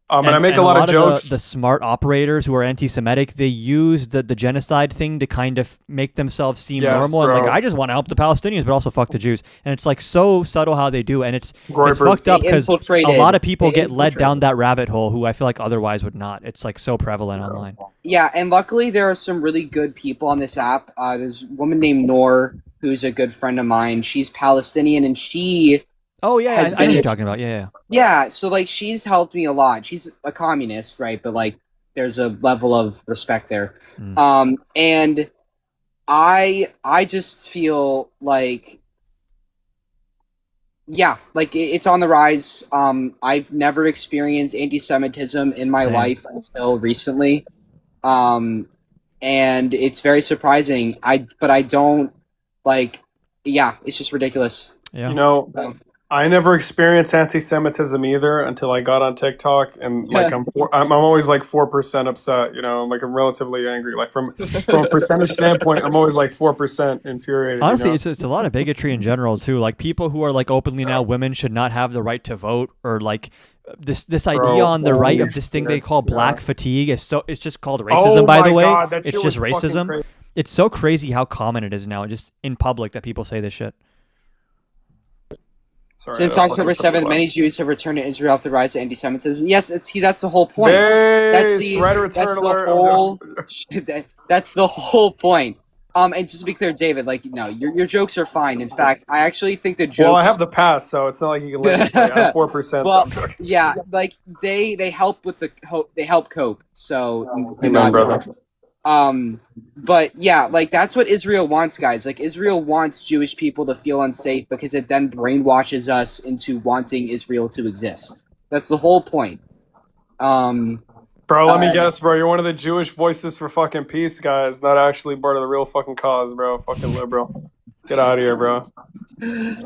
And I make a lot of jokes. The smart operators who are anti-Semitic, they use the genocide thing to kind of make themselves seem normal. And like, I just want to help the Palestinians, but also fuck the Jews. And it's like so subtle how they do, and it's fucked up because a lot of people get led down that rabbit hole who I feel like otherwise would not. It's like so prevalent online. Yeah, and luckily there are some really good people on this app. There's a woman named Noor who's a good friend of mine. She's Palestinian, and she. Oh yeah, I know what you're talking about. Yeah. Yeah, so like she's helped me a lot. She's a communist, right? But like there's a level of respect there. And I just feel like like it's on the rise. I've never experienced anti-Semitism in my life until recently. And it's very surprising. But I don't like it's just ridiculous. Yeah. I never experienced anti-Semitism either until I got on TikTok, and like I'm always like 4% upset. Like I'm relatively angry. Like from a percentage standpoint, I'm always like 4% infuriated. Honestly, it's a lot of bigotry in general too. Like people who are like openly now women should not have the right to vote, or like this idea on the right of this thing they call black fatigue is it's just called racism. By the way, it's just racism. It's so crazy how common it is now, just in public, that people say this shit. Sorry, since October 7th, many Jews have returned to Israel after the rise of anti-Semitism. Yes, that's the whole point. That's the whole point. And just to be clear, David, like, no, your jokes are fine. In fact, I actually think the jokes. Well, I have the pass, so it's not like you can legislate. I'm 4%. Well, so yeah, like they help with they help cope. So, amen, brother. But yeah, like that's what Israel wants, guys. Like Israel wants Jewish people to feel unsafe because it then brainwashes us into wanting Israel to exist. That's the whole point. Bro, let me guess, bro. You're one of the Jewish voices for fucking peace, guys. Not actually part of the real fucking cause, bro. Fucking liberal. Get out of here, bro.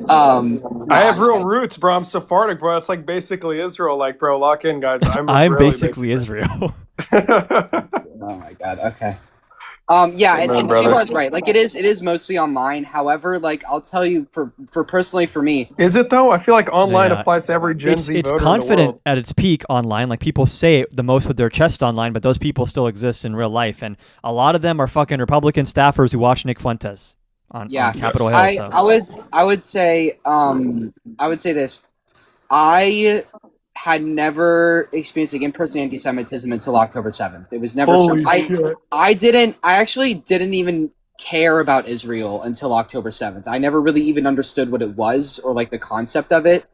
I have real roots, bro. I'm Sephardic, bro. It's like basically Israel. Like, bro, lock in, guys. I'm basically Israel. Oh my god. Okay. Yeah, and Tibar's right. Like it is mostly online. However, like I'll tell you, for personally for me, is it though? I feel like online applies to every Gen Z voter. It's confident at its peak online. Like people say it the most with their chest online, but those people still exist in real life, and a lot of them are fucking Republican staffers who watch Nick Fuentes on Capitol Hill. So. I would say this. I had never experienced in-person anti-Semitism until October 7th. It was never. I actually didn't even care about Israel until October 7th. I never really even understood what it was or like the concept of it.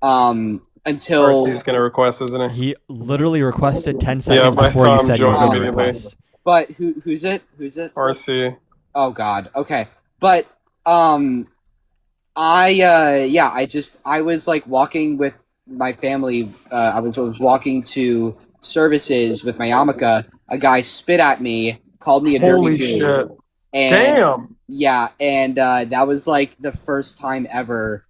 Until he's gonna request, isn't he? He literally requested 10 seconds before you said he was going to request. But who's it? Who's it? RC. Oh God. Okay. But I was like walking with my family. I was walking to services with my yarmulke. A guy spit at me, called me a dirty Jew. Shit. And, damn. Yeah, and that was like the first time ever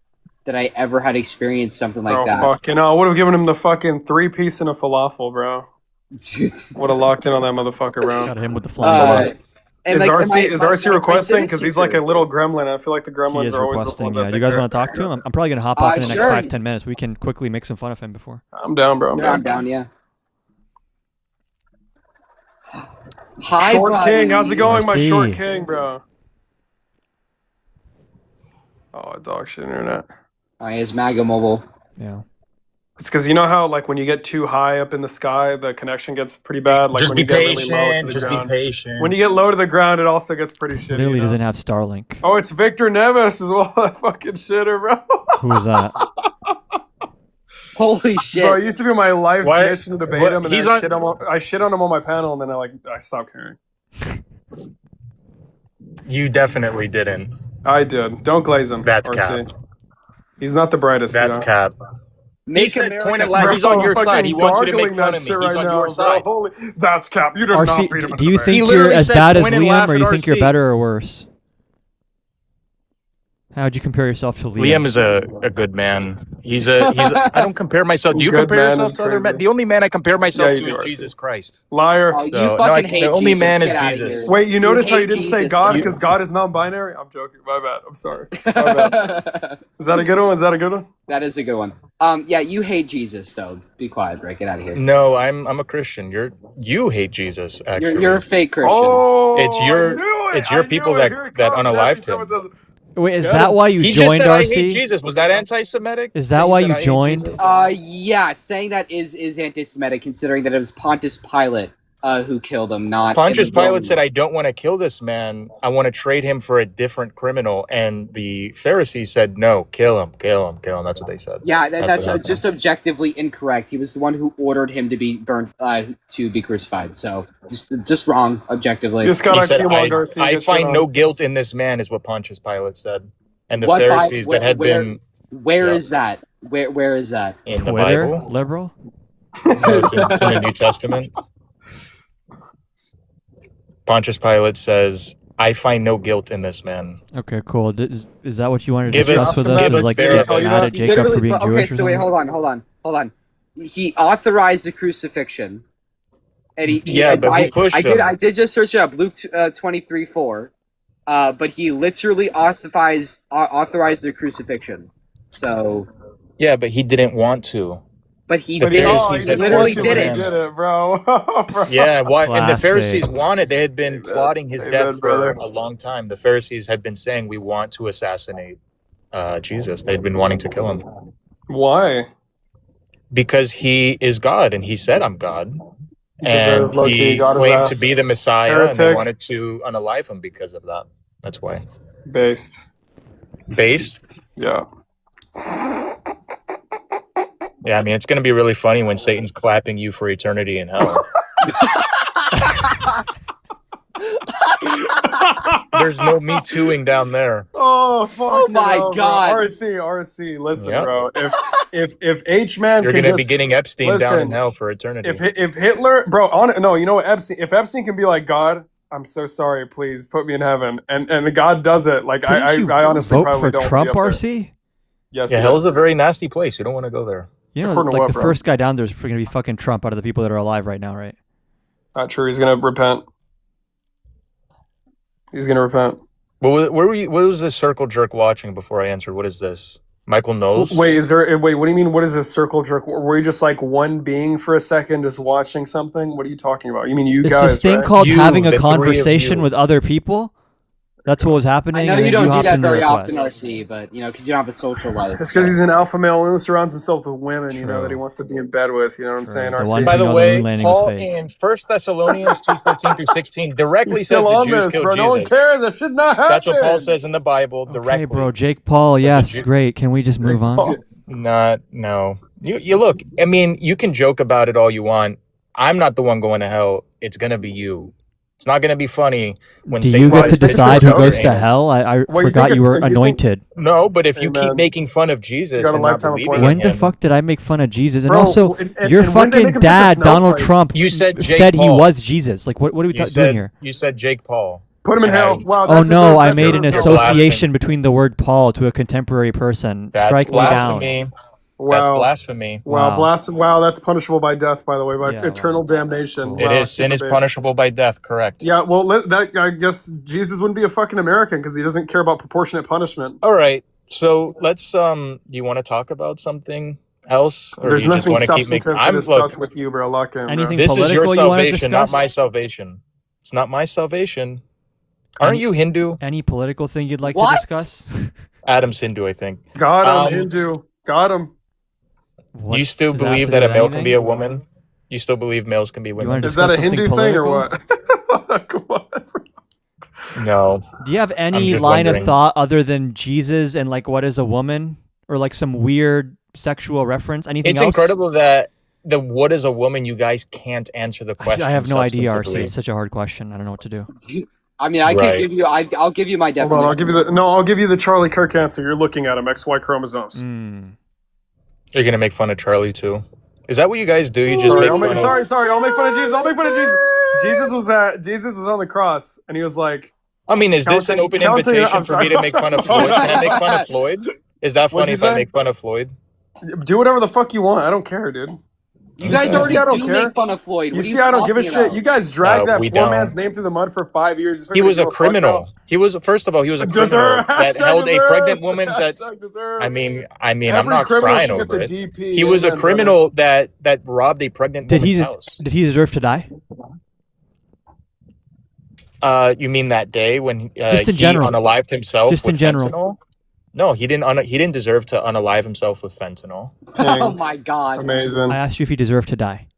that I ever had experienced something like that. Fucking, I would have given him the fucking 3-piece and a falafel, bro. Would have locked in on that motherfucker, bro. Got him with the flying. Is RC requesting? Because he's like a little gremlin. I feel like the gremlins are always requesting. Yeah, do you guys want to talk to him? I'm probably gonna hop off in the next 5-10 minutes. We can quickly make some fun of him before. I'm down, bro. I'm down. Yeah. Hi, Short buddy. King. How's it going, my Short King, bro? Oh, dog shit internet. Oh, he has MAGA mobile. Yeah. It's because you know how like when you get too high up in the sky, the connection gets pretty bad. Like Just when be you get really low to patient. the Just be ground. patient. When you get low to the ground, it also gets pretty shitty. Literally you know? doesn't have Starlink. Oh, it's Victor Neves as well. That fucking shitter, bro. Who is that? Holy shit! Bro, it used to be my life's What? mission to debate What? him, and He's then on- I shit on him on my panel, and then I stopped caring. You definitely didn't. I did. Don't glaze him. That's RC. cap. He's not the brightest. That's you know? cap. He Make said America point at left. He's on your Bro, side. He fucking wants you to make gargling fun that of me. shit He's right on now, your bro. side. Holy, that's cap. You did not beat him. RC, in do you debate. think He you're literally as said bad as point and Liam, laugh or at you think you're RC. better or worse? How'd you compare yourself to Liam? Liam is a good man. I don't compare myself. Do you Good compare man yourself is to other crazy. men? The only man I compare myself Yeah, to you is do, RC. Jesus Christ. Liar. Oh, you So, fucking no, hate the only Jesus. man is Get outta Jesus. here. Wait, you notice how hate you didn't say Jesus, God don't because God is non-binary? I'm joking. My bad. I'm sorry. My bad. Is that a good one? Is that a good one? That is a good one. Yeah, you hate Jesus, though. Be quiet, Rick. Get out of here. No, I'm a Christian. You hate Jesus. Actually, You're a fake Christian. Oh, It's your- I knew it. it's your I people knew it. that- Here it that comes. unalived Every him. time it does- Wait, is Yeah. that why you he joined just said I hate RC? Jesus. Was that anti-Semitic? Is that why said, you "I hate joined? Jesus"? Yeah, saying that is anti-Semitic, considering that it was Pontius Pilate who killed him, not Pontius in the Roman Pilate said, war. "I don't want to kill this man. I want to trade him for a different criminal." And the Pharisees said, "No, kill him, kill him, kill him." That's what they said. Yeah, what that's happened. just objectively incorrect. He was the one who ordered him to be burned, to be crucified. So just wrong objectively. You just He gotta said, keep on Garcia. I get shit find on. no guilt in this man," is what Pontius Pilate said. And the What Bi- Pharisees that had where- been Where Yeah. is that? Where is that? in the Twitter? Bible. Liberal? No, it's in the New Testament. Pontius Pilate says, "I find no guilt in this man." Okay, cool. Is that what you wanted to Give discuss us- with give us? us Is like Barabbas. get mad at Jacob for being but- Jewish okay, or so wait, something? hold on. He authorized the crucifixion. And Yeah, but who pushed him? I did just search it up, Luke 23:4. But he literally authorized the crucifixion. So, Yeah, but he didn't want to. but he The did. Pharisees He had literally forced him did to it. do Did it, bro. Bro. Yeah, what? And the Classic. Pharisees wanted. They had been plotting his Amen, death for brother. a long time. The Pharisees had been saying, "We want to assassinate Jesus." They'd been wanting to kill him Why? because he is God, and he said, "I'm God." And Deserved low-key he God his claimed to ass. be the Messiah, and they Heretic. wanted to unalive him because of that. That's why. Based. Based? Yeah. Yeah, I mean, it's going to be really funny when Satan's clapping you for eternity in hell. There's no me tooing down there. Oh fuck! Oh my no, bro. God. RC, listen, Yep. bro. If H man You're can going to be just getting Epstein down listen, in hell for eternity. if Hitler, bro, no, you know what? If Epstein can be like God, I'm so sorry, please put me in heaven, and God does it. Like Didn't I you honestly vote probably for don't Trump, be up there. RC? Yes, yeah, he hell's did. a very nasty place. You don't want to go there. You know, According to like what, the bro? first guy down there is going to be fucking Trump out of the people that are alive right now, right? Not true. He's gonna repent. He's gonna repent. What was this circle jerk watching before I answered? What is this? Michael Knowles? Wait, what do you mean? What is this circle jerk? Were you just like one being for a second, just watching something? What are you talking about? You mean you It's guys? this thing right? called You, having the a three of conversation you. with other people. That's what was happening. I know and you then don't do hopped that in the very request. often, RC, but because you don't have a social life. It's because so. he's an alpha male who surrounds himself with women, you know, True. that he wants to be in bed with. You know what I'm True. saying? The RC? ones By who the know the way, moon landing was Paul fake. in 1 Thessalonians 2:14 through 16 directly He's says still the on Jews this, killed bro. No one Jesus. cares. That should not happen. That's what Paul says in the Bible directly. Okay, bro. Jake Paul. Yes, Jew- great. Can we just move on? Paul. No. You look, I mean, you can joke about it all you want. I'm not the one going to hell. It's going to be you. It's not going to be funny when Do Satan you get tries to stick decide his who finger goes in to your anus. hell? I Well, you forgot think you were you think- anointed. No, but if you Amen. keep making fun of Jesus You got a and not lifetime believing appointment. in When the him, fuck did I make fun of Jesus? And Bro, also, and your when they fucking make him such a dad, Donald snowflake- Trump, You said Jake said he Paul. was Jesus. Like, what are we you doing said here? you said Jake Paul. Put him in And hell. I- Wow. Oh that no, deserves- I that made an deserves You're association between the word Paul to a contemporary person. That's Strike me down. blasphemy. That's Wow. blasphemy. Wow, Wow. Wow, that's punishable by death, by the way, by Yeah, eternal wow. damnation. Cool. It Wow, is. Sin super is base. punishable by death. Correct. Yeah, well, that I guess Jesus wouldn't be a fucking American because he doesn't care about proportionate punishment. All right. So let's. Do you want to talk about something else, or There's do you just nothing want to keep making? substantive to discuss with you, bro. Lock in, bro. Anything This is your political you wanna salvation, not discuss? my salvation. It's not my salvation. Aren't Any- you Hindu? Any political thing you'd like What? to discuss? Adam's Hindu, I think. Got him, Um, Hindu. Got him. What You still does that have believe to that do a with male can anything? be a woman? You still believe males can be wanna women? Is that discuss a Hindu something thing or political? what? Come on. No. Do you have I'm any just line of wondering. thought other than Jesus and like what is a woman, or like some weird sexual reference? Anything It's else? incredible that the what is a woman, you guys can't answer the question. I have no idea, RC. substantively. It's such a hard question. I don't know what to do. I mean, I Right. could give you. I'll give you my Hold definition. on, I'll give you the Charlie Kirk answer. You're looking at him, XY chromosomes. You're gonna make fun of Charlie too. Is that what you guys do? You just Sorry, make fun of... I'll make fun of Jesus. I'll make fun of Jesus. Jesus was on the cross, and he was like, I mean, is this an open invitation I'm for me sorry. to make fun of Floyd? Can I make fun of Floyd? Is that What'd funny you if I say? make fun of Floyd? do whatever the fuck you want. I don't care, dude. You guys see, I already don't do care. make fun of Floyd. You What see, are you I don't give a talking shit. about? You guys dragged that we poor don't. man's name through the mud for 5 years. He was a criminal. He was, first of all, he was a criminal Deserve. that Hashtag held deserve. a pregnant woman that... Hashtag deserve. I mean, I'm Every not criminal crying should get over the it. DP. He was a Amen, criminal that robbed a pregnant Did woman's he house. did he deserve to die? You mean that day when Just in he general. unalived himself Just with in general. fentanyl? No, he didn't deserve to unalive himself with fentanyl. Oh my god. Amazing. I asked you if he deserved to die.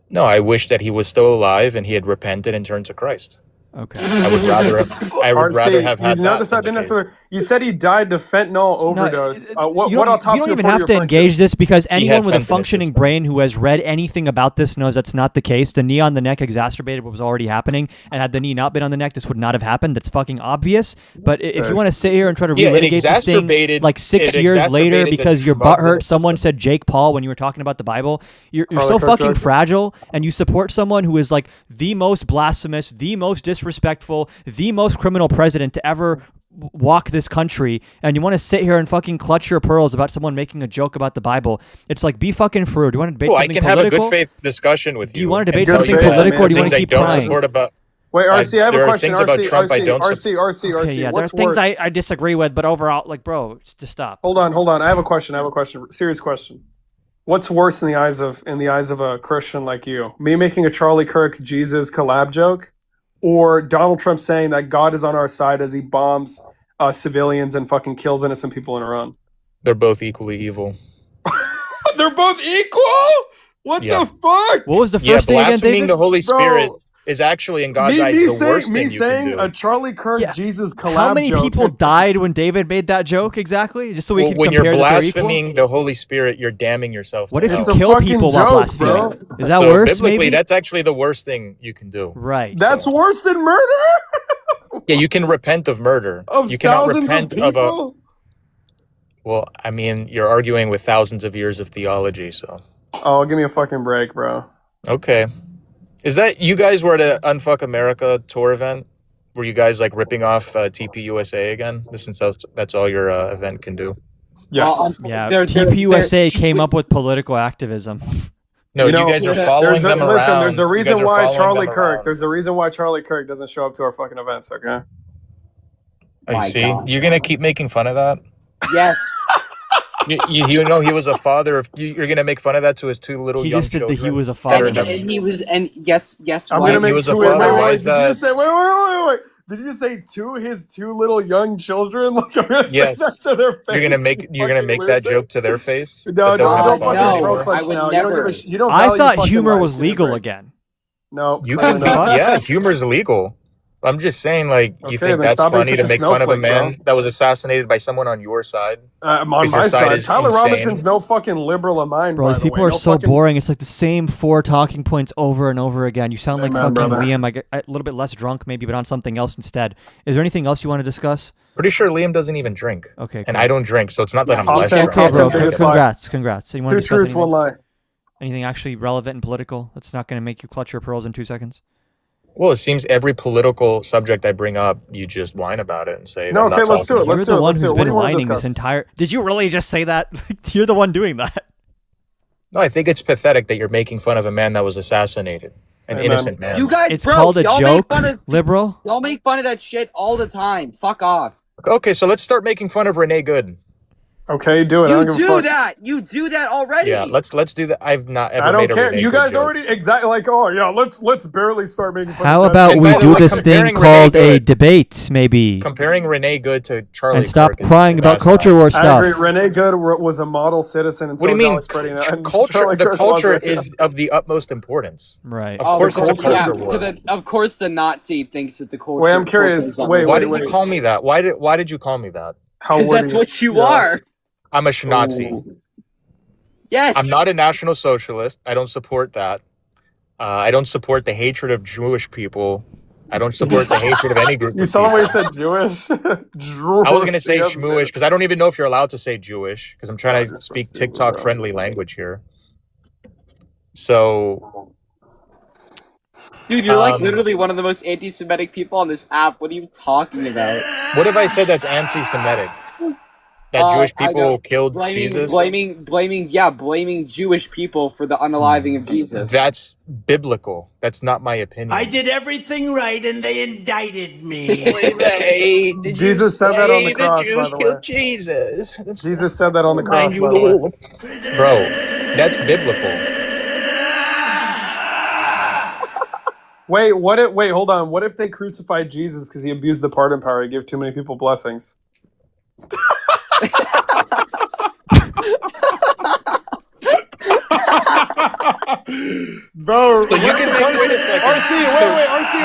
No, I wish that he was still alive and he had repented and turned to Christ. Okay. I would rather have had You that. notice I didn't answer. You said he died to fentanyl overdose. You What don't autopsy even report are have you to referring engage this, because anyone had with a fentanyl functioning system. brain who has read anything about this knows that's not the case. The knee on the neck exacerbated what was already happening, and had the knee not been on the neck, this would not have happened. That's fucking obvious. But if you want to sit here and try to Yeah, it relitigate this thing exacerbated- like 6 it years later exacerbated the because your drugs butt in the hurt, someone system. said Jake Paul when you were talking about the Bible, you're Probably so correct, fucking Jake. fragile, and you support someone who is like the most blasphemous, the most disrespectful, the most criminal president to ever walk this country, and you want to sit here and fucking clutch your pearls about someone making a joke about the Bible. It's like, be fucking for real. Do you want to debate Well, I something can have a political? good faith discussion with you. Do you want to and debate tell something you that political, or do you want things to keep I don't crying? support about... Wait, RC, I have there a are question. things about RC, Trump I don't RC. Okay, yeah, there are What's things worse? I disagree with, but overall, like, bro, just stop. Hold on. I have a question. Serious question. What's worse in the eyes of a Christian like you? Me making a Charlie Kirk Jesus collab joke, or Donald Trump saying that God is on our side as he bombs civilians and fucking kills innocent people in Iran? They're both equally evil. They're both equal? What Yeah. the fuck? What was the first thing again, blaspheming David? the Holy Spirit Bro, is actually in God's eyes the worst thing you saying can do. a Charlie Kirk Yeah. Jesus collab How many joke. people died when David made that joke exactly? Just so we Well, can when compare you're that they're equal? blaspheming the Holy Spirit, you're damning yourself. What to if you It's hell. a kill fucking people while joke, blaspheming? bro. Is that So worse, biblically, maybe? that's actually the worst thing you can do. Right. That's worse than murder Yeah, you can repent of murder. of You cannot thousands of repent of a... people. Well, I mean, you're arguing with thousands of years of theology, so... Oh, give me a fucking break, bro. Okay. Is that... You guys were at an Unfuck America tour event? Were you guys, like, ripping off TPUSA again? Since that's all your event can do. Yes. Yeah, They're- TPUSA came up with political activism. No, you guys are following them around. Listen, there's a You guys reason are why following Charlie them Kirk. around. There's a reason why Charlie Kirk doesn't show up to our fucking events. Okay. I My see. God. You're gonna keep making fun of that. Yes. You know he was a father of. You're gonna make fun of that to his two little He young just did children. the he was a And, father. and he was, and guess I'm what? gonna make was a two. father. Wait, Why did is you that? just say? Wait. Did you just say to his two little young children? Like I'm gonna Yes. say that to their face. You're gonna make fucking that loser. joke to their face. No, but don't have a fucking father no, anymore? pro clutch I would now. You don't never. give a you don't I value thought fucking humor life, was give me a legal break. again. No, You clearly can, not. yeah, humor's legal. I'm just saying, like, Okay, you think then that's stop being funny such to a make fun of a snowflake, man bro. that was assassinated by someone on your side? On Because your my side side, is Tyler insane. Robinson's no fucking liberal of mine. Bro, by these the people way. are No so fucking- boring. It's like the same 4 talking points over and over again. You sound like Amen, fucking brother. Liam. I get a little bit less drunk maybe, but on something else instead. Is there anything else you want to discuss? Pretty sure Liam doesn't even drink. Okay, And cool. I don't drink, so it's not that I'm I'll less take- drunk. Okay, I'll bro. take biggest lie. Congrats. So you want to Two discuss truths, one anything? lie. Anything actually relevant and political that's not going to make you clutch your pearls in 2 seconds? Well, it seems every political subject I bring up, you just whine about it and say, No, I'm okay, not let's do talking it. to you. Let's You're the one let's do who's it. What do been you wanna whining this discuss? entire... Did you really just say that? You're the one doing that. No, I think it's pathetic that you're making fun of a man that was assassinated. An Amen. innocent man. You guys, It's bro, called a y'all joke, make fun of liberal. y'all make fun of that shit all the time. Fuck off. Okay, so let's start making fun of Renee Good. Okay, do it. I You don't give a do fuck. that. You do that already. Yeah, let's do that. I've not ever I don't made a care. Renee You Good guys joke. already exactly like, oh yeah, let's barely start making fun How of about And we by the do way, this thing comparing called Renee a Good- debate, maybe, Comparing Renee Good to Charlie and stop Kirk is crying about asinine. culture war I stuff? agree. Renee Good was a model citizen, and What so do you is mean? Alex Brady. And Culture. Charlie The Kirk culture wasn't. is of the utmost importance. Right. Of Oh, course, the it's a culture. Yeah, culture war. of course, the Nazi thinks that the culture. Wait, I'm curious. Wait, Why did you call me that? Why did you call me that? How Because that's what you are. I'm a Schnazi. Yes. I'm not a National Socialist. I don't support that. I don't support the hatred of Jewish people. I don't support the hatred of any group You of saw the people. way he said Jewish. I was going to say Yes, Shmooish because I don't even know if you're allowed to say Jewish because I'm trying to speak TikTok-friendly language here. So... Dude, you're like literally one of the most anti-Semitic people on this app. What are you talking about? What have I said that's anti-Semitic? That Jewish people killed Jesus? Blaming Jewish people for the unaliving of Jesus. That's biblical. That's not my opinion. I did everything right, and they indicted me. Did Jesus said that on the say cross, by Jews the killed way. Jesus? Jesus said that on the cross, by the way. Bro, that's biblical. Wait, hold on. What if they crucified Jesus because he abused the pardon power? He gave too many people blessings. Bro, So you can make, wait a second. RC,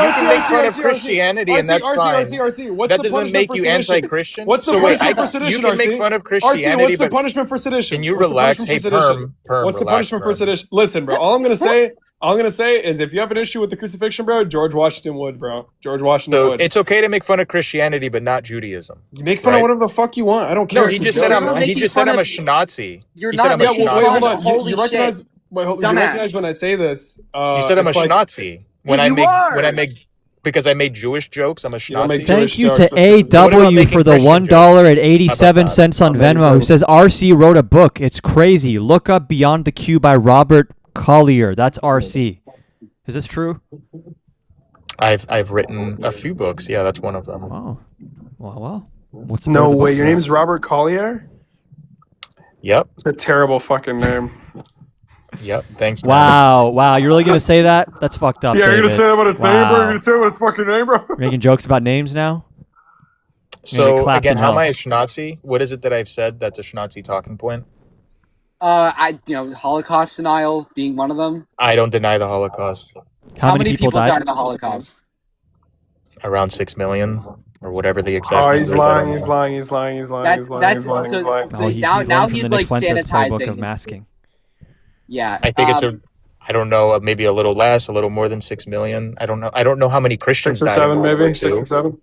You can make fun of Christianity, and that's fine. What's That the doesn't punishment make for you sedition? anti-Christian. What's the So wait, punishment for sedition, you can make RC? fun of RC, Christianity, what's the but punishment for sedition? can you What's the relax? punishment Hey, for sedition? Perm, What's the relax, punishment for Perm. sedition? Listen, bro. All I'm gonna say is if you have an issue with the crucifixion, bro, George Washington would, bro. George Washington So would. it's okay to make fun of Christianity, but not Judaism. You make fun of whatever the fuck you want. I don't care. No, he just said I'm a Schnazi. You're He not said I'm a making Schnazi. fun. Hold on. Holy You recognize? shit. Wait, hold, you Dumbass. recognize when I say this? You said I'm a it's like- Schnazi. When I make because I made Jewish jokes, I'm a Schnazi. Thank you to AW for the $1.87 on Venmo, who says RC wrote a book. It's crazy. Look up Beyond the Queue by Robert Collier. That's RC. Is this true? I've written a few books. Yeah, that's one of them. Wow. Well. What's the No point of the way. book, Your sir? name's Robert Collier? Yep. It's a terrible fucking name. Yep. Thanks. man. Wow. You're really gonna say that? That's fucked up. Yeah, you're gonna David. say that about his name, bro? Wow. You're gonna say about his fucking name, bro? You're making jokes about names now? So clapped again, him how out. am I a Schnazi? What is it that I've said that's a Schnazi talking point? Holocaust denial being one of them. I don't deny the Holocaust. How many people died? in the Holocaust? Around 6 million, or whatever the exact. Oh, number he's is, I lying. don't He's know. lying. He's lying. He's lying. That's- He's lying. that's- He's lying. so- He's lying. so- He's now learned he's from the like Nick Fuentes playbook sanitizing. of masking. Yeah. I think it's I don't know, maybe a little less, a little more than 6 million. I don't know. I don't know how many Christians 6 or died in 7, World War maybe 6 II. or 7.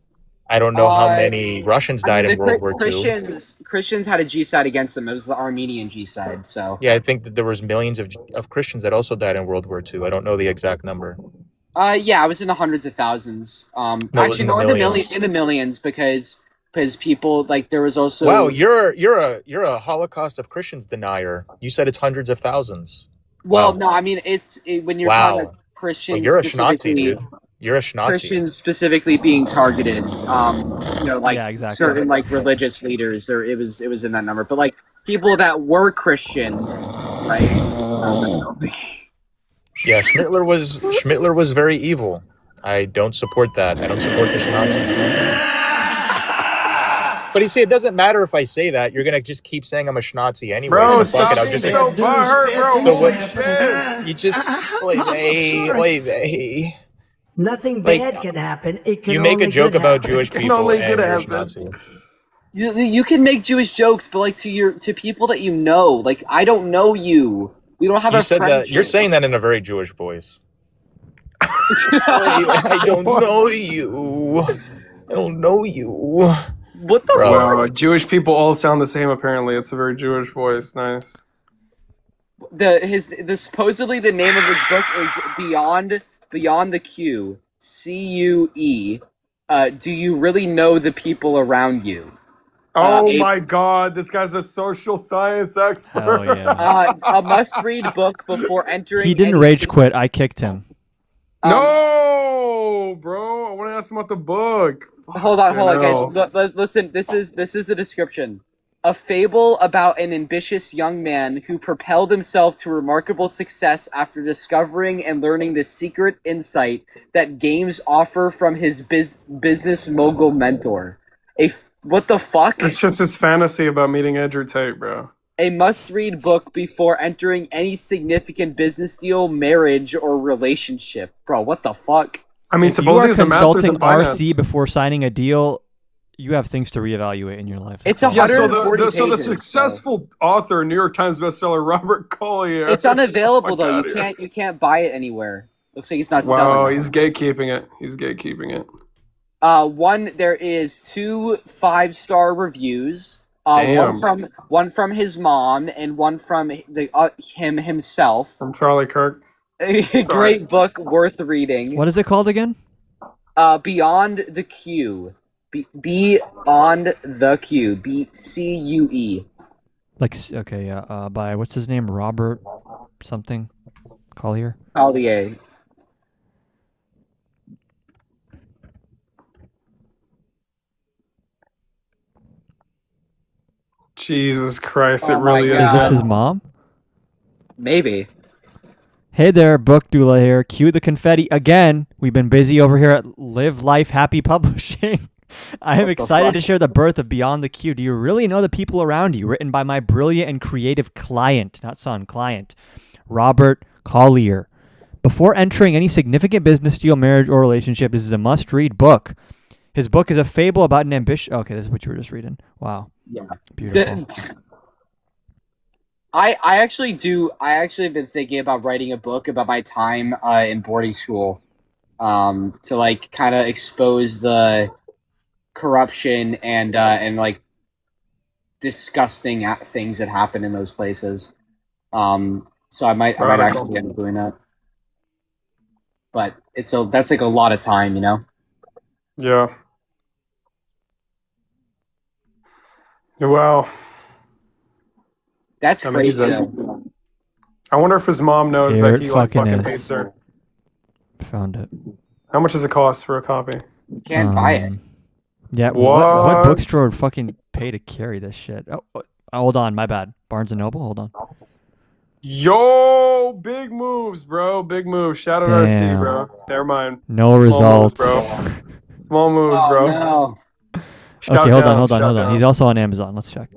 I don't know how many Russians died in World War II. Christians had a G-side against them. It was the Armenian G-side. So Yeah, I think that there was millions of Christians that also died in World War II. I don't know the exact number. yeah, I was in the hundreds of thousands. No, it was Actually, in no, the millions. in the millions because people like there was also. Wow, you're a Holocaust of Christians denier. You said it's hundreds of thousands. Well, Wow. no, I mean when you're Wow. talking about Well, Christians you're a Schnazi, specifically, dude. You're a Schnazi. Christians specifically being targeted. Like Yeah, exactly. certain like religious leaders, or it was in that number. But like people that were Christian, right? Yeah, Schmittler was very evil. I don't support that. I don't support the Schnazis. But you see, it doesn't matter if I say that. You're gonna just keep saying I'm a Schnazi anyway. Bro, so fuck stop it. I'll being just so butthurt, bro. So what- Holy shit. you just oy vey. Nothing Like, bad can happen. It can You make only a joke good about happen. Jewish It can people only and good you're a happen. Schnazi. You can make Jewish jokes, but like to people that you know, like I don't know you. We don't have You a said friendship. that. You're saying that in a very Jewish voice. I don't know you. I don't know you. What the Wow, Jewish people all sound the same. Apparently, it's a very Jewish voice. Nice. The supposedly the name of his book is Beyond the Q. CUE. Do you really know the people around you? Oh my God, this guy's a social science expert. Hell yeah. A must-read book before entering. He didn't any rage city. quit. I kicked him. No, bro. I want to ask him about the book. Hold on, No. guys. Listen, this is the description. A fable about an ambitious young man who propelled himself to remarkable success after discovering and learning the secret insight that games offer from his business mogul mentor. What the fuck? It's just his fantasy about meeting Andrew Tate, bro. A must-read book before entering any significant business deal, marriage, or relationship. Bro, what the fuck? I mean, if you supposedly are he's a master's consulting in finance. RC before signing a deal, you have things to reevaluate in your life. It's 140 so the pages, successful author, New York Times bestseller Robert Collier. It's unavailable Fuck though. outta You can't buy it anywhere. Looks like he's not Wow, selling. he's gatekeeping it. He's gatekeeping it. There is 2 5-star reviews. Damn. One from his mom and one from him himself. From Charlie Kirk. Great book, worth reading. What is it called again? Beyond the Queue. Beyond the Queue. BCUE. Like, okay, yeah. By what's his name? Robert something Collier. Collier. Jesus Christ, it Oh really my is. Is this God. his mom? Maybe. Hey there, book doula here. Cue the confetti again. We've been busy over here at Live Life Happy Publishing. I am excited to share the birth of Beyond the Queue. Do you really know the people around you? Written by my brilliant and creative client, not son, client, Robert Collier. Before entering any significant business deal, marriage, or relationship, this is a must-read book. His book is a fable about an ambition. Okay, this is what you were just reading. Wow. Yeah. Beautiful. I actually have been thinking about writing a book about my time in boarding school, to like kind of expose the corruption and like disgusting things that happen in those places. So I might actually end up doing that. But that's like a lot of time, you know? Yeah. Wow. That's crazy. Amazing. I wonder if his mom knows Here that it he like fucking fucking is. hates her. Found it. How much does it cost for a copy? You can't buy it. Yeah, what bookstore would fucking pay to carry this shit? Oh, hold on, my bad. Barnes & Noble, hold on. Yo, big moves, bro. Big moves. Shout out RC, bro. Never mind. No Small results. moves, bro. Small moves, bro. No. Okay, hold on. He's also on Amazon. Let's check.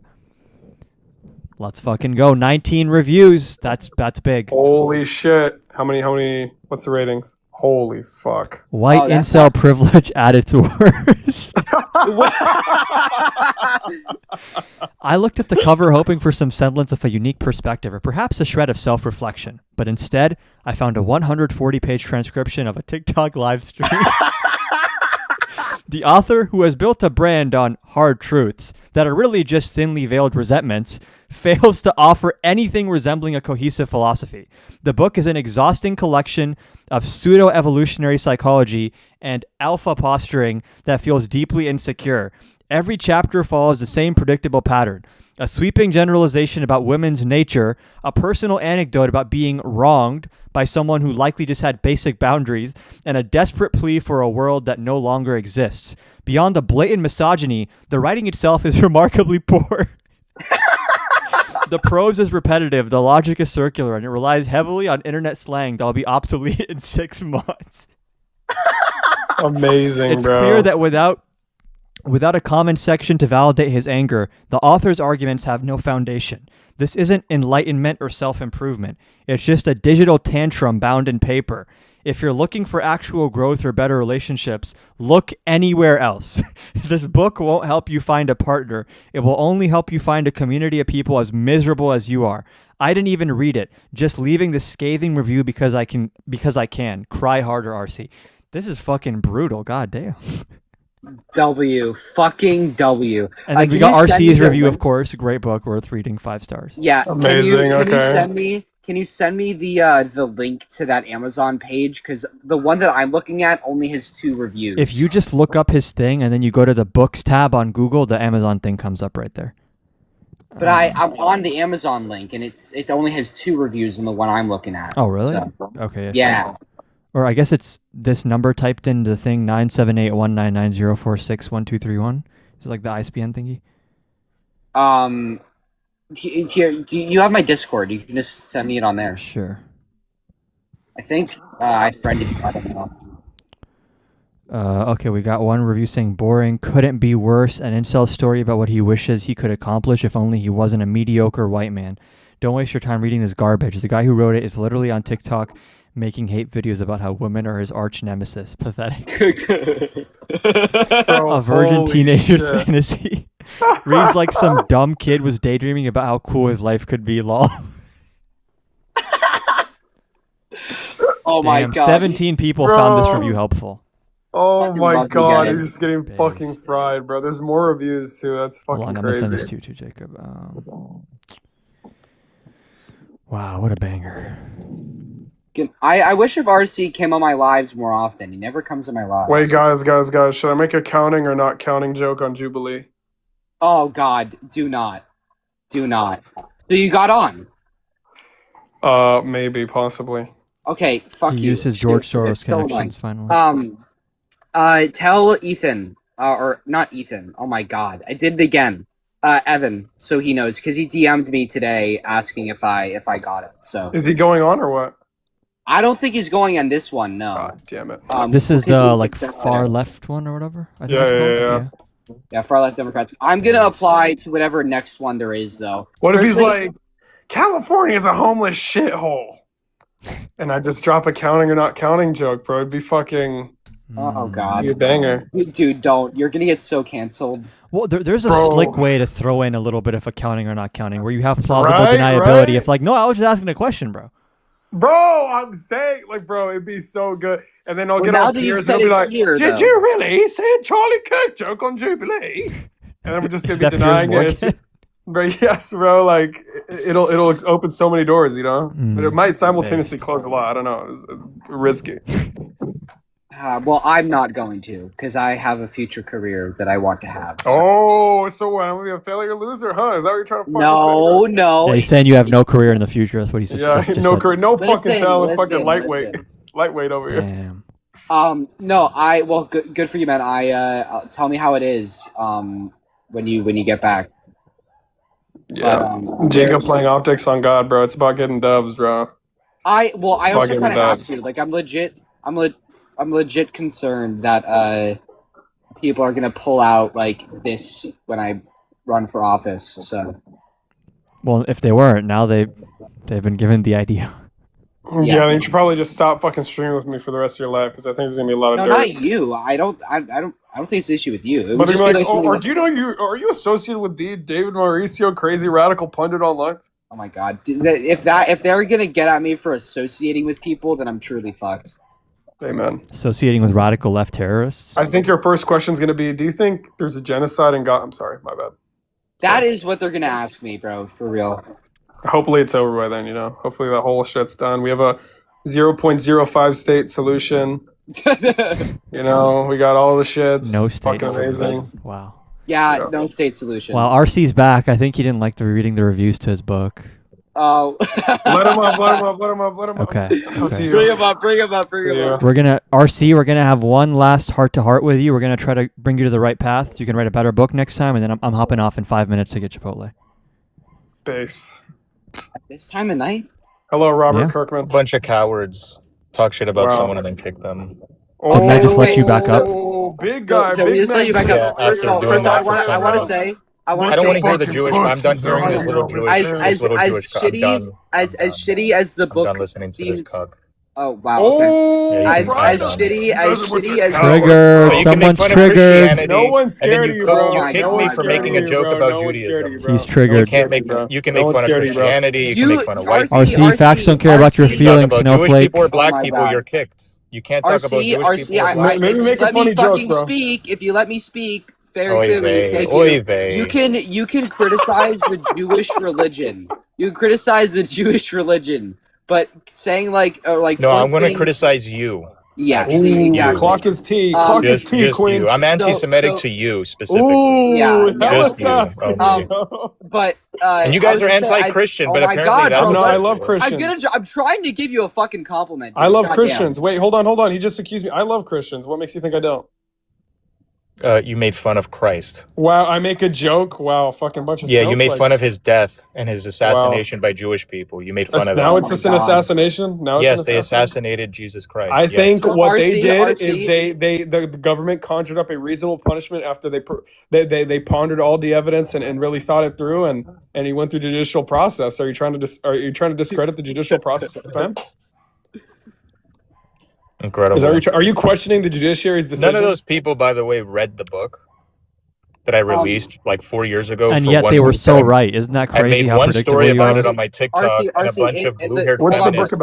Let's fucking go. 19 reviews. That's big. Holy shit. How many? What's the ratings? Holy fuck. White incel privilege at its worst. I looked at the cover hoping for some semblance of a unique perspective or perhaps a shred of self-reflection, but instead I found a 140-page transcription of a TikTok live stream. The author, who has built a brand on hard truths that are really just thinly veiled resentments, fails to offer anything resembling a cohesive philosophy. The book is an exhausting collection of pseudo-evolutionary psychology and alpha posturing that feels deeply insecure. Every chapter follows the same predictable pattern. A sweeping generalization about women's nature, a personal anecdote about being wronged by someone who likely just had basic boundaries, and a desperate plea for a world that no longer exists. Beyond the blatant misogyny, the writing itself is remarkably poor. The prose is repetitive, the logic is circular, and it relies heavily on internet slang that will be obsolete in 6 months. Amazing, bro. It's clear that without a comment section to validate his anger, the author's arguments have no foundation. This isn't enlightenment or self-improvement. It's just a digital tantrum bound in paper. If you're looking for actual growth or better relationships, look anywhere else. This book won't help you find a partner. It will only help you find a community of people as miserable as you are. I didn't even read it, just leaving this scathing review because I can. Cry harder, RC. This is fucking brutal. God damn. Fucking W. And then we got RC's review, of course. A great book, worth reading, 5 stars. Yeah. Amazing. Can you send me the link to that Amazon page? Because the one that I'm looking at only has 2 reviews. If you just look up his thing and then you go to the books tab on Google, the Amazon thing comes up right there. But I'm on the Amazon link, and it only has 2 reviews in the one I'm looking at. Oh, really? So, Okay. yeah. Sure. Or I guess it's this number typed into the thing, 9781990461231. Is it like the ISBN thingy? Here, do you have my Discord? You can just send me it on there. Sure. I think I friended you. I don't know. Okay, we got one review saying boring, couldn't be worse. An incel story about what he wishes he could accomplish if only he wasn't a mediocre white man. Don't waste your time reading this garbage. The guy who wrote it is literally on TikTok making hate videos about how women are his arch nemesis. Pathetic. A virgin teenager's fantasy. Reads like some dumb kid was daydreaming about how cool his life could be, lol. Oh my god. 17 people found this review helpful. Oh my god, he's just getting fucking fried, bro. There's more reviews too. That's fucking Hold on, crazy. I'm gonna send this to Jacob. Wow, what a banger. I wish if RC came on my lives more often. He never comes on my lives. Wait, guys. Should I make a counting or not counting joke on Jubilee? Oh god, do not. Do not. So you got on? Maybe, possibly. Okay, fuck you. He used his George Soros connections finally. Tell Ethan, or not Ethan, oh my god, I did it again. Evan, so he knows, because he DM'd me today asking if I got it, so. Is he going on or what? I don't think he's going on this one, no. God damn it. This is the far left one or whatever? I think it's called. Yeah, far left Democrats. I'm gonna apply to whatever next one there is, though. What if he's like, California is a homeless shithole? And I just drop a counting or not counting joke, bro. It'd be fucking... Oh god, be a banger. Dude, don't. You're gonna get so canceled. Well, there's a slick way to throw in a little bit of accounting or not counting, where you have plausible deniability. If like, no, I was just asking a question, bro. Bro, I'm saying, like, bro, it'd be so good. And then I'll get now all that you've tears said and I'll be it like, here, did though. you really say Charlie Kirk joke on Jubilee? And I'm just gonna be denying it. But yes, bro, like it'll open so many doors, you know. But it might simultaneously close a lot. I don't know. It's risky. Well, I'm not going to, because I have a future career that I want to have. So. Oh, so what? I'm gonna be a failure loser, huh? Is that what you're trying to fucking say? No. Yeah, he's saying you have no career in the future. That's what he said. Yeah, no career, no fucking talent, fucking lightweight, listen. lightweight over here. Damn. No, good for you, man. Tell me how it is. When you get back. Yeah, Jacob playing optics on God, bro. It's about getting dubs, bro. I also kind of have to. Like, I'm legit concerned that people are gonna pull out like this when I run for office. So. Well, if they weren't, now they've been given the idea. Yeah, you should probably just stop fucking streaming with me for the rest of your life, because I think there's gonna be a lot of dirt. Not you. I don't think it's an issue with you. It But was like, just or do you know are you associated with the David Mauricio, crazy radical pundit online? Oh my god! If they're gonna get at me for associating with people, then I'm truly fucked. Amen. Associating with radical left terrorists. I think your first question is gonna be: do you think there's a genocide in God? I'm sorry, my bad. That is what they're gonna ask me, bro. For real. Hopefully it's over by then, you know. Hopefully that whole shit's done. We have a 0.05 state solution. You know, we got all the shits. No state fucking amazing. solution. Wow. Yeah, no state solution. Wow, RC's back. I think he didn't like reading the reviews to his book. Oh. Let him up. Okay. Bring him up. We're gonna have one last heart-to-heart with you. We're gonna try to bring you to the right path so you can write a better book next time, and then I'm hopping off in 5 minutes to get Chipotle. Base. At this time of night? Hello, Robert Kirkman. Bunch of cowards talk shit about someone and then kick them. Oh, can I just let you back up? Oh, big guy. So we just let you back up. Yeah, First of all, I want to say. I don't want to hear the Jewish. I'm done hearing this little Jewish. As shitty as the book. I'm done listening to this cuck. Oh wow. Okay. As shitty as triggered. Someone's triggered. No one's scared of you, bro. You kicked me for making a joke about Judaism. He's triggered. You can make fun of Christianity. You can make fun of white people. RC, facts don't care about your feelings, Snowflake. Jewish people or black people, you're kicked. You can't talk about Jewish people. Maybe make a funny joke, bro. If you let me speak. Oy vey. You can criticize the Jewish religion. You can criticize the Jewish religion, but saying like no, I'm going to criticize you. Yes, exactly. Clock is T. Clock is T, Queen. You. I'm anti-Semitic to you specifically. Ooh, yeah, just you. But and you guys are anti-Christian, but apparently that's no, I love Christians. I'm trying to give you a fucking compliment. I love Christians. Wait, hold on. He just accused me. I love Christians. What makes you think I don't? You made fun of Christ. Wow, I make a joke. Wow, fucking bunch of Yeah, you made fun snowflakes. of his death and his assassination by Jewish people. You made fun of Now that. it's just an assassination. Now Yes, it's they an assassination. assassinated Jesus Christ. I yes. think what they did RC. is the government conjured up a reasonable punishment after they pondered all the evidence and really thought it through and he went through judicial process. Are you trying to discredit the judicial process at the time? Incredible. Are you questioning the judiciary's decision? None of those people, by the way, read the book that I released like 4 years ago. And for yet one they were week. so right. Isn't that I crazy made how one predictable story you about are? it on my TikTok, and a bunch of blue-haired What's the feminists book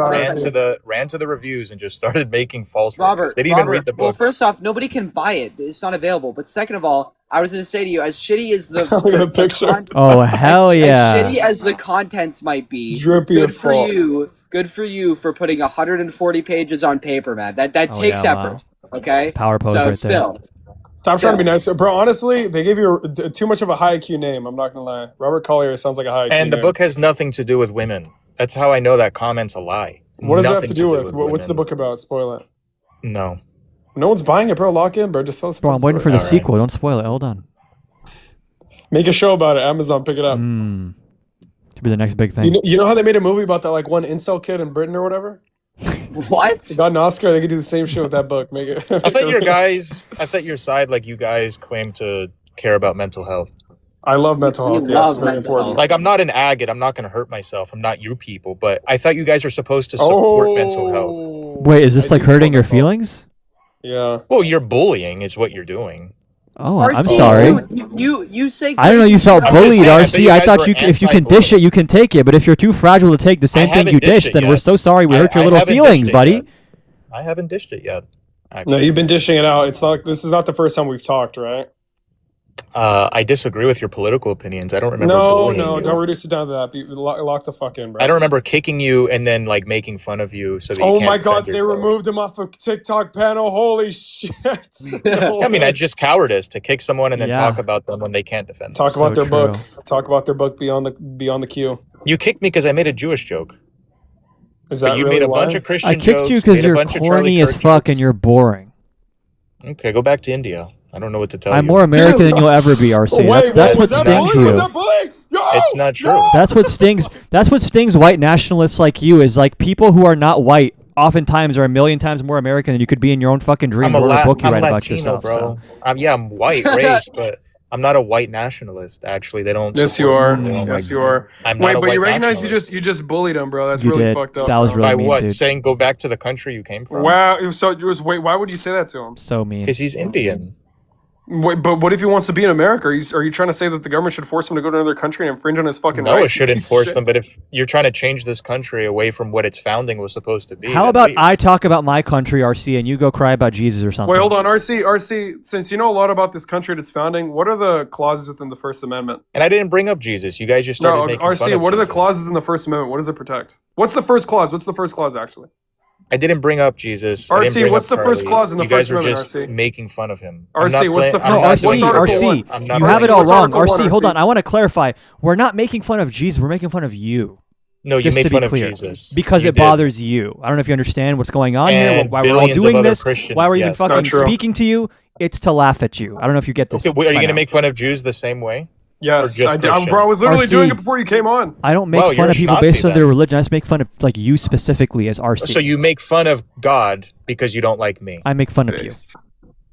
about? ran to the reviews and just started making false reviews. Robert, They didn't even read the book. Well, first off, nobody can buy it. It's not available. But second of all, I was going to say to you, as shitty as the picture. Oh, hell yeah. as shitty as the contents might be, Drippy good as for fuck. you. Good for you for putting 140 pages on paper, man. That takes yeah, effort. Okay. It's power pose so right still, Stop trying to be nice, bro. Honestly, they gave you too much of a high IQ name. I'm not gonna lie. Robert Collier sounds like a high IQ And the name. book has nothing to do with women. That's how I know that comment's a lie. What does that have Nothing to do with? What's women. the book about? Spoil it. No. No one's buying it, bro. Lock in, bro. Just tell us. Bro, I'm waiting for the sequel. Don't spoil it. Hold on. Make a show about it. Amazon, pick it up. Should be the next big thing. You know how they made a movie about that like one incel kid in Britain or whatever? What? They got an Oscar. They could do the same shit with that book. Make it. I thought your side, like you guys claim to care about mental health. I love mental health. Yes, very important. Like I'm not an agate. I'm not going to hurt myself. I'm not you people. But I thought you guys are supposed to support mental health. Wait, is this like hurting your feelings? Yeah. Well, you're bullying is what you're doing. Oh, I'm RC, sorry. Dude, you say. I don't know. You felt I'm just bullied, saying, I RC. thought I you thought guys you, were if you can dish it, you can take it. But if you're too fragile to take the same thing haven't you dished dished, it then yet. we're so sorry we hurt your I little haven't feelings, dished it buddy. yet. I haven't dished it yet. No, you've been dishing it out. It's not. This is not the first time we've talked, right? I disagree with your political opinions. I don't remember. No, bullying you. don't reduce it down to that. Lock the fuck in, bro. I don't remember kicking you and then like making fun of you so that you Oh can't my god, defend they yourself. removed him off of TikTok panel. Holy shit! I mean, that's just cowardice to kick someone and then Yeah. talk about them when they can't defend. Talk themselves. about their book. Talk about their book beyond the queue. You kicked me because I made a Jewish joke. Is that But you really made a why? bunch of Christian I kicked you because you're corny as fuck and you're boring. Okay, go back to India. I don't know what to tell you. I'm more American than you'll ever be, RC. Wait, That's was what that stings bullying? Was you. that bullying? Yo! It's not true. That's what stings. That's what stings white nationalists like you. Is like people who are not white. Oftentimes are a million times more American than you could be in your own fucking dream or a book you I'm write about Latino, yourself. bro. So. I'm white race, but I'm not a white nationalist. Actually, they don't. Yes, you support are. me. Yes, you are. I'm Wait, not a but white you recognize nationalist. you just bullied him, bro. That's You really did. fucked up. That was bro. really By mean, what? dude. Saying go back to the country you came from? Wow. So it was. Wait, why would you say that to him? So mean. Because he's Indian. Wait, but what if he wants to be in America? Are you trying to say that the government should force him to go to another country and infringe on his fucking No, rights? it shouldn't Piece of force shit. them. But if you're trying to change this country away from what its founding was supposed to be, How then about leave. I talk about my country, RC, and you go cry about Jesus or something? Wait, hold on, RC. Since you know a lot about this country and its founding, what are the clauses within the First Amendment? And I didn't bring up Jesus. You guys just started No, making fun RC. of What are the Jesus. clauses in the First Amendment? What does it protect? What's the first clause? What's the first clause actually? I didn't bring up Jesus. I RC, didn't bring what's up the first Charlie. clause in the You guys First were Amendment, just RC? making fun of him. RC, what's the No, first? RC, Article RC, one? you have it all What's wrong. Article one, RC, hold RC? on. I want to clarify. We're not making fun of Jesus. We're making fun of you. No, you Just made to be fun of clear. Jesus. Because You it did. bothers you. I don't know if you understand what's going on here, And why we're all billions of doing other this, Christians, why we're even yes. fucking Not true. speaking to you. It's to laugh at you. I don't know if you get this. Okay, wait, are you by going to now. make fun of Jews the same way? Yes, Or just I did. Christians? Bro, I was literally RC. doing it before you came on. I don't make Well, fun you're of a people Schnazi based on then. their religion. I just make fun of like you specifically as RC. So you make fun of God because you don't like me. I make fun of you. Based.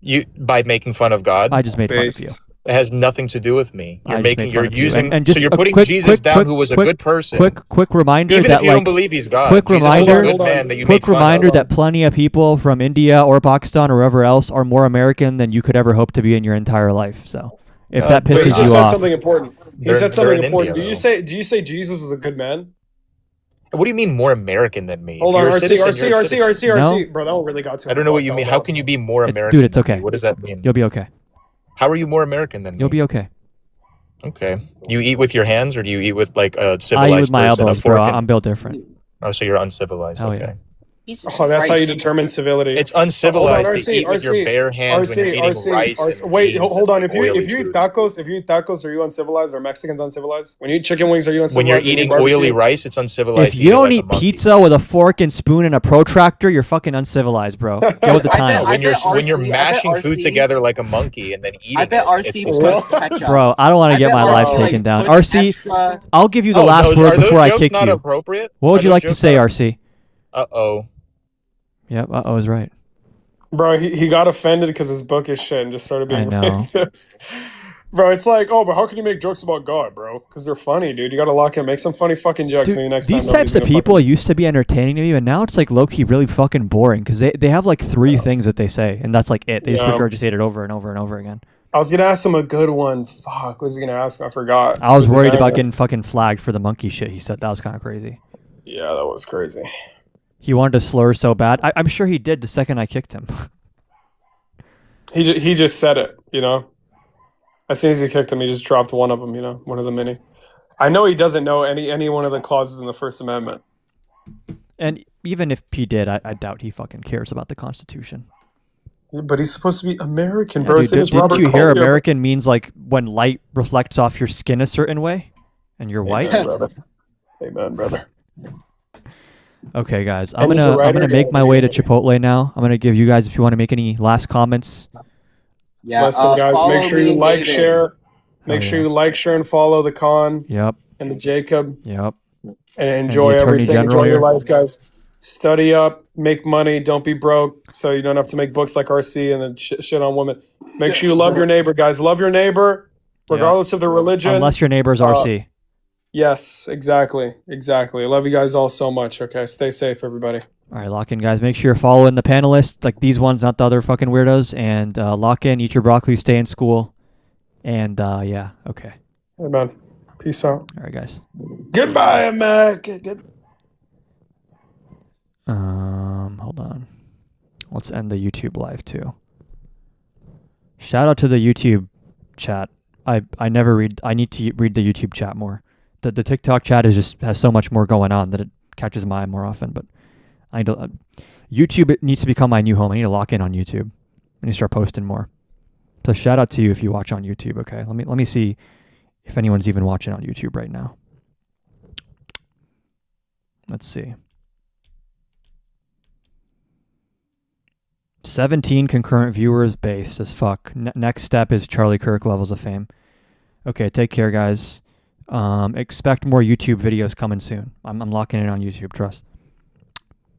You by making fun of God. I just made fun of you. Based. It has nothing to do with me. I You're just making. made You're fun of you. using. And just so you're a putting quick- Jesus quick- down, quick- who was a quick- good person. Quick reminder Even that if you like don't believe he's God. quick Jesus was a reminder- good man that you quick made fun reminder of. that plenty of people from India or Pakistan or wherever else are more American than you could ever hope to be in your entire life. So if that Wait, pisses he you said off, something important. He They're- said something they're in important. India, Do you say Jesus was a good man? What do you mean more American than me? Hold If on, you're a RC, citizen, RC, you're a RC, citizen. RC. No. Bro, that one really got to him. I don't know what you Fuck, mean. fuck, How fuck. can you be more It's- American? dude, it's than okay. me? What does that mean? you'll be okay. How are you more American than me? You'll be okay. Okay. You eat with your hands, or do you eat with like a I civilized eat with my person, a elbows, fork bro. and- I'm built different. Oh, so you're uncivilized. Hell Okay. yeah. Oh, that's how you determine civility. It's uncivilized Hold on, to eat with your bare hands when you're eating rice. And Wait, beans hold on. and If you oily eat food. tacos, are you uncivilized? Are Mexicans uncivilized? When you eat chicken wings, are you uncivilized? When you're When you eating barbecue? oily rice, it's uncivilized. If you don't like a eat monkey. pizza with a fork and spoon and a protractor, you're fucking uncivilized, bro. Go with the times. When you're mashing food together like a monkey and then eating I bet it, RC it's puts disgusting. ketchup. Bro, I don't want to get my life taken down. RC, I'll give you the last word before I kick not you. Appropriate? What would you like to say, RC? Uh-oh. Yep, uh-oh is right. Bro, he got offended because his book is shit and just started being I know. racist. Bro, it's like, oh, but how can you make jokes about God, bro? Because they're funny, dude. You gotta lock in, make some funny fucking jokes. Dude, Maybe next these time types of people used to be entertaining to me, but now it's like low-key really fucking boring because they have like 3 things that they say, and that's like it. They just regurgitate it over and over and over again. I was gonna ask him a good one. Fuck, what was he gonna ask him? I forgot. I was worried about getting fucking flagged for the monkey shit he said. That was kind of crazy. Yeah, that was crazy. He wanted to slur so bad. I'm sure he did the second I kicked him. He just said it, you know. As soon as he kicked him, he just dropped one of them, you know, one of the many. I know he doesn't know any one of the clauses in the First Amendment. And even if he did, I doubt he fucking cares about the Constitution. But he's supposed to be American, Yeah, bro. dude, didn't you hear American means like when light reflects off your skin a certain way and you're white? Amen, brother. Amen, brother. Okay, guys, I'm gonna make my way to Chipotle now. I'm gonna give you guys, if you want to make any last comments. Yeah, listen, guys, make sure you like, share. Make sure yeah. you like, share, and follow the Con. Yep. And the Jacob. Yep. And enjoy the Attorney everything. General Enjoy your here. life, guys. Study up, make money, don't be broke, so you don't have to make books like RC and then shit on women. Make sure you love your neighbor, guys. Love your neighbor, regardless of their religion. Unless your neighbor's RC. Yes, exactly. Exactly. I love you guys all so much. Okay, stay safe, everybody. All right, lock in, guys. Make sure you're following the panelists, like these ones, not the other fucking weirdos. And lock in, eat your broccoli, stay in school. And yeah, okay. Amen. Peace out. All right, guys. Goodbye, America. Hold on. Let's end the YouTube live too. Shout out to the YouTube chat. I never read. I need to read the YouTube chat more. The TikTok chat has so much more going on that it catches my eye more often. But I don't. YouTube needs to become my new home. I need to lock in on YouTube. I need to start posting more. So shout out to you if you watch on YouTube. Okay, let me see if anyone's even watching on YouTube right now. Let's see. 17 concurrent viewers, based as fuck. Next step is Charlie Kirk levels of fame. Okay, take care, guys. Expect more YouTube videos coming soon. I'm locking in on YouTube, trust.